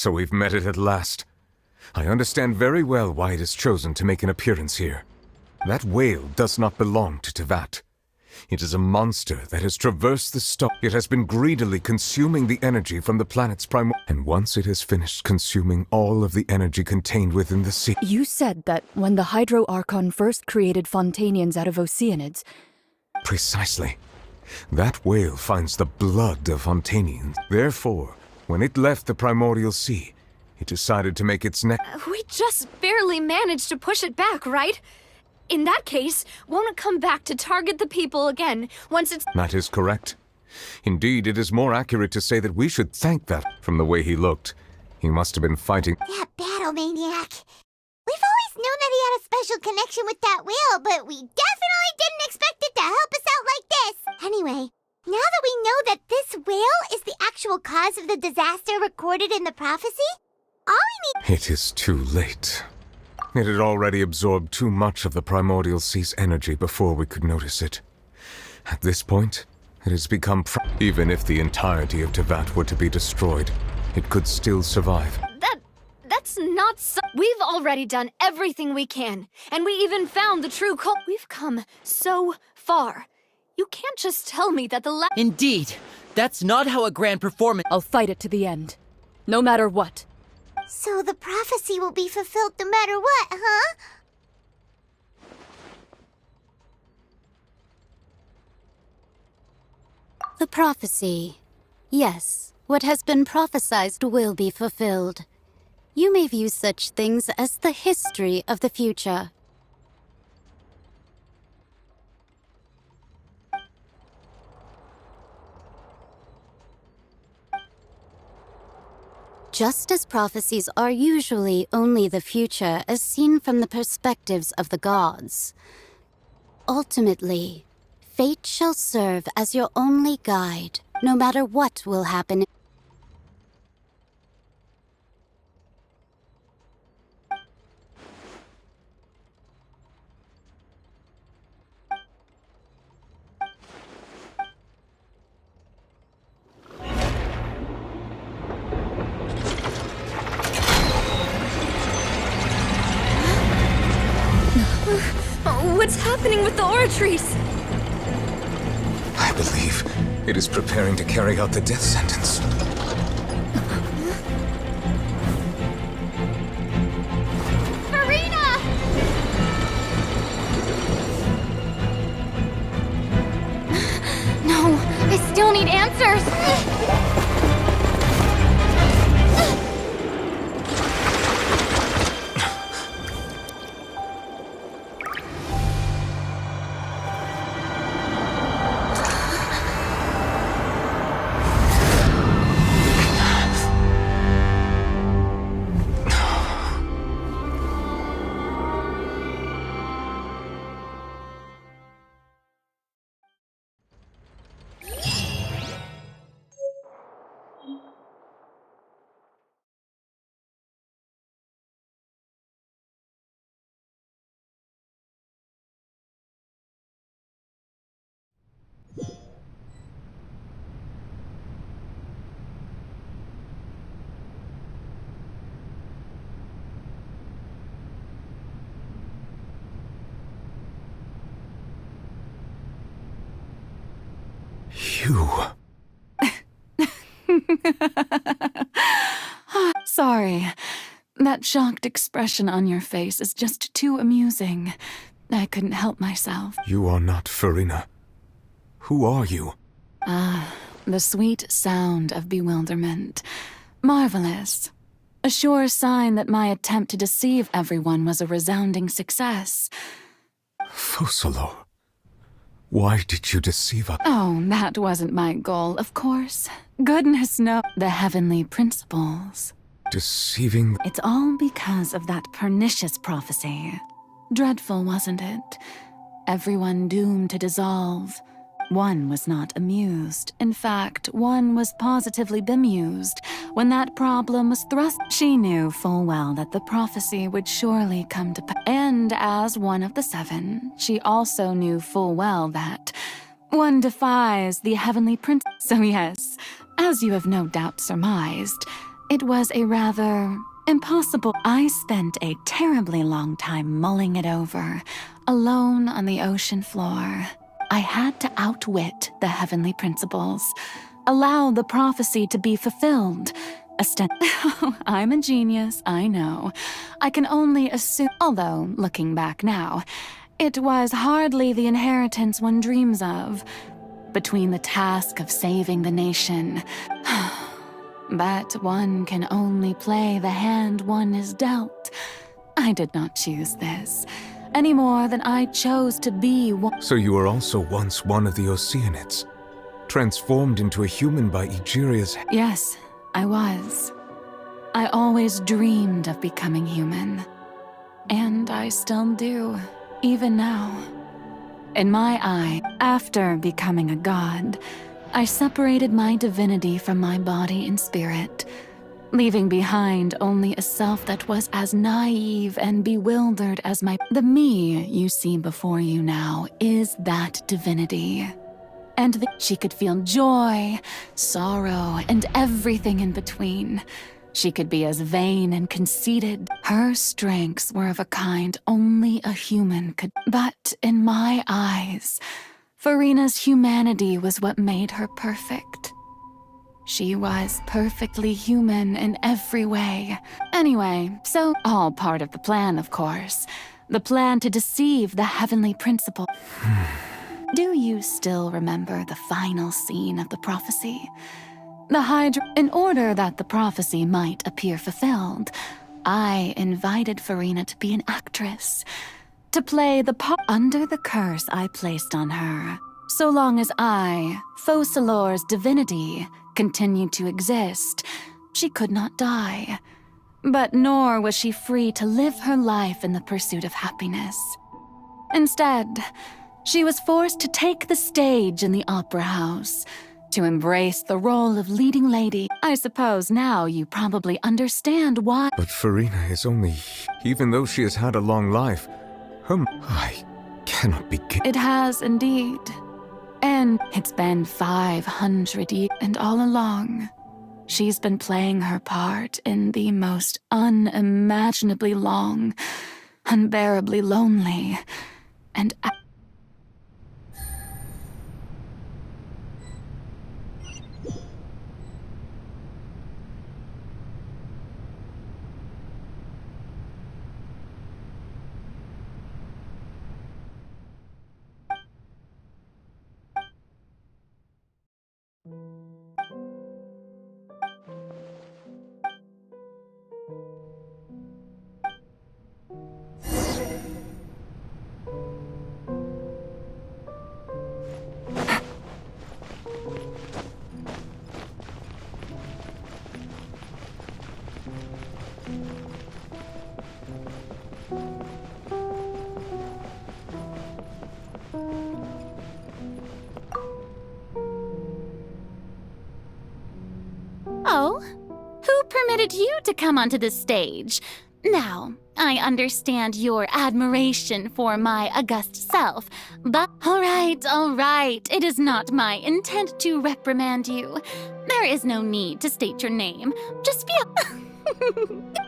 So we've met it at last. I understand very well why it has chosen to make an appearance here. That whale does not belong to Tevat. It is a monster that has traversed the star. It has been greedily consuming the energy from the planet's and once it has finished consuming all of the energy contained within the sea. You said that when the Hydro Archon first created Fontanians out of Oceanids. Precisely. That whale finds the blood of Fontanians. Therefore, when it left the primordial sea, it decided to make its next. We just barely managed to push it back, right? In that case, won't it come back to target the people again once it's— That is correct. Indeed, it is more accurate to say that we should thank that. From the way he looked, he must have been fighting— That battle maniac. We've always known that he had a special connection with that whale, but we definitely didn't expect it to help us out like this. Anyway, now that we know that this whale is the actual cause of the disaster recorded in the prophecy, all we need— It is too late. It had already absorbed too much of the primordial sea's energy before we could notice it. At this point, it has become— Even if the entirety of Tevat were to be destroyed, it could still survive. That's not so— We've already done everything we can, and we even found the true cult. We've come so far. You can't just tell me that the Indeed, that's not how a grand performance— I'll fight it to the end. No matter what. So the prophecy will be fulfilled no matter what, huh? The prophecy. Yes, what has been prophesied will be fulfilled. You may view such things as the history of the future. Just as prophecies are usually only the future as seen from the perspectives of the gods. Ultimately, fate shall serve as your only guide, no matter what will happen. What's happening with the oratories? I believe it is preparing to carry out the death sentence. Farina! No, I still need answers. You. Sorry. That shocked expression on your face is just too amusing. I couldn't help myself. You are not Farina. Who are you? The sweet sound of bewilderment. Marvelous. A sure sign that my attempt to deceive everyone was a resounding success. Fosolo. Why did you deceive us? Oh, that wasn't my goal, of course. Goodness knows the heavenly principles. Deceiving? It's all because of that pernicious prophecy. Dreadful, wasn't it? Everyone doomed to dissolve. One was not amused. In fact, one was positively bemused when that problem was thrust. She knew full well that the prophecy would surely come to pass. And as one of the seven, she also knew full well that one defies the heavenly prince. So yes, as you have no doubt surmised, It was a rather impossible. I spent a terribly long time mulling it over, alone on the ocean floor. I had to outwit the heavenly principles, allow the prophecy to be fulfilled. I'm a genius, I know. I can only assume, although, looking back now, it was hardly the inheritance one dreams of. Between the task of saving the nation, but one can only play the hand one is dealt. I did not choose this, any more than I chose to be one. So you were also once one of the Oceanids, transformed into a human by Egeria's... Yes, I was. I always dreamed of becoming human. And I still do, even now. In my eye, after becoming a god, I separated my divinity from my body and spirit, leaving behind only a self that was as naive and bewildered as my... The me you see before you now is that divinity. And she could feel joy, sorrow, and everything in between. She could be as vain and conceited. Her strengths were of a kind only a human could. But in my eyes, Furina's humanity was what made her perfect. She was perfectly human in every way. Anyway, so all part of the plan, of course. The plan to deceive the heavenly principle. Do you still remember the final scene of the prophecy? The Hydra... In order that the prophecy might appear fulfilled, I invited Furina to be an actress, to play the part under the curse I placed on her. So long as I, Focalor's divinity, continued to exist, she could not die. But nor was she free to live her life in the pursuit of happiness. Instead, she was forced to take the stage in the opera house, to embrace the role of leading lady. I suppose now you probably understand why. But Furina is only... Even though she has had a long life, I cannot begin... It has indeed. And it's been 500 years, and all along, she's been playing her part in the most unimaginably long, unbearably lonely, and... Oh? Who permitted you to come onto the stage? Now, I understand your admiration for my august self, but... All right. It is not my intent to reprimand you. There is no need to state your name. Just be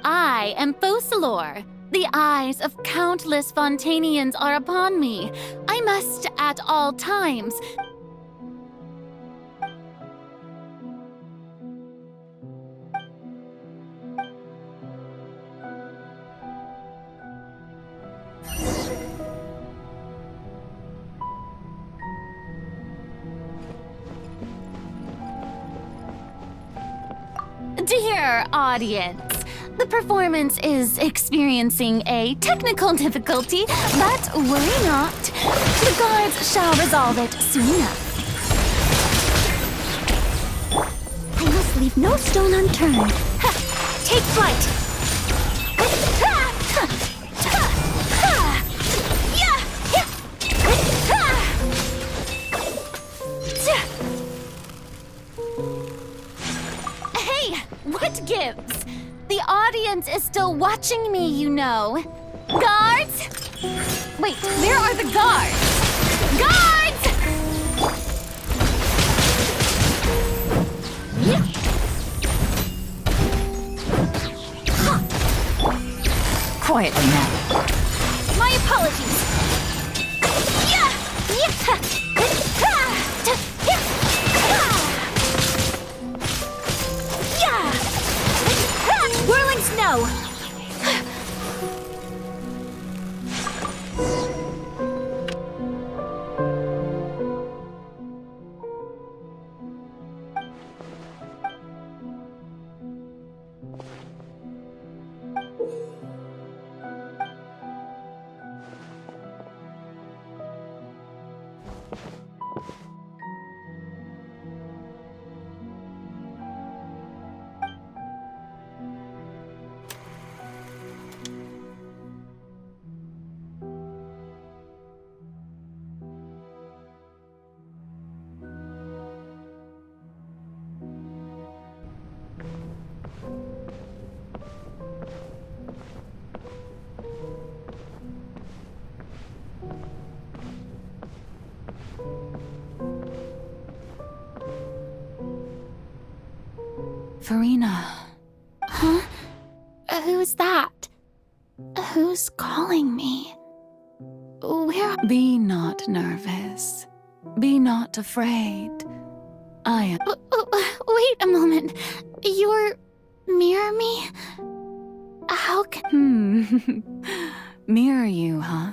I am Focalor. The eyes of countless Fontanians are upon me. I must, at all times... Dear audience, the performance is experiencing a technical difficulty, but worry not. The guards shall resolve it soon enough. I must leave no stone unturned. Ha! Take flight! Ha! Ha! Ha! Ha! Yeah! Yeah! Ha! Hey! What gives? The audience is still watching me, you know. Guards? Wait, where are the guards? Guards! quietly now. My apologies. Whirling snow. Farina. Huh? Who's that? Who's calling me? Where? Be not nervous. Be not afraid. I am. Wait a moment. You're mirror me? How can... Mirror you, huh?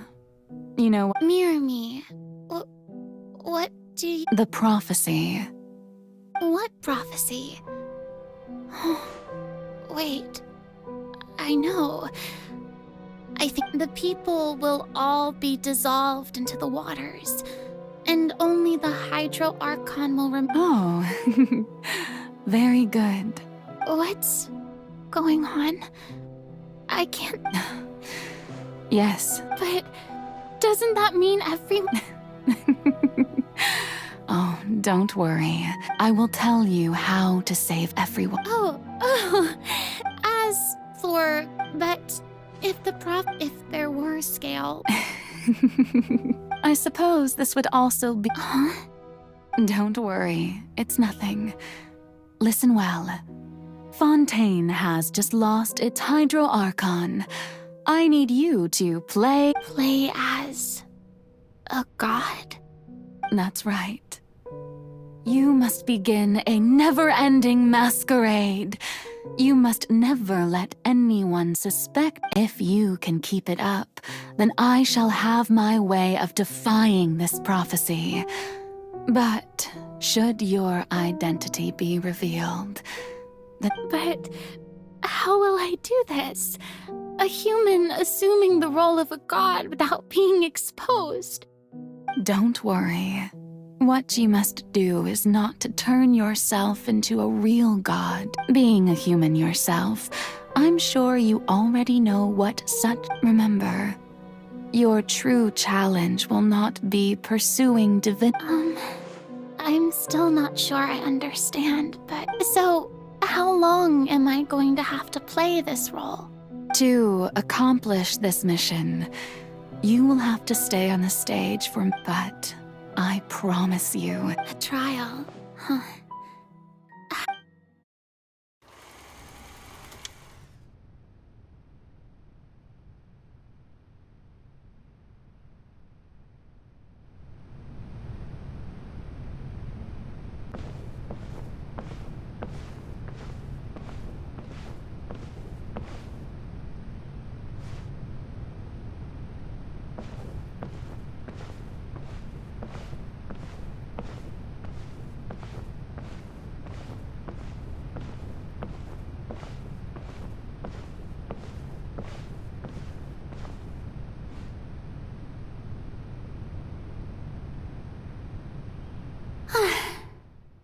You know what? Mirror me. What do you... The prophecy. What prophecy? Wait. I know. I think the people will all be dissolved into the waters, and only the Hydro Archon will remain. Oh, very good. What's going on? I can't... Yes. But doesn't that mean everyone... Oh, don't worry. I will tell you how to save everyone. Oh. As for... But if there were scale... I suppose this would also be... Huh? Don't worry. It's nothing. Listen well. Fontaine has just lost its Hydro Archon. I need you to play... Play as... a god? That's right. You must begin a never-ending masquerade. You must never let anyone suspect. If you can keep it up, then I shall have my way of defying this prophecy. But should your identity be revealed, But how will I do this? A human assuming the role of a god without being exposed. Don't worry. What you must do is not to turn yourself into a real god. Being a human yourself, I'm sure you already know what such... Remember, your true challenge will not be pursuing I'm still not sure I understand, but... So, how long am I going to have to play this role? To accomplish this mission, you will have to stay on the stage for... But I promise you... A trial, huh?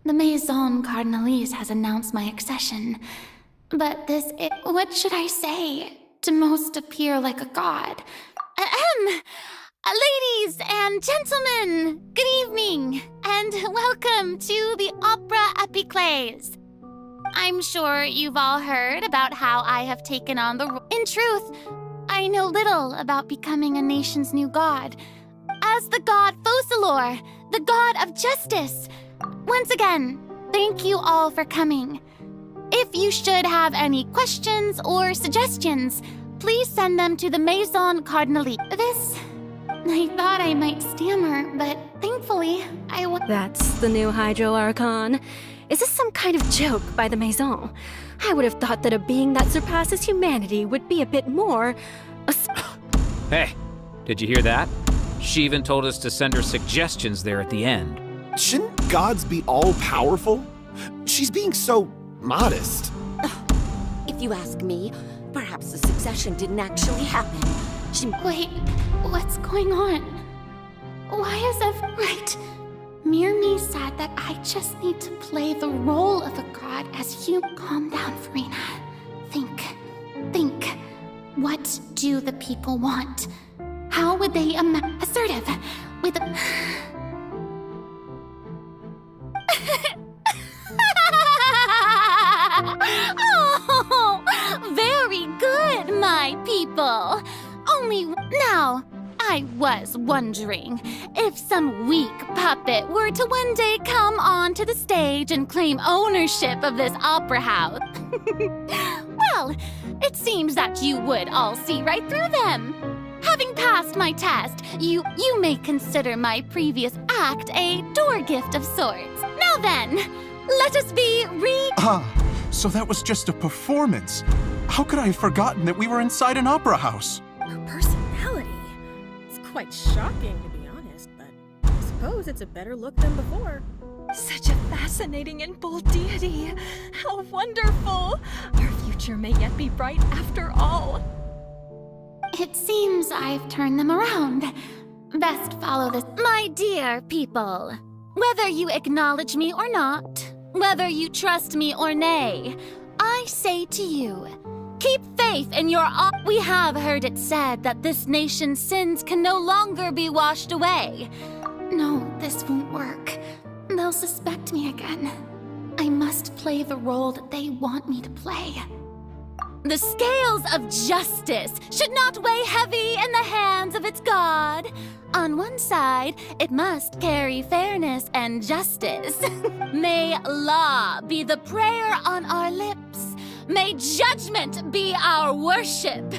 The Maison Cardinalise has announced my accession, but what should I say to most appear like a god? Ladies and gentlemen, good evening, and welcome to the Opera Epiclese. I'm sure you've all heard about how I have taken on the role. In truth, I know little about becoming a nation's new god. As the god Focalor, the god of justice. Once again, thank you all for coming. If you should have any questions or suggestions, please send them to the Maison Cardinali. I thought I might stammer, but thankfully, That's the new Hydro Archon. Is this some kind of joke by the Maison? I would have thought that a being that surpasses humanity would be a bit more... Hey, did you hear that? She even told us to send her suggestions there at the end. Shouldn't gods be all-powerful? She's being so modest. If you ask me, perhaps the succession didn't actually happen. Wait, what's going on? Why is right? Mirmi said that I just need to play the role of a god as you. Calm down, Farina. Think. What do the people want? How would they assertive? With a... Oh, very good, my people. Only now, I was wondering if some weak puppet were to one day come onto the stage and claim ownership of this opera house. Well, it seems that you would all see right through them. Having passed my test, you may consider my previous act a door gift of sorts. Now then, let us be so that was just a performance. How could I have forgotten that we were inside an opera house? Her personality. It's quite shocking, to be honest, but I suppose it's a better look than before. Such a fascinating and bold deity. How wonderful! Our future may yet be bright after all. It seems I've turned them around. Best follow this. My dear people, whether you acknowledge me or not, whether you trust me or nay, I say to you, keep faith in your We have heard it said that this nation's sins can no longer be washed away. No, this won't work. They'll suspect me again. I must play the role that they want me to play. The scales of justice should not weigh heavy in the hands of its god. On one side, it must carry fairness and justice. May law be the prayer on our lips. May judgment be our worship.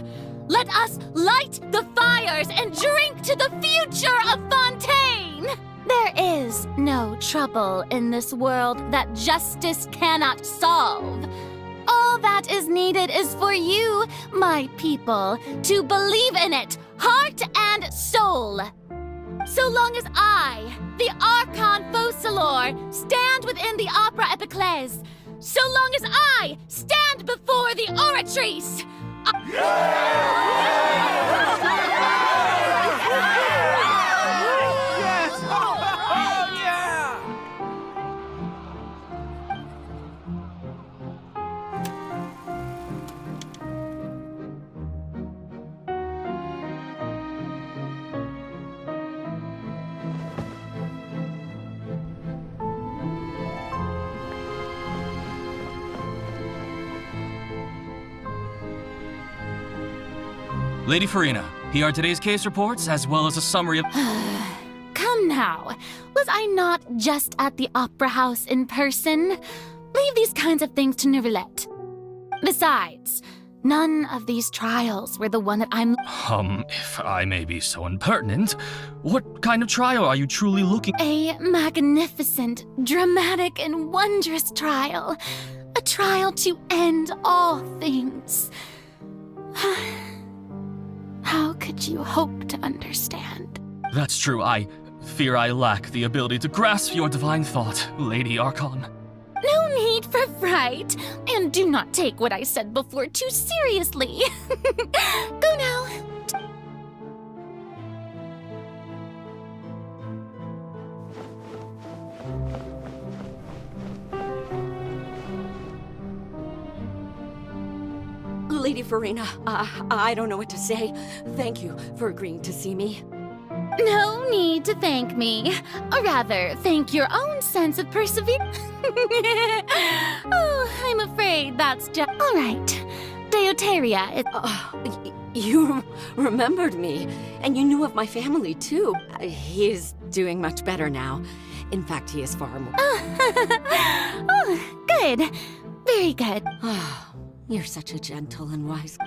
Let us light the fires and drink to the future of Fontaine. There is no trouble in this world that justice cannot solve. All that is needed is for you, my people, to believe in it, heart and soul. So long as I, the Archon Focalor, stand within the Opera Epiclese, so long as I stand before the Oratrice, Lady Farina, here are today's case reports, as well as a summary of... Come now, was I not just at the Opera House in person? Leave these kinds of things to Neuvillette. Besides, none of these trials were the one that I'm... if I may be so impertinent, what kind of trial are you truly looking... A magnificent, dramatic, and wondrous trial. A trial to end all things. How could you hope to understand? That's true, I fear I lack the ability to grasp your divine thought, Lady Archon. No need for fright, and do not take what I said before too seriously. Go now. Lady Farina, I don't know what to say. Thank you for agreeing to see me. No need to thank me. Or rather, thank your own sense of perseverance. Oh, I'm afraid that's just... All right. Deoteria, You remembered me, and you knew of my family, too. He is doing much better now. In fact, he is far more... Oh, good. Very good. You're such a gentle and wise...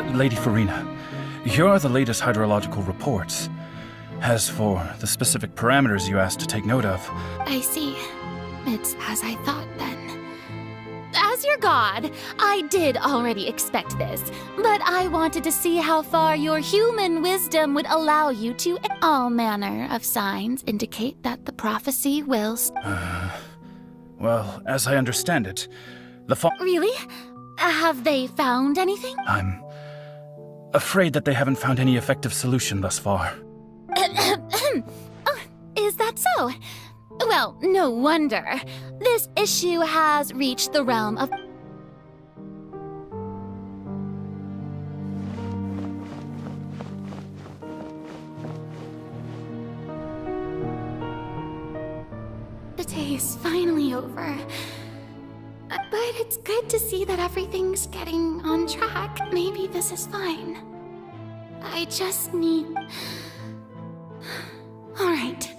Lady Farina, here are the latest hydrological reports. As for the specific parameters you asked to take note of... I see. It's as I thought then. As your god, I did already expect this, but I wanted to see how far your human wisdom would allow you to... All manner of signs indicate that the prophecy will... Well, as I understand it, Really? Have they found anything? I'm afraid that they haven't found any effective solution thus far. Oh, is that so? Well, no wonder. This issue has reached the realm of... The day is finally over. But it's good to see that everything's getting on track. Maybe this is fine. I just need... Alright.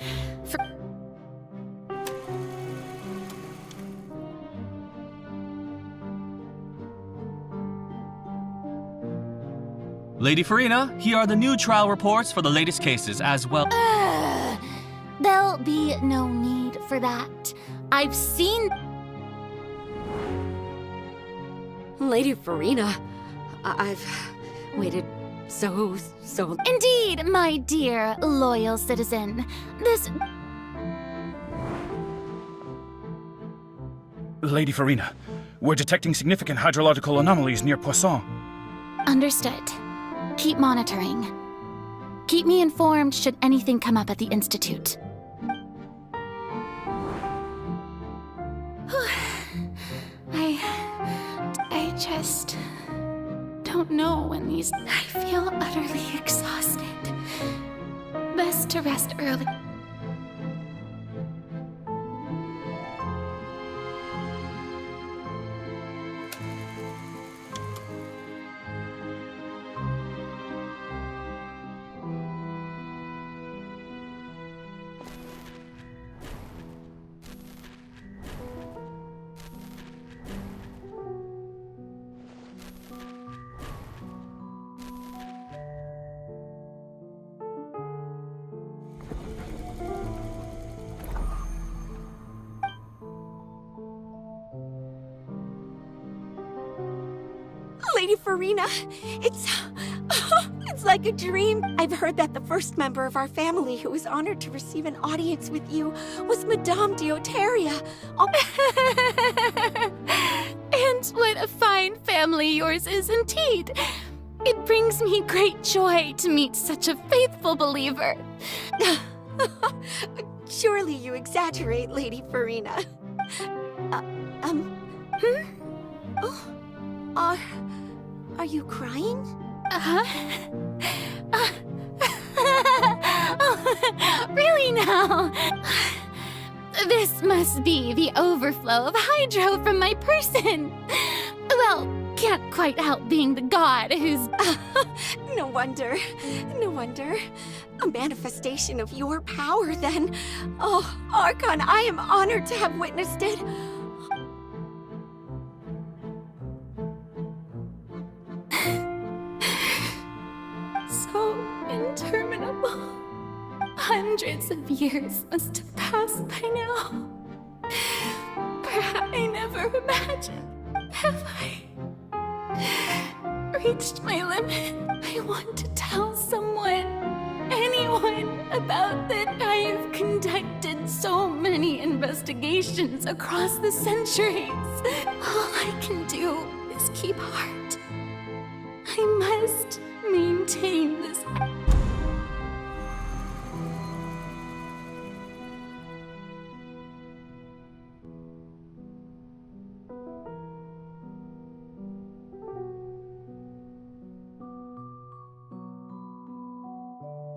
Lady Farina, here are the new trial reports for the latest cases as well. There'll be no need for that. I've seen... Lady Farina, I've waited so... Indeed, my dear, loyal citizen. This... Lady Farina, we're detecting significant hydrological anomalies near Poisson. Understood. Keep monitoring. Keep me informed should anything come up at the Institute. I just don't know when these... I feel utterly exhausted. Best to rest early. Lady Farina, it's like a dream. I've heard that the first member of our family who was honored to receive an audience with you was Madame Deoteria. And what a fine family yours is indeed. It brings me great joy to meet such a faithful believer. Surely you exaggerate, Lady Farina. Are you crying? Really now? This must be the overflow of hydro from my person. Well, can't quite help being the god who's... No wonder. A manifestation of your power, then. Oh, Archon, I am honored to have witnessed it. So interminable. Hundreds of years must have passed by now. Perhaps I never imagined. Have I reached my limit? I want to tell someone, anyone, about that. I have conducted so many investigations across the centuries. All I can do is keep heart. I must maintain this.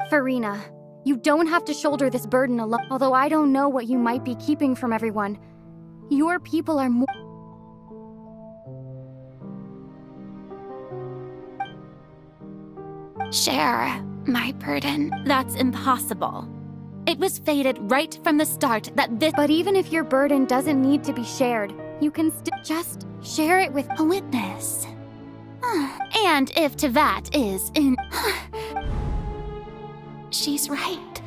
Farina, you don't have to shoulder this burden alone. Although I don't know what you might be keeping from everyone. Your people are more... Share my burden. That's impossible. It was fated right from the start that this... But even if your burden doesn't need to be shared, you can just share it with a witness. And if Tevat is in... She's right.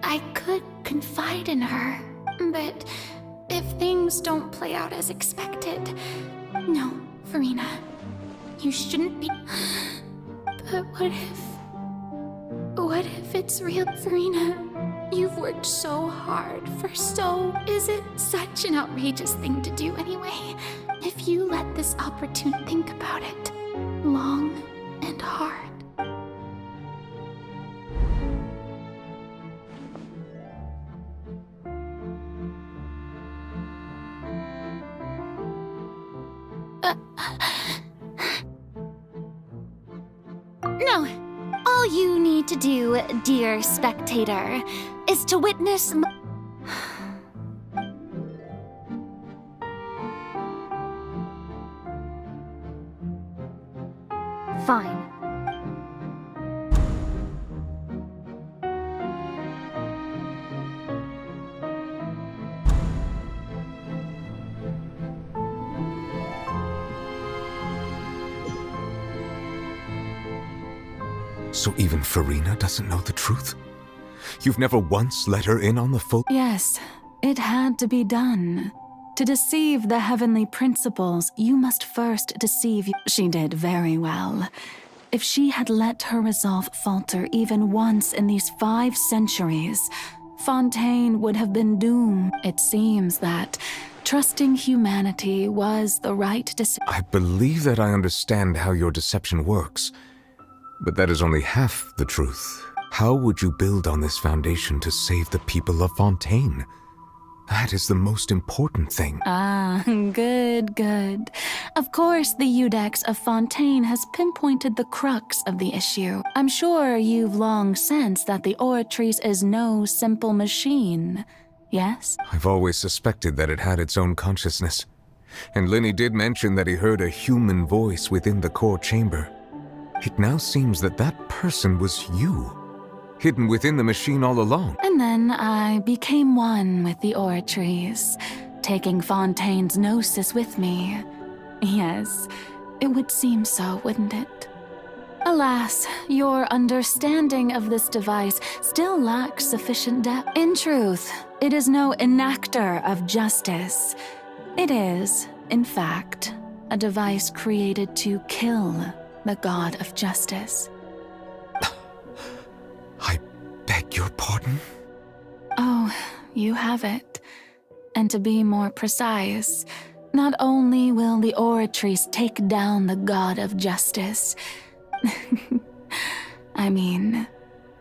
I could confide in her, but if things don't play out as expected... No, Farina, you shouldn't be... But what if it's real, Farina? You've worked so hard for so... Is it such an outrageous thing to do anyway? If you let this opportunity, think about it. Long and hard. No. All you need to do, dear spectator, is to witness Fine. So even Farina doesn't know the truth? You've never once let her in on the full... Yes, it had to be done. To deceive the heavenly principles, you must first deceive... She did very well. If she had let her resolve falter even once in these 5 centuries, Fontaine would have been doomed. It seems that trusting humanity was the right decision. I believe that I understand how your deception works, but that is only half the truth. How would you build on this foundation to save the people of Fontaine? That is the most important thing. Ah, good. Of course, the Iudex of Fontaine has pinpointed the crux of the issue. I'm sure you've long sensed that the Oratrice is no simple machine, yes? I've always suspected that it had its own consciousness. And Lenny did mention that he heard a human voice within the core chamber. It now seems that that person was you, hidden within the machine all along. And then I became one with the Oratrice, taking Fontaine's gnosis with me. Yes, it would seem so, wouldn't it? Alas, your understanding of this device still lacks sufficient depth. In truth, it is no enactor of justice. It is, in fact, a device created to kill the god of justice. I beg your pardon? Oh, you have it. And to be more precise, not only will the Oratrice take down the god of justice... I mean,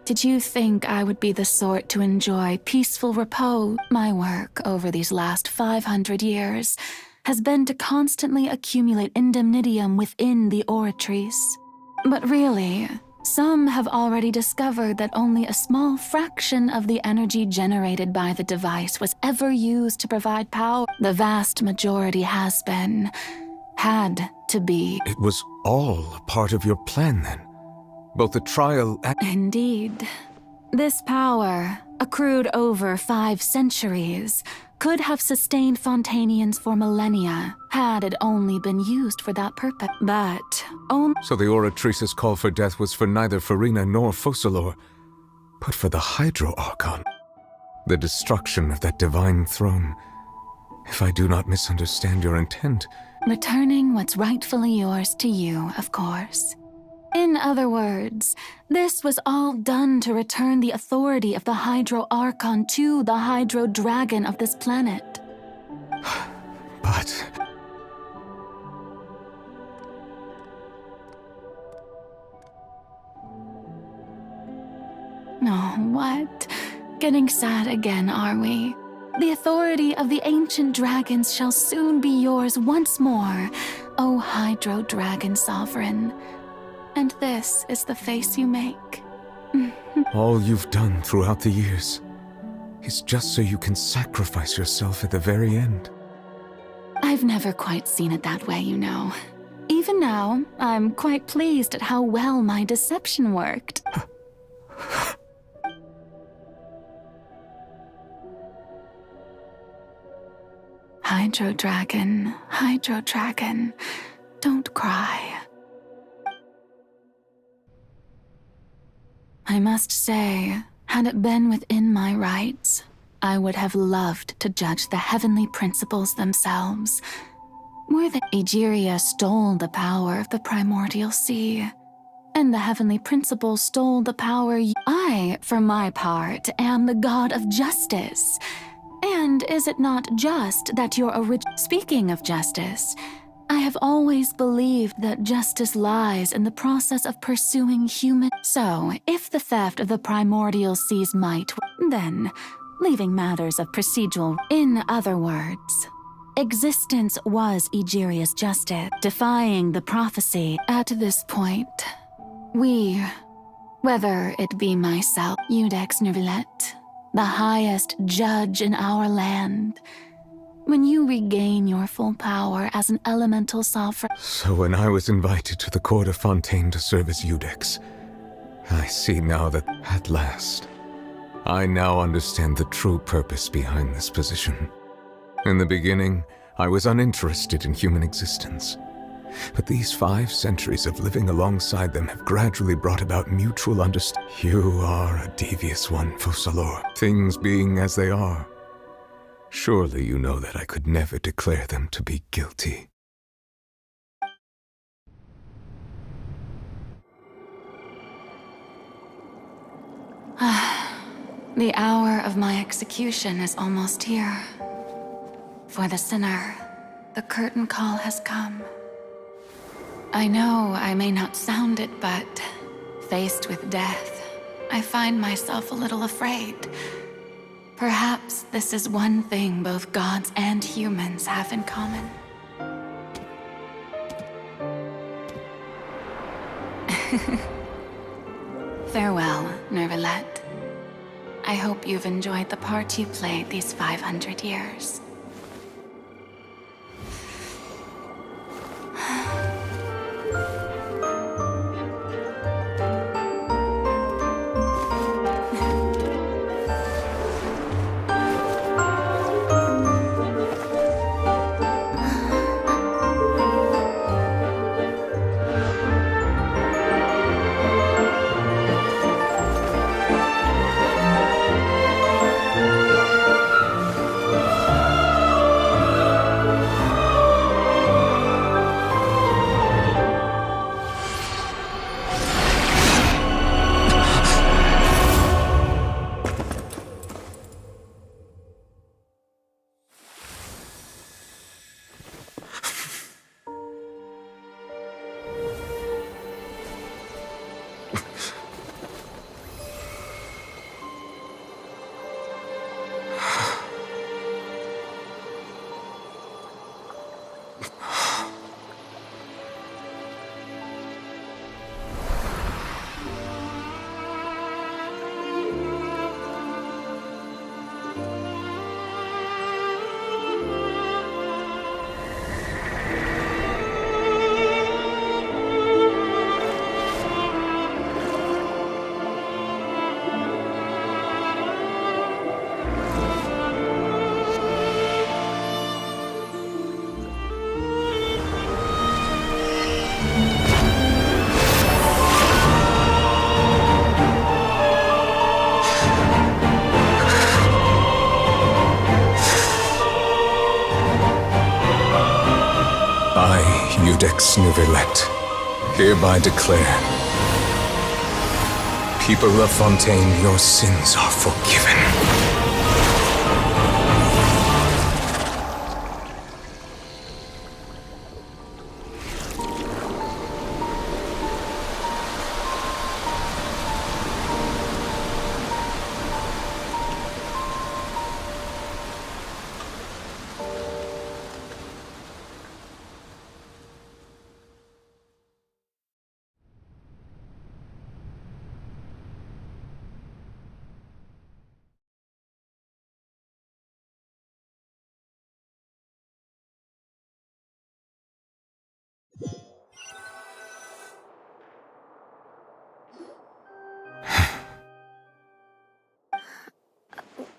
did you think I would be the sort to enjoy peaceful repose? My work over these last 500 years has been to constantly accumulate indemnitium within the Oratrice. But really, some have already discovered that only a small fraction of the energy generated by the device was ever used to provide power. The vast majority had to be. It was all a part of your plan then? Both the trial and... Indeed. This power, accrued over 5 centuries, could have sustained Fontainians for millennia, had it only been used for that purpose. But only... So the Oratrice's call for death was for neither Farina nor Focalor, but for the Hydro Archon. The destruction of that divine throne. If I do not misunderstand your intent... Returning what's rightfully yours to you, of course. In other words, this was all done to return the authority of the Hydro Archon to the Hydro Dragon of this planet. But... Oh, what? Getting sad again, are we? The authority of the ancient dragons shall soon be yours once more, O Hydro Dragon Sovereign. And this is the face you make. All you've done throughout the years is just so you can sacrifice yourself at the very end. I've never quite seen it that way, you know. Even now, I'm quite pleased at how well my deception worked. Hydro Dragon, don't cry. I must say, had it been within my rights, I would have loved to judge the heavenly principles themselves. Were that Egeria stole the power of the primordial sea, and the heavenly principles stole the power. I, for my part, am the god of justice. And is it not just that your Speaking of justice, I have always believed that justice lies in the process of pursuing human. So, if the theft of the primordial sea's might, then, leaving matters of procedural. In other words, existence was Egeria's justice, defying the prophecy. At this point, we, whether it be myself, Eudex Nervillet, the highest judge in our land, when you regain your full power as an elemental sovereign. So when I was invited to the court of Fontaine to serve as Eudex, I see now that, at last, I now understand the true purpose behind this position. In the beginning, I was uninterested in human existence. But these 5 centuries of living alongside them have gradually brought about mutual understanding. You are a devious one, Focalor. Things being as they are, surely you know that I could never declare them to be guilty. The hour of my execution is almost here. For the sinner, the curtain call has come. I know I may not sound it, but faced with death, I find myself a little afraid. Perhaps this is one thing both gods and humans have in common. Farewell, Nervillet. I hope you've enjoyed the part you played these 500 years. Eudex Nervillet, hereby declare, people of Fontaine, your sins are forgiven.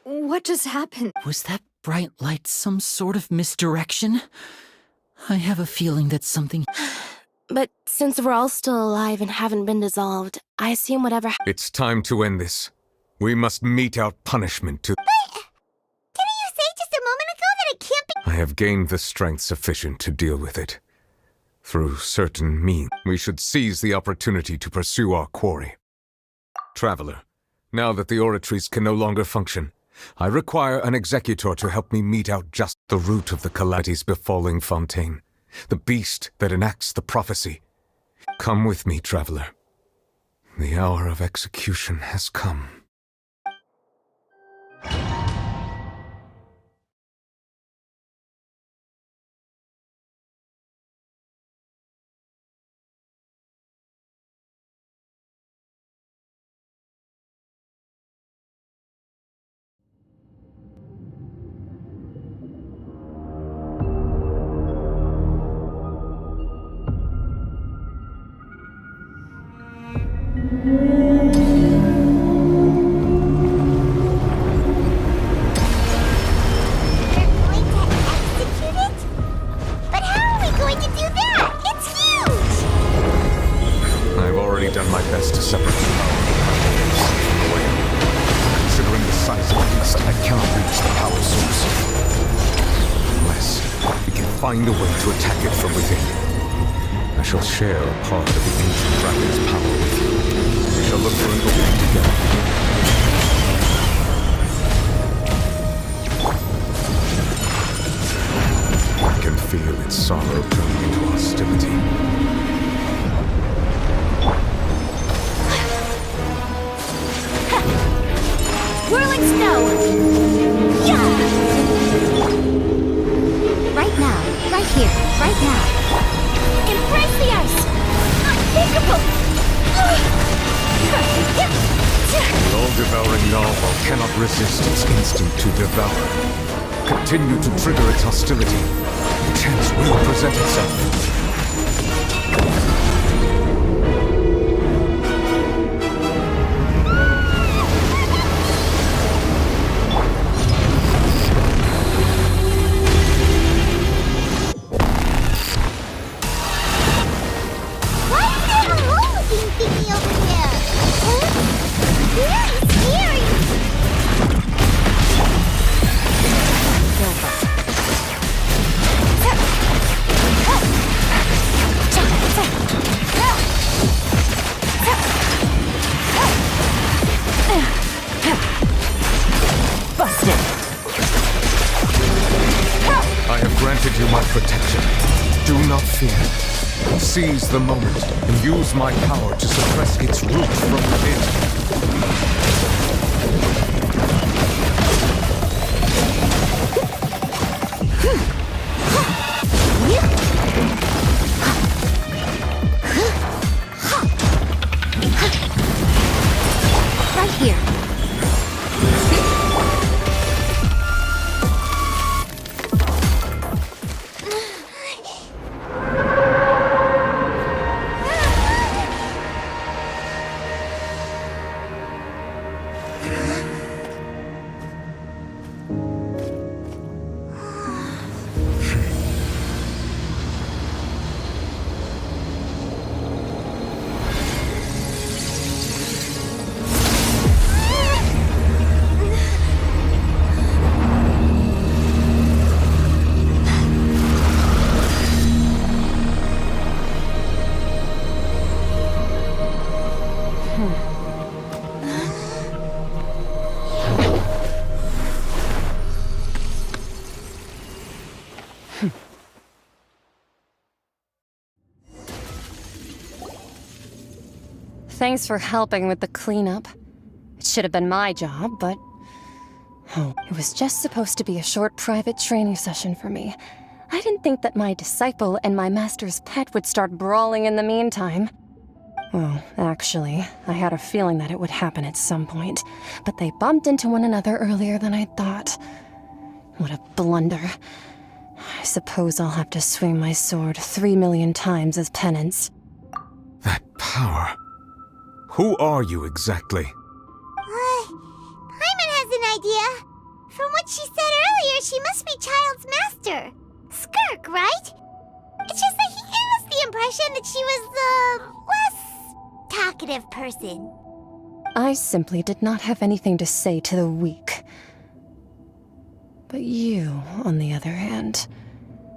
What just happened? Was that bright light some sort of misdirection? I have a feeling that something... But since we're all still alive and haven't been dissolved, I assume whatever. It's time to end this. We must mete out punishment to. Didn't you say just a moment ago that it can't be? I have gained the strength sufficient to deal with it. Through certain means, we should seize the opportunity to pursue our quarry. Traveler, now that the oratories can no longer function, I require an executor to help me mete out just the root of the calamities befalling Fontaine, the beast that enacts the prophecy. Come with me, traveler. The hour of execution has come. Done my best to separate the power from the whale. Considering the size of the beast, I cannot reach the power source. Unless we can find a way to attack it from within. I shall share a part of the ancient dragon's power with you. We shall look for an opening together. I can feel its sorrow turning into hostility. Whirling snow! Yeah! Right now, right here, right now. Embrace the ice! Unthinkable! The all-devouring narwhal cannot resist its instinct to devour. Continue to trigger its hostility. A chance will present itself. I have granted you my protection. Do not fear. Seize the moment and use my power to suppress its root from within. Right here. Thanks for helping with the cleanup. It should have been my job, but... Oh, it was just supposed to be a short private training session for me. I didn't think that my disciple and my master's pet would start brawling in the meantime. Well, actually, I had a feeling that it would happen at some point, but they bumped into one another earlier than I thought. What a blunder. I suppose I'll have to swing my sword 3 million times as penance. That power... Who are you exactly? Paimon has an idea. From what she said earlier, she must be Child's master. Skirk, right? It's just that he is the impression that she was the less talkative person. I simply did not have anything to say to the weak. But you, on the other hand,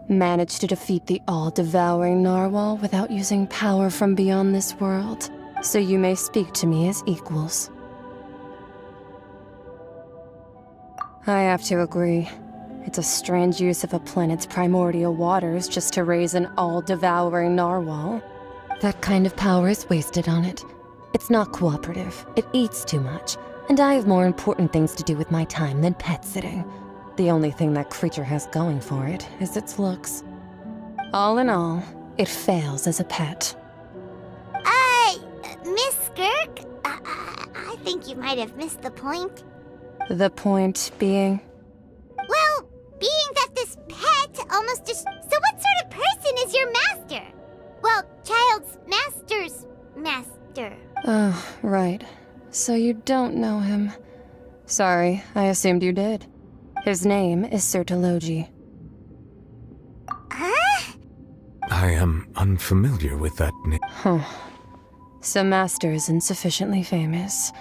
managed to defeat the all-devouring narwhal without using power from beyond this world, so you may speak to me as equals. I have to agree. It's a strange use of a planet's primordial waters just to raise an all-devouring narwhal. That kind of power is wasted on it. It's not cooperative, it eats too much, and I have more important things to do with my time than pet sitting. The only thing that creature has going for it is its looks. All in all, it fails as a pet. Miss Skirk? I think you might have missed the point. The point being? Well, being that this pet almost just... So what sort of person is your master? Well, child's master's master. Oh, right. So you don't know him. Sorry, I assumed you did. His name is Sir Taloji. Huh? I am unfamiliar with that name. Huh. So Master isn't sufficiently famous.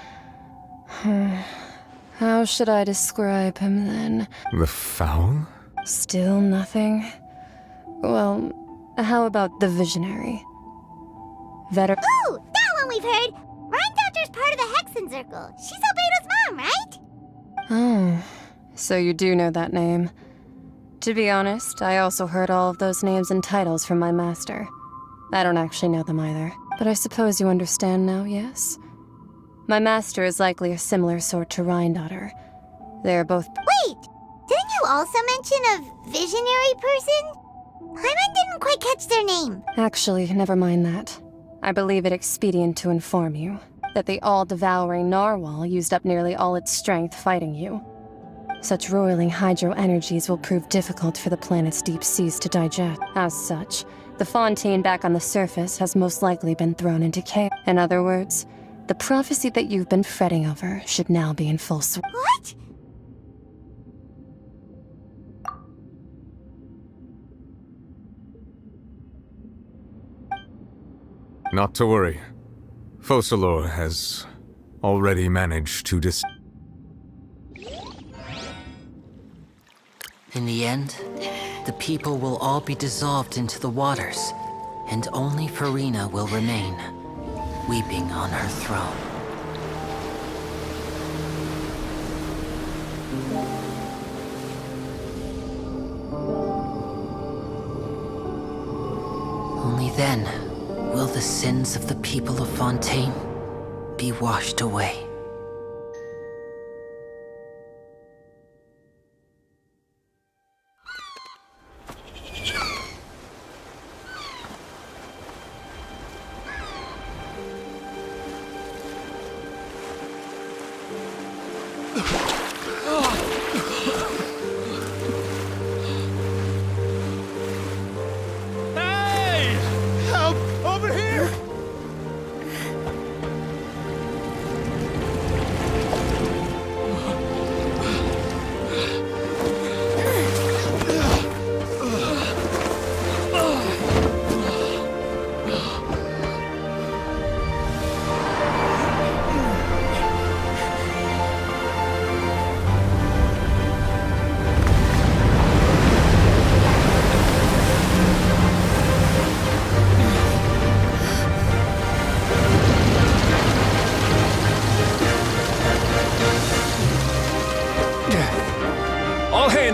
How should I describe him then? The Foul? Still nothing? Well, how about the Visionary? Ooh, that one we've heard! Rhine part of the Hexen Circle. She's Albedo's mom, right? Oh, so you do know that name. To be honest, I also heard all of those names and titles from my master. I don't actually know them either, but I suppose you understand now, yes? My master is likely a similar sort to Rhine. They're both— Wait! Didn't you also mention a visionary person? Paimon didn't quite catch their name. Actually, never mind that. I believe it expedient to inform you that the all-devouring narwhal used up nearly all its strength fighting you. Such roiling hydro energies will prove difficult for the planet's deep seas to digest. As such, the fontaine back on the surface has most likely been thrown into chaos. In other words, the prophecy that you've been fretting over should now be in full swing. What? Not to worry. Focalor has already managed to In the end, the people will all be dissolved into the waters, and only Farina will remain, weeping on her throne. Only then will the sins of the people of Fontaine be washed away.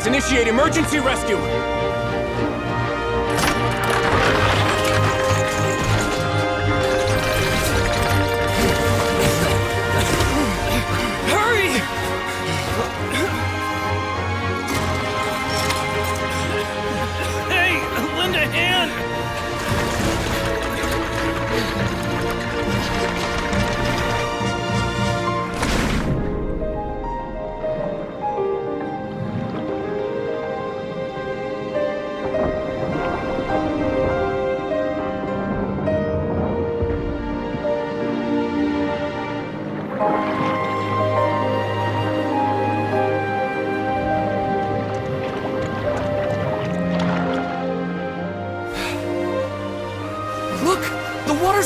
Initiate emergency rescue! Hurry! Hey, lend a hand!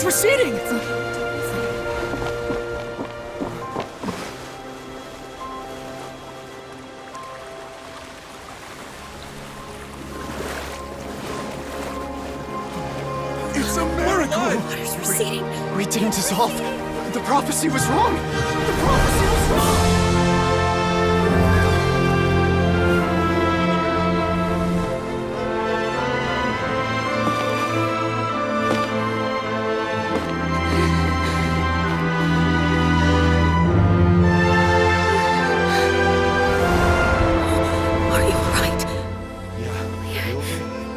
water's receding! It's a miracle! Water's receding. We didn't dissolve. The prophecy was wrong. The prophecy was wrong.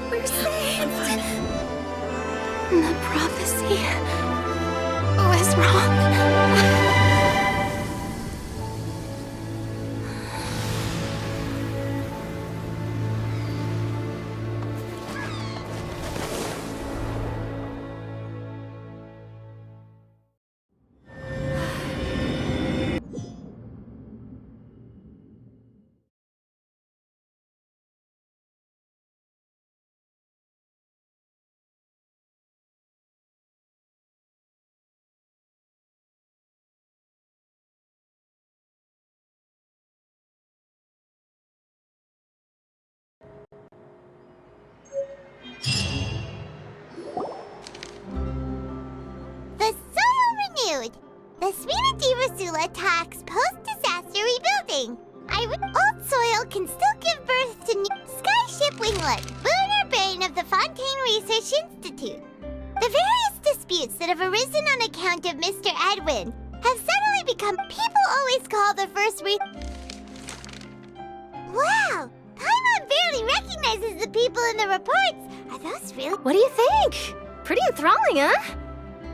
We're saved. The prophecy was wrong. The soil renewed. The Spina di Rasula talks post-disaster rebuilding. Old soil can still give birth to new Skyship Winglet, lunar brain of the Fontaine Research Institute. The various disputes that have arisen on account of Mr. Edwin have suddenly become people always call the first Wow! Paimon barely recognizes the people in the reports. Are those really? What do you think? Pretty enthralling, huh?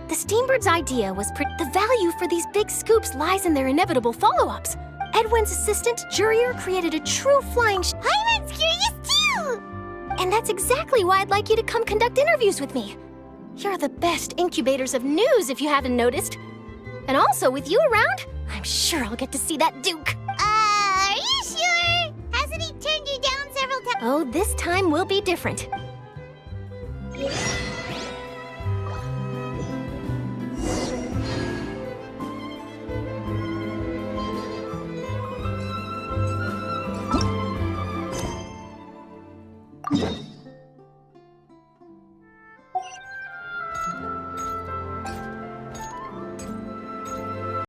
The Steambird's idea was the value for these big scoops lies in their inevitable follow-ups. Edwin's assistant, Jurier, created a true flying Paimon's curious too! And that's exactly why I'd like you to come conduct interviews with me. You're the best incubators of news, if you haven't noticed. And also, with you around, I'm sure I'll get to see that Duke. Are you sure? Hasn't he turned you down several times? Oh, this time will be different.